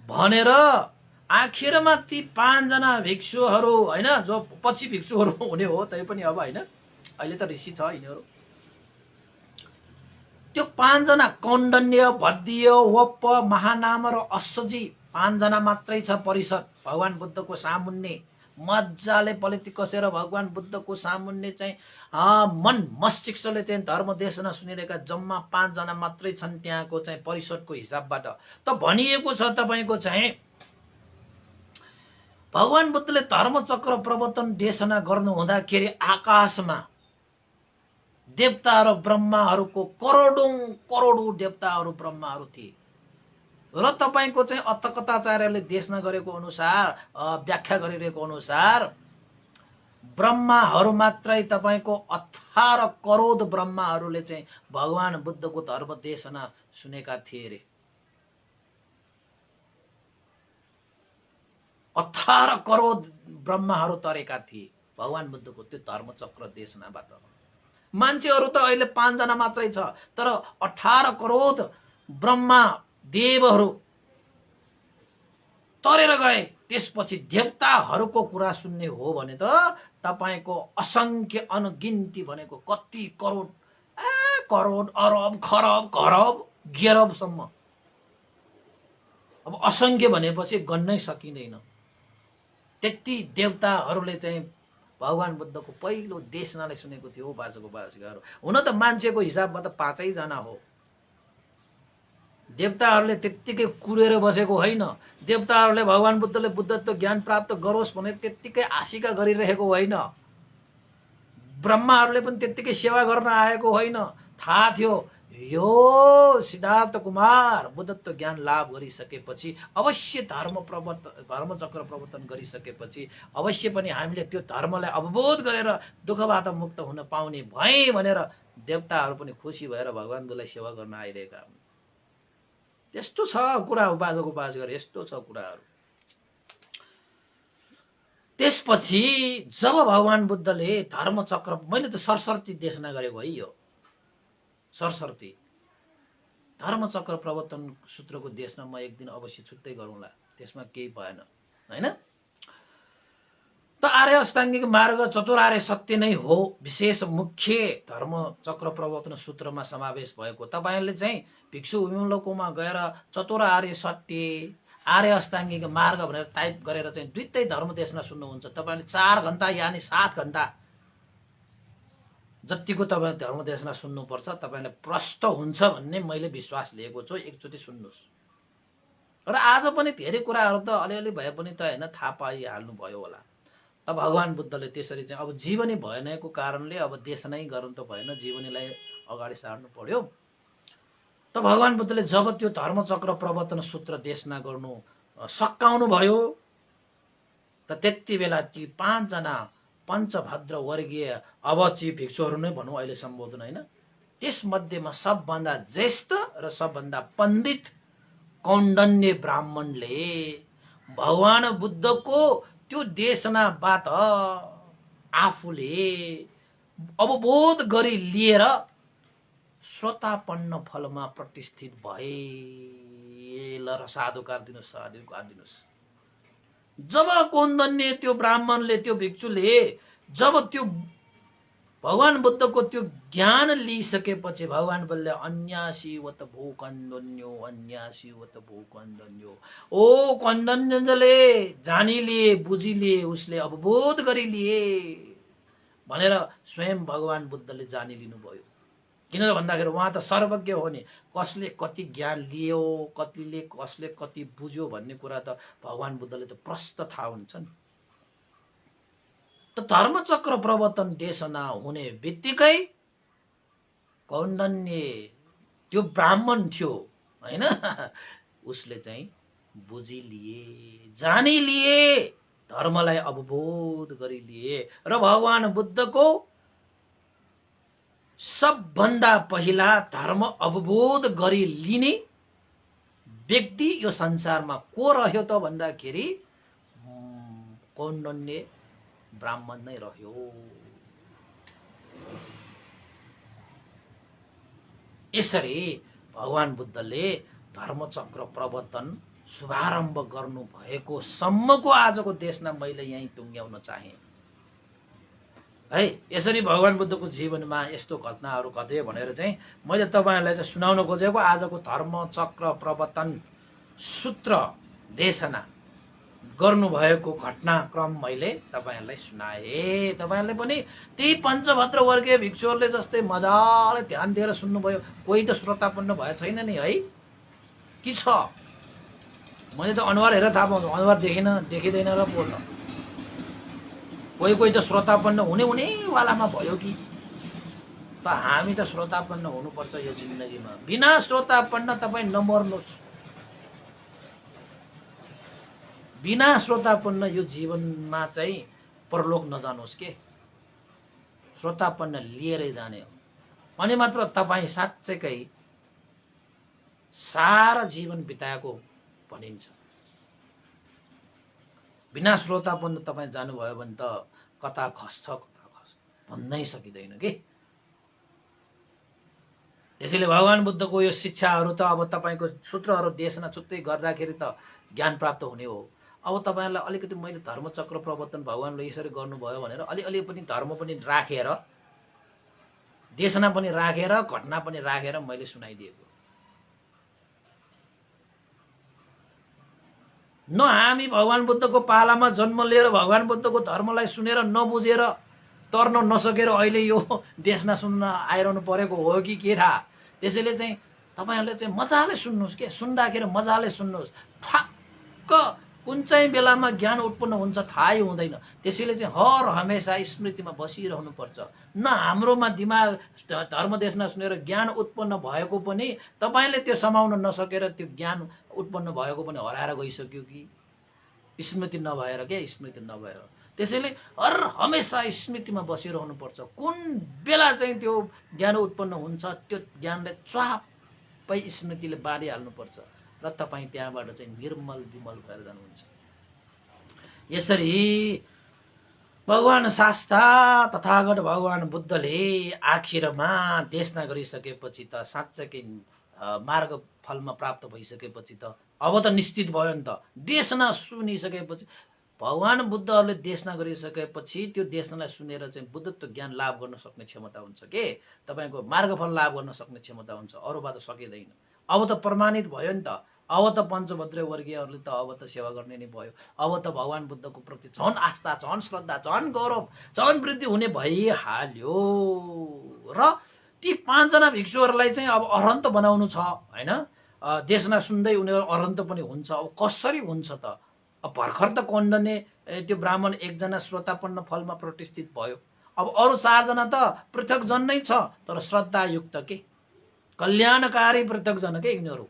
भनेर आखिरमा ती 5 जना भिक्षुहरू, हैन, जो पछि भिक्षुहरू हुने हो तै पनि अब, हैन, अहिले त ऋषि छ यिनीहरू, त्यो 5 जना कौण्डन्य, भद्य, वप्प, महानाम र अश्वजी 5 जना मात्रै छ परिषद भगवान बुद्धको सामुन्ने। मजाले पलेटी कसेर भगवान बुद्धको सामुन्ने चाहिँ मन मस्तिष्कले चाहिँ धर्म देशना सुनिरहेका जम्मा 5 जना मात्रै छन् त्यहाँको चाहिँ परिषदको हिसाबबाट। त भनिएको छ तपाईको चाहिँ भगवान बुद्धले धर्मचक्र प्रवर्तन देशना गर्नु हुँदाखेरि आकाशमा देवताहरू ब्रह्माहरूको करोडौं देवताहरू ब्रह्माहरू थिए र तपाईको चाहिँ अत्तकथाचार्यले देशना गरेको अनुसार, व्याख्या गरिरहेको अनुसार ब्रह्माहरू मात्रै तपाईको 18 करोड ब्रह्माहरूले चाहिँ भगवान बुद्धको धर्म देशना सुनेका थिए रे। 18 करोड ब्रह्माहरू तरेका थिए भगवान बुद्धको त्यो धर्मचक्र देशनाबाट। मान्छेहरू त अहिले 5 जना मात्रै छ, तर 18 करोड ब्रह्मा देवहरू तरेर गए। त्यसपछि देवताहरूको कुरा सुन्ने हो भने त तपाईको असंख्य अनगिन्ती भनेको कति करोड, करोड, अरब, खरब, घरब, गेरबसम्म। अब असंख्य भनेपछि गन्नै सकिँदैन। त्यति देवताहरूले चाहिँ भगवान बुद्धको पहिलो देशनालाई सुनेको थियो बाजको बाजिकाहरू। हुन त मान्छेको हिसाबमा त 5 जना हो। देवताहरूले त्यत्तिकै कुरेर बसेको होइन। देवताहरूले भगवान बुद्धले बुद्धत्व ज्ञान प्राप्त गरोस् भने त्यत्तिकै आशिका गरिरहेको होइन। ब्रह्माहरूले पनि त्यत्तिकै सेवा गर्न आएको होइन। थाहा थियो यो सिद्धार्थ कुमार बुद्धत्व ज्ञान लाभ गरिसकेपछि अवश्य धर्मचक्र प्रवर्तन गरिसकेपछि अवश्य पनि हामीले त्यो धर्मलाई अवबोध गरेर दुःखबाट मुक्त हुन पाउने भए भनेर देवताहरू पनि खुसी भएर भगवान बुद्धलाई सेवा गर्न आइरहेका हुन्। त्यस्तो छ कुरा हो बाजको बाज गरे, यस्तो छ कुराहरू। त्यसपछि जब भगवान बुद्धले धर्मचक्र, मैले त सरस्वती देशना गरेको है, यो सरस्वती धर्मचक्र प्रवर्तन सूत्रको देशमा म एक दिन अवश्य छुट्टै गरौँला, त्यसमा केही भएन, हैन। त आर्य अष्टाङ्गिक मार्ग चतुरार्य सत्य नै हो विशेष मुख्य धर्मचक्र प्रवर्तन सूत्रमा समावेश भएको। तपाईहरुले चाहिँ भिक्षु विमलोकोमा गएर चतुरार्य सत्य, आर्य अष्टाङ्गिक मार्ग भनेर टाइप गरेर चाहिँ दुईटै धर्म देशना सुन्नुहुन्छ। तपाईहरुले 4 घण्टा यानि 7 घण्टा जतिको तपाईले धर्म देशना सुन्नुपर्छ। तपाईले प्रष्ट हुन्छ भन्ने मैले विश्वास लिएको छु। एकचोटि सुन्नुस्। र आज पनि धेरै कुराहरू त अलिअलि भए पनि त हैन थाहा पाइहाल्नु भयो होला। त भगवान बुद्धले त्यसरी चाहिँ अब जीवनी भएनको कारणले अब देशनै गर्नु त भएन, जीवनीलाई अगाडि सार्नु पर्यो। त भगवान बुद्धले जब त्यो धर्मचक्र प्रवर्तन सूत्र देशना गर्नु सकाउनु भयो त त्यति बेला ती 5 जना पञ्चभद्र वर्गीय अवची भिक्षुहरू नै भनौँ अहिले सम्बोधन, हैन, त्यस मध्येमा सबभन्दा ज्येष्ठ र सबभन्दा पण्डित कौण्डन्य ब्राह्मणले भगवान बुद्धको त्यो देशनाबाट आफूले अवबोध गरी लिएर श्रोतापन्न फलमा प्रतिष्ठित भए। ल र साधुकार दिनुस्, साधुकार दिनुस्। जब कौण्डन्य त्यो ब्राह्मणले, त्यो भिक्षुले जब त्यो भगवान बुद्धको त्यो ज्ञान लिइसकेपछि भगवान बुद्धले अन्यासीवत भूकण्डन्यो, अन्यासीवत भूकण्डन्यो, ओ कण्डन्यले जानिलिए, बुझिलिए, उसले अवबोध गरिलिए भनेर स्वयं भगवान बुद्धले जानिलिनु भयो। किन भन्दाखेरि उहाँ त सर्वज्ञ हो नि। कसले कति ज्ञान लियो, कसले कति बुझ्यो भन्ने कुरा त भगवान बुद्धले त प्रष्ट थाहा हुन्छ नि। त धर्मचक्र प्रवर्तन देशना हुने बित्तिकै कौण्डन्य त्यो ब्राह्मण थियो, हैन। उसले चाहिँ बुझिलिए, जानिलिए, धर्मलाई अवबोध गरिलिए र भगवान बुद्धको सबभन्दा पहिला धर्म अवबोध गरी लिने व्यक्ति यो संसारमा को रह्यो त भन्दाखेरि कौन्डन्य ब्राह्मण नै रह्यो। यसरी भगवान बुद्धले धर्मचक्र प्रवर्तन शुभारम्भ गर्नु भएको सम्मको आजको देशमा मैले यही टुङ्ग्याउन चाहे है। यसरी भगवान बुद्धको जीवनमा यस्तो घटनाहरू घटे भनेर चाहिँ मैले तपाईहरुलाई चाहिँ सुनाउन खोजेको आजको धर्मचक्र प्रवर्तन सूत्र देशना गर्नुभएको घटनाक्रम मैले तपाईहरुलाई सुनाए। तपाईहरुले पनि त्यही पञ्चभद्र वर्गीय भिक्षुहरूले जस्तै मजाले ध्यान दिएर सुन्नुभयो। कोही त श्रोतापन्न भए छैन नि है, के छ? मैले त अनुहार हेरेर थाहा पाउँछु, अनुहार देखिँदैन र पो त कोही त श्रोतापन्न हुनेवालामा भयो कि त हामी त श्रोतापन्न हुनुपर्छ यो जिन्दगीमा। बिना श्रोतापन्न तपाईँ नमर्नुहोस्, बिना श्रोतापन्न यो जीवनमा चाहिँ परलोक नजानुहोस् के, श्रोतापन्न लिएरै जाने हो। अनि मात्र तपाईँ साँच्चैकै सारा जीवन बिताएको भनिन्छ। बिना श्रोतापन्न तपाईँ जानुभयो भने त कता खस्छ भन्नै सकिँदैन के। त्यसैले भगवान बुद्धको यो शिक्षाहरू त अब तपाईँको सूत्रहरू देशमा छुट्टै गर्दाखेरि त ज्ञान प्राप्त हुने हो। अब तपाईहरुलाई अलिकति मैले धर्मचक्र प्रवर्तन भगवानले यसरी गर्नुभयो भनेर अलि पनि धर्म पनि राखेर, देशना पनि राखेर, घटना पनि राखेर मैले सुनाइदिएको। न हामी भगवान बुद्धको पालामा जन्म लिएर भगवान बुद्धको धर्मलाई सुनेर नबुझेर तर्न नसकेर अहिले यो देशना सुन्न आइरहनु परेको हो कि के थाहा। त्यसैले चाहिँ तपाईहरुले चाहिँ मजाले सुन्नुहोस् के, सुन्दाखेरि मजाले सुन्नुहोस्। ठक्क कुन चाहिँ बेलामा ज्ञान उत्पन्न हुन्छ थाहै हुँदैन। त्यसैले चाहिँ हर हमेशा स्मृतिमा बसिरहनु पर्छ। न हाम्रोमा दिमाग धर्म देशना सुनेर ज्ञान उत्पन्न भएको पनि तपाईले त्यो समाउन नसकेर त्यो ज्ञान उत्पन्न भएको पनि हराएर गइसक्यो कि, स्मृति नभएर के, स्मृति नभएर। त्यसैले हर हमेशा स्मृतिमा बसिरहनु पर्छ। कुन बेला चाहिँ त्यो ज्ञान उत्पन्न हुन्छ त्यो ज्ञानलाई च्वाप्पै स्मृतिले बाँडिहाल्नु पर्छ र तपाईँ त्यहाँबाट चाहिँ निर्मल विमल भएर जानुहुन्छ। यसरी भगवान शास्ता तथागत भगवान बुद्धले आखिरमा देशना गरिसकेपछि त साँच्चै मार्ग फलमा प्राप्त भइसकेपछि त अब त निश्चित भयो नि त। देशना सुनिसकेपछि भगवान बुद्धहरूले देशना गरिसकेपछि त्यो देशनालाई सुनेर चाहिँ बुद्धत्व ज्ञान लाभ गर्न सक्ने क्षमता हुन्छ के, तपाईको मार्गफल लाभ गर्न सक्ने क्षमता हुन्छ, अरूबाट सकिँदैन। अब त प्रमाणित भयो नि त। अब त पञ्चभद्र वर्गीयहरूले त अब त सेवा गर्ने नै भयो। अब त भगवान बुद्धको प्रति झन् आस्था, झन् श्रद्धा, झन् गौरव, झन् वृद्धि हुने भइहाल्यो। र ती 5 जना भिक्षुहरूलाई चाहिँ अब अरहन्त बनाउनु छ हैन। देशना सुन्दै उनीहरू अरहन्त पनि हुन्छ। अब कसरी हुन्छ त? अब भर्खर त कौन्डन्य त्यो ब्राह्मण 1 जना श्रोतापन्न फलमा प्रतिष्ठित भयो। अब अरू 4 जना त पृथक जन नै छ, तर श्रद्धायुक्त के, कल्याणकारी पृथक जन के यिनीहरू।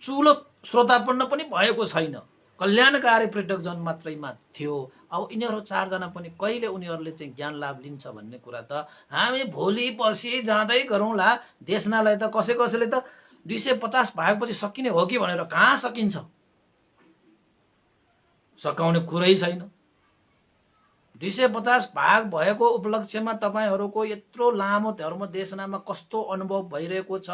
चुलो श्रोतापन्न पनि भएको छैन, कल्याणकारी पृथक जन मात्रैमा थियो। अब यिनीहरू 4 जना पनि कहिले उनीहरूले चाहिँ ज्ञान लाभ लिन्छ भन्ने कुरा त हामी भोलि पर्सि जाँदै गरौँला। देशनालाई त कसैले त 250 भागपछि सकिने हो कि भनेर कहाँ सकिन्छ, सकाउने कुरै छैन। 250 भाग भएको उपलक्ष्यमा तपाईहरुको यत्रो लामो धर्म देशनामा कस्तो अनुभव भइरहेको छ,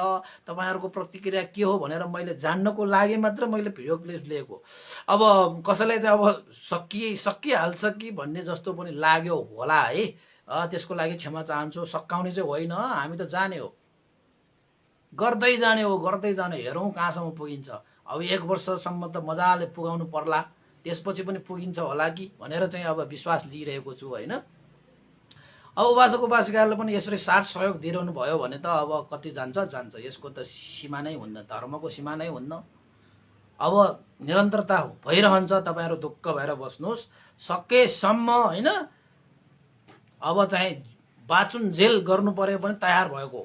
तपाईहरुको प्रतिक्रिया के हो भनेर मैले जान्नको लागि मात्र मैले भिडियो क्लिप लिएको। अब कसैलाई चाहिँ अब सकिहाल्छ कि भन्ने जस्तो पनि लाग्यो होला है, त्यसको लागि क्षमा चाहन्छु। सकाउने चाहिँ होइन, हामी त जाने हो, गर्दै जाने हो, गर्दै जाने, हेरौँ कहाँसम्म पुगिन्छ। अब 1 वर्षसम्म त मजाले पुगाउनु पर्ला, त्यसपछि पनि पुगिन्छ होला कि भनेर चाहिँ अब विश्वास लिइरहेको छु हैन। अब उपासक उपासिकाहरूले पनि यसरी साथ सहयोग दिइरहनु भयो भने त अब कति जान्छ, यसको त सीमा नै हुन्न, धर्मको सीमा नै हुन्न। अब निरन्तरता भइरहन्छ, तपाईहरु दुःख भएर बस्नुहोस् सकेसम्म हैन। अब चाहिँ बाचुन जेल गर्नु पर्यो भने तयार भएको,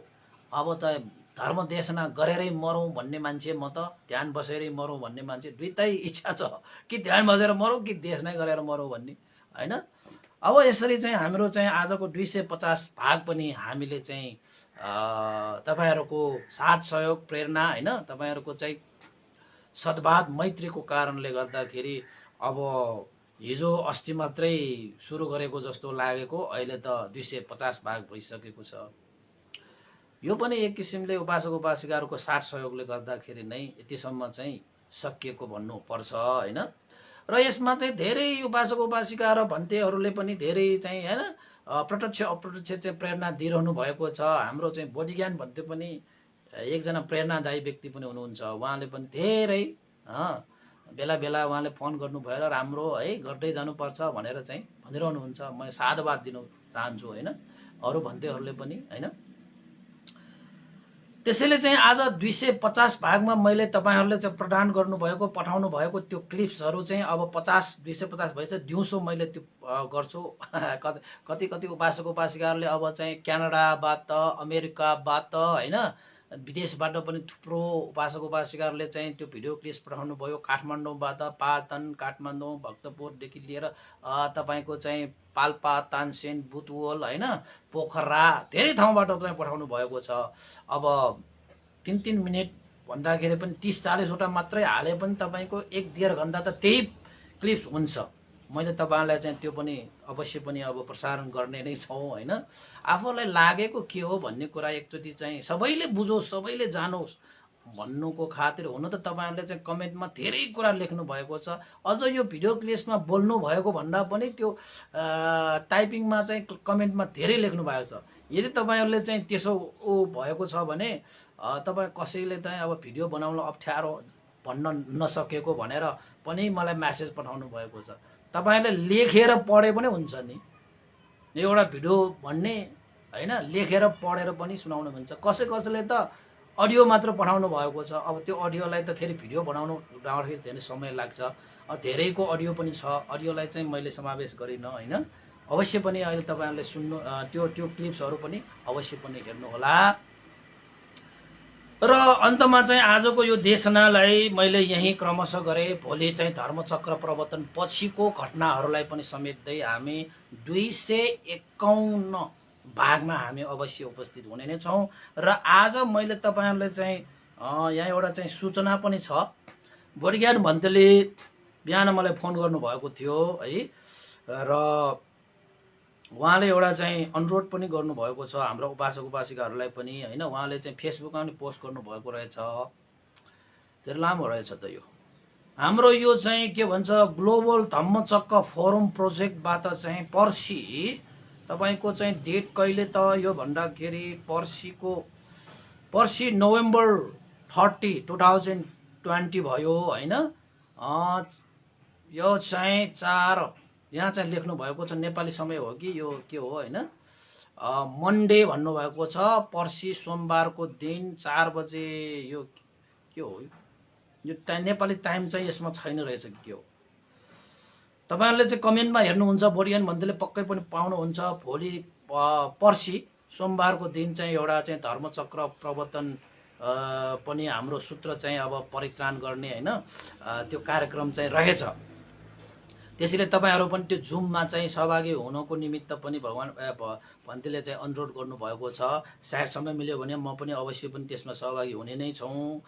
अब त धर्म देशना गरेरै मरौँ भन्ने मान्छे, म त ध्यान बसेरै मरौँ भन्ने मान्छे। दुईटै इच्छा छ, कि ध्यान बसेर मरौँ कि देश नै गरेर मरौँ भन्ने, होइन। अब यसरी चाहिँ हाम्रो चाहिँ आजको 250 भाग पनि हामीले चाहिँ तपाईँहरूको साथ सहयोग प्रेरणा, होइन, तपाईँहरूको चाहिँ सद्भाव मैत्रीको कारणले गर्दाखेरि अब हिजो अस्ति मात्रै सुरु गरेको जस्तो लागेको अहिले त 250 भाग भइसकेको छ। यो पनि एक किसिमले उपासक उपासिकाहरूको साथ सहयोगले गर्दाखेरि नै यतिसम्म चाहिँ सकिएको भन्नुपर्छ, होइन। र यसमा चाहिँ धेरै उपासक उपासिका र भन्तेहरूले पनि धेरै चाहिँ, होइन, प्रत्यक्ष अप्रत्यक्ष चाहिँ प्रेरणा दिइरहनु भएको छ। हाम्रो चाहिँ बोधिज्ञान भन्ते पनि एकजना प्रेरणादायी व्यक्ति पनि हुनुहुन्छ। उहाँले पनि धेरै बेला बेला उहाँले फोन गर्नुभयो र राम्रो है गर्दै जानुपर्छ भनेर चाहिँ भनिरहनुहुन्छ। म साधुवाद दिन चाहन्छु, होइन, अरू भन्तेहरूले पनि, होइन। त्यसैले चाहिँ आज 250 भागमा मैले तपाईँहरूले चाहिँ प्रदान गर्नुभएको पठाउनु भएको त्यो क्लिप्सहरू चाहिँ अब 250 भएछ, दिउँसो मैले त्यो गर्छु। कति कति उपासक उपासिकाहरूले अब चाहिँ क्यानाडाबाट, अमेरिकाबाट, होइन, विदेशबाट पनि थुप्रो उपासक उपासिकाहरूले चाहिँ त्यो भिडियो क्लिप्स पठाउनु भयो। काठमाडौँबाट, पाटन, काठमाडौँ, भक्तपुरदेखि लिएर तपाईँको चाहिँ पाल्पा, तानसेन, बुटवल, होइन, पोखरा, धेरै ठाउँबाट चाहिँ पठाउनु भएको छ। अब 3-3 मिनट भन्दाखेरि पनि 30-40 वटा मात्रै हाले पनि तपाईँको 1-1.5 घन्टा त त्यही क्लिप्स हुन्छ। मैले तपाईँलाई चाहिँ त्यो पनि अवश्य पनि अब प्रसारण गर्ने नै छौँ, होइन। आफूलाई लागेको के हो भन्ने कुरा एकचोटि चाहिँ सबैले बुझोस्, सबैले जानोस् भन्नुको खातिर हुन त तपाईँहरूले चाहिँ कमेन्टमा धेरै कुरा लेख्नु भएको छ। अझ यो भिडियो क्लिप्समा बोल्नु भएको भन्दा पनि त्यो टाइपिङमा चाहिँ कमेन्टमा धेरै लेख्नु भएको छ। यदि तपाईँहरूले चाहिँ त्यसो भएको छ भने तपाईँ कसैले चाहिँ अब भिडियो बनाउन अप्ठ्यारो भन्न नसकेको भनेर पनि मलाई म्यासेज पठाउनु भएको छ। तपाईँहरूले लेखेर पढे पनि हुन्छ नि, एउटा भिडियो भन्ने, होइन, लेखेर पढेर पनि सुनाउनु हुन्छ। कसैले त अडियो मात्र पठाउनु भएको छ। अब त्यो अडियोलाई त फेरि भिडियो बनाउँदाखेरि धेरै समय लाग्छ। धेरैको अडियो पनि छ, अडियोलाई चाहिँ मैले समावेश गरिनँ, होइन। अवश्य पनि अहिले तपाईँहरूले सुन्नु, त्यो क्लिप्सहरू पनि अवश्य पनि हेर्नुहोला। र अन्तमा चाहिँ आजको यो देशनालाई मैले यहीँ क्रमशः गरेँ। भोलि चाहिँ धर्मचक्र प्रवर्तन पछिको घटनाहरूलाई पनि समेट्दै हामी 251 भागमा हामी अवश्य उपस्थित हुने नै छौँ। र आज मैले तपाईँहरूलाई चाहिँ यहाँ एउटा चाहिँ सूचना पनि छ। बोधिज्ञान भन्तेले बिहान मलाई फोन गर्नुभएको थियो, है, र उहाँले एउटा चाहिँ अनुरोध पनि गर्नुभएको छ हाम्रो उपासक उपासिकाहरूलाई पनि, होइन। उहाँले चाहिँ फेसबुकमा पनि पोस्ट गर्नुभएको रहेछ। धेरै लामो रहेछ त यो। हाम्रो यो चाहिँ के भन्छ ग्लोबल धम्मचक्र फोरम प्रोजेक्टबाट चाहिँ पर्सि तपाईँको चाहिँ डेट कहिले त यो भन्दाखेरि पर्सि नोभेम्बर 30, 2020 भयो, होइन। यो चाहिँ 4 यहाँ चाहिँ लेख्नु भएको छ, नेपाली समय हो कि यो के हो, होइन। मन्डे भन्नुभएको छ, पर्सि सोमबारको दिन 4 बजे। यो के हो यो नेपाली टाइम चाहिँ यसमा छैन रहेछ कि के हो। तपाईँहरूले चाहिँ कमेन्टमा हेर्नुहुन्छ, बोधिज्ञान भन्तेले पक्कै पनि पाउनुहुन्छ। भोलि पर्सि सोमबारको दिन चाहिँ एउटा चाहिँ धर्मचक्र प्रवर्तन पनि हाम्रो सूत्र चाहिँ अब परित्राण गर्ने, होइन, त्यो कार्यक्रम चाहिँ रहेछ। त्यसैले तपाईँहरू पनि त्यो जुममा चाहिँ सहभागी हुनको निमित्त पनि भगवान भन्तेले चाहिँ अनुरोध गर्नुभएको छ। सायद समय मिल्यो भने म पनि अवश्य पनि त्यसमा सहभागी हुने नै छौँ,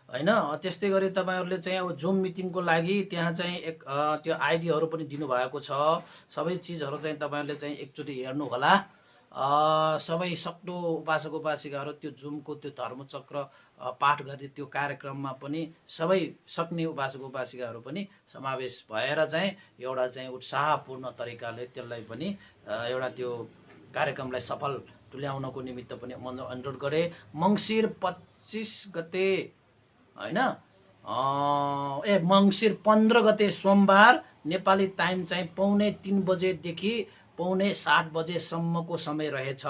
होइन। त्यस्तै गरी तपाईँहरूले चाहिँ अब जुम मिटिङको लागि त्यहाँ चाहिँ त्यो आइडीहरू पनि दिनुभएको छ। सबै चिजहरू चाहिँ तपाईँहरूले चाहिँ एकचोटि हेर्नु होला। सबै सक्दो उपासक उपासिकाहरू त्यो जुमको त्यो धर्मचक्र पाठ गर्ने त्यो कार्यक्रममा पनि सबै सक्ने उपासक उपासिकाहरू पनि समावेश भएर चाहिँ एउटा चाहिँ उत्साहपूर्ण तरिकाले त्यसलाई पनि एउटा त्यो कार्यक्रमलाई सफल तुल्याउनको निमित्त पनि म अनुरोध गरेँ। मङ्सिर 25 गते, होइन, मङ्सिर 15 गते सोमबार नेपाली टाइम चाहिँ 3:15 बजेदेखि 7:15 बजेसम्मको समय रहेछ।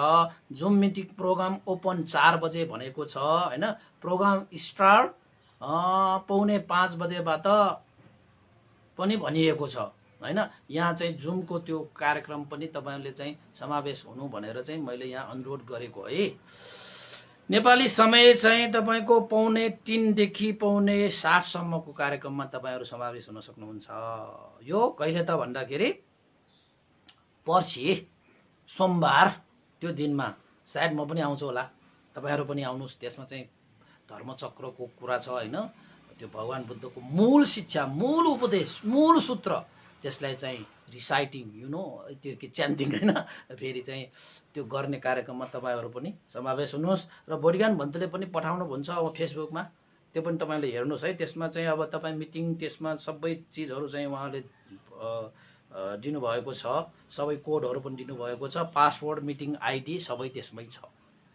जुम मिटिङ प्रोग्राम ओपन 4 बजे भनेको छ, होइन। प्रोग्राम स्टार्ट 4:45 बजेबाट पनि भनिएको छ, होइन। यहाँ चाहिँ जुमको त्यो कार्यक्रम पनि तपाईँहरूले चाहिँ समावेश हुनु भनेर चाहिँ मैले यहाँ अनुरोध गरेको है। नेपाली समय चाहिँ तपाईको 3:30 देखि 7:30 सम्मको कार्यक्रममा तपाईहरु समावेश हुन सक्नुहुन्छ। यो कहिले त भन्दाखेरि पर्सि सोमबार त्यो दिनमा सायद म पनि आउँछु होला, तपाईहरु पनि आउनुस्। त्यसमा चाहिँ धर्मचक्रको कुरा छ हैन, त्यो भगवान बुद्धको मूल शिक्षा, मूल उपदेश, मूल सूत्र, त्यसलाई चाहिँ रिसाइटिङ त्यो के च्यान्टिङ हैन, फेरि चाहिँ त्यो गर्ने कार्यक्रममा तपाईहरु पनि समावेश हुनुहोस्। र बोडीगान भन्तेले पनि पठाउनु भन्छ अब फेसबुकमा, त्यो पनि तपाईले हेर्नुहोस् है। त्यसमा चाहिँ अब तपाई मिटिङ, त्यसमा सबै चीजहरु चाहिँ उहाँले दिनुभएको छ, सबै कोडहरु पनि दिनुभएको छ, पासवर्ड, मिटिङ आइडी सबै त्यसमै छ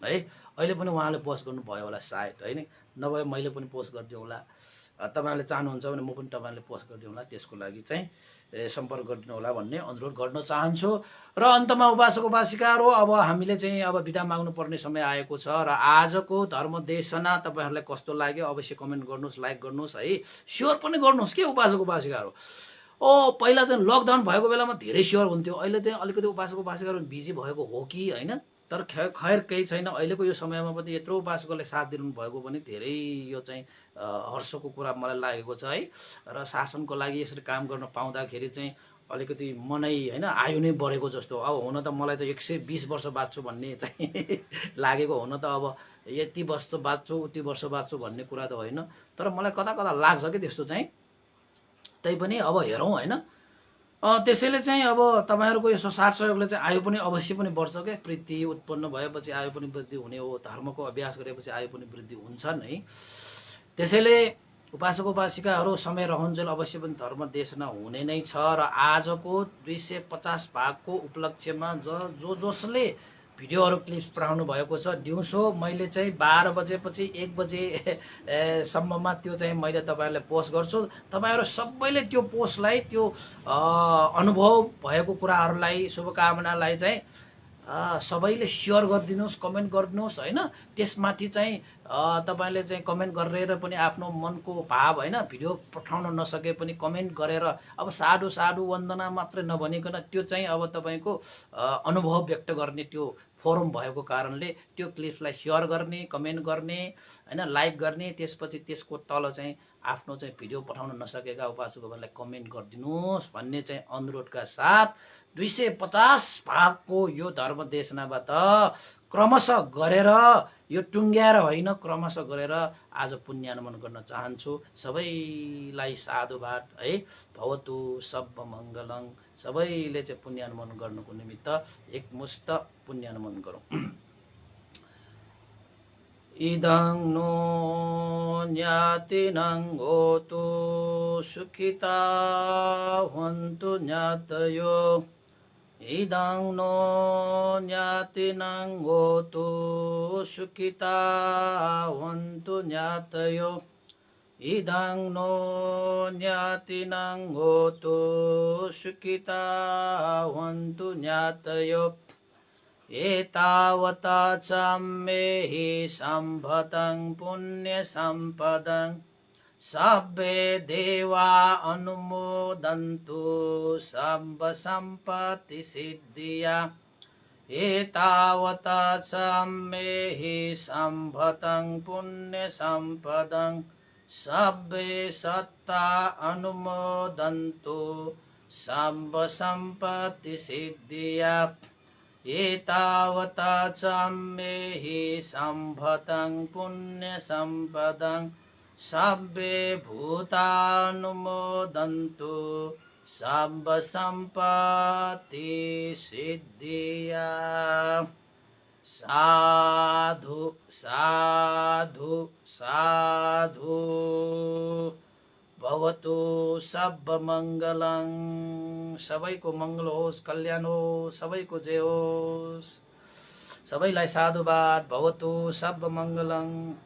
है। अहिले पनि उहाँले पोस्ट गर्नुभयो होला सायद हैन, नभए मैले पनि पोस्ट गरिदिउँ होला। तपाईहरुले चाहनुहुन्छ भने म पनि तपाईहरुले पोस्ट गरिदिउँ होला, त्यसको लागि चाहिँ सम्पर्क गरिदिनु होला भन्ने अनुरोध गर्न चाहन्छु। र अन्तमा उपासक उपासिकाहरु, अब हामीले चाहिँ अब बिदा माग्नु पर्ने समय आएको छ र आजको धर्म देशना तपाईहरुलाई कस्तो लाग्यो अवश्य कमेन्ट गर्नुस्, लाइक गर्नुस् है, शेयर पनि गर्नुस् के उपासक उपासिकाहरु। पहिला चाहिँ लकडाउन भएको बेलामा धेरै शेयर हुन्थ्यो, अहिले चाहिँ अलिकति उपासक उपासिकाहरु बिजी भएको हो कि हैन, तर खैर केही छैन। अहिलेको यो समयमा पनि यत्रो उपासकले साथ दिनु भएको पनि धेरै यो चाहिँ हर्षको कुरा मलाई लागेको छ है। र शासनको लागि यसरी काम गर्न पाउँदाखेरि चाहिँ अलिकति मनै हैन आयु नै बढेको जस्तो। अब हुन त मलाई त 120 वर्ष बाँच्छु भन्ने चाहिँ लागेको, हुन त अब यति वर्ष बाँच्छु उति वर्ष बाँच्छु भन्ने कुरा त होइन, तर मलाई कता कता लाग्छ कि त्यस्तो चाहिँ। तैपनि अब हेरौँ हैन। त्यसैले चाहिँ अब तपाईहरुको यो साथ सहयोगले चाहिँ आयु पनि अवश्य पनि बढ्छ के। प्रीति उत्पन्न भएपछि आयु पनि वृद्धि हुने हो, धर्मको अभ्यास गरेपछि आयु पनि वृद्धि हुन्छ नै। त्यसैले उपासक उपासिकाहरु समय रहन्जेल अवश्य पनि धर्म देशना हुने नै छ। र आजको 250 भागको उपलक्ष्यमा जसले भिडियोहरु क्लिप्स पठाउनु भएको छ, दिउँसो मैले चाहिँ 12 बजेपछि 1 बजे सम्ममा त्यो चाहिँ मैले तपाईहरुलाई पोस्ट गर्छु। तपाईहरु सबैले त्यो पोस्टलाई, त्यो अनुभव भएको कुराहरुलाई, शुभकामनालाई चाहिँ सबैले शेयर गरिदिनुस्, कमेन्ट गरिदिनुस् हैन। त्यसमाथि चाहिँ तपाईले चाहिँ कमेन्ट गरेर पनि आफ्नो मनको भाव हैन, भिडियो पठाउन नसके पनि कमेन्ट गरेर, अब साधु साधु वन्दना मात्र नभनिकन त्यो चाहिँ अब तपाईको अनुभव व्यक्त गर्ने त्यो फोरम भएको कारणले त्यो क्लिप्सलाई शेयर गर्ने, कमेन्ट गर्ने हैन, लाइक गर्ने। त्यसपछि त्यसको तल चाहिँ आफ्नो चाहिँ भिडियो पठाउन नसकेका उपासकहरुलाई कमेन्ट गरिदिनुस् भन्ने चाहिँ अनुरोधका साथ 250 भागको यो धर्म देशनाबाट क्रमशः गरेर, यो टुङ्ग्याएर होइन, क्रमशः गरेर आज पुण्यानुमन गर्न चाहन्छु। सबैलाई साधुवाद है। भवतु सब मङ्गलं। सबैले चाहिँ पुण्यानुमन गर्नुको निमित्त एकमुष्ट पुण्यानुमन गरौँ। इदं नो ज्ञातिनं होतु सुखिता हन्तु ज्ञातयो। इदं नो ज्ञातिनं होतु सुखिता हन्तु ज्ञातयो। इदं नो ज्ञातिनं होतु सुखिता हन्तु ज्ञातयो। एतावता चाम्मेहि सम्भतं पुण्यसम्पदं सब्बे देवा अनुमोदन्तु सर्वसम्पत्तिसिद्धिया। एतावता चाम्मेहि सम्भतं पुण्यसम्पदं सब्बे सत्ता अनुमोदन्तु सर्वसम्पत्तिसिद्धिया। एतावता चाम्मेहि सम्भतं पुण्यसम्पदं सब्बे भूतानुमोदन्तु सर्वसम्पत्तिसिद्धिया। साधु साधु साधु। भवतु सर्वमङ्गलं। सबैको मङ्गल होस्, कल्याण होस्, सबैको जय होस्। सबैलाई साधुवाद। भवतु सर्वमङ्गलं।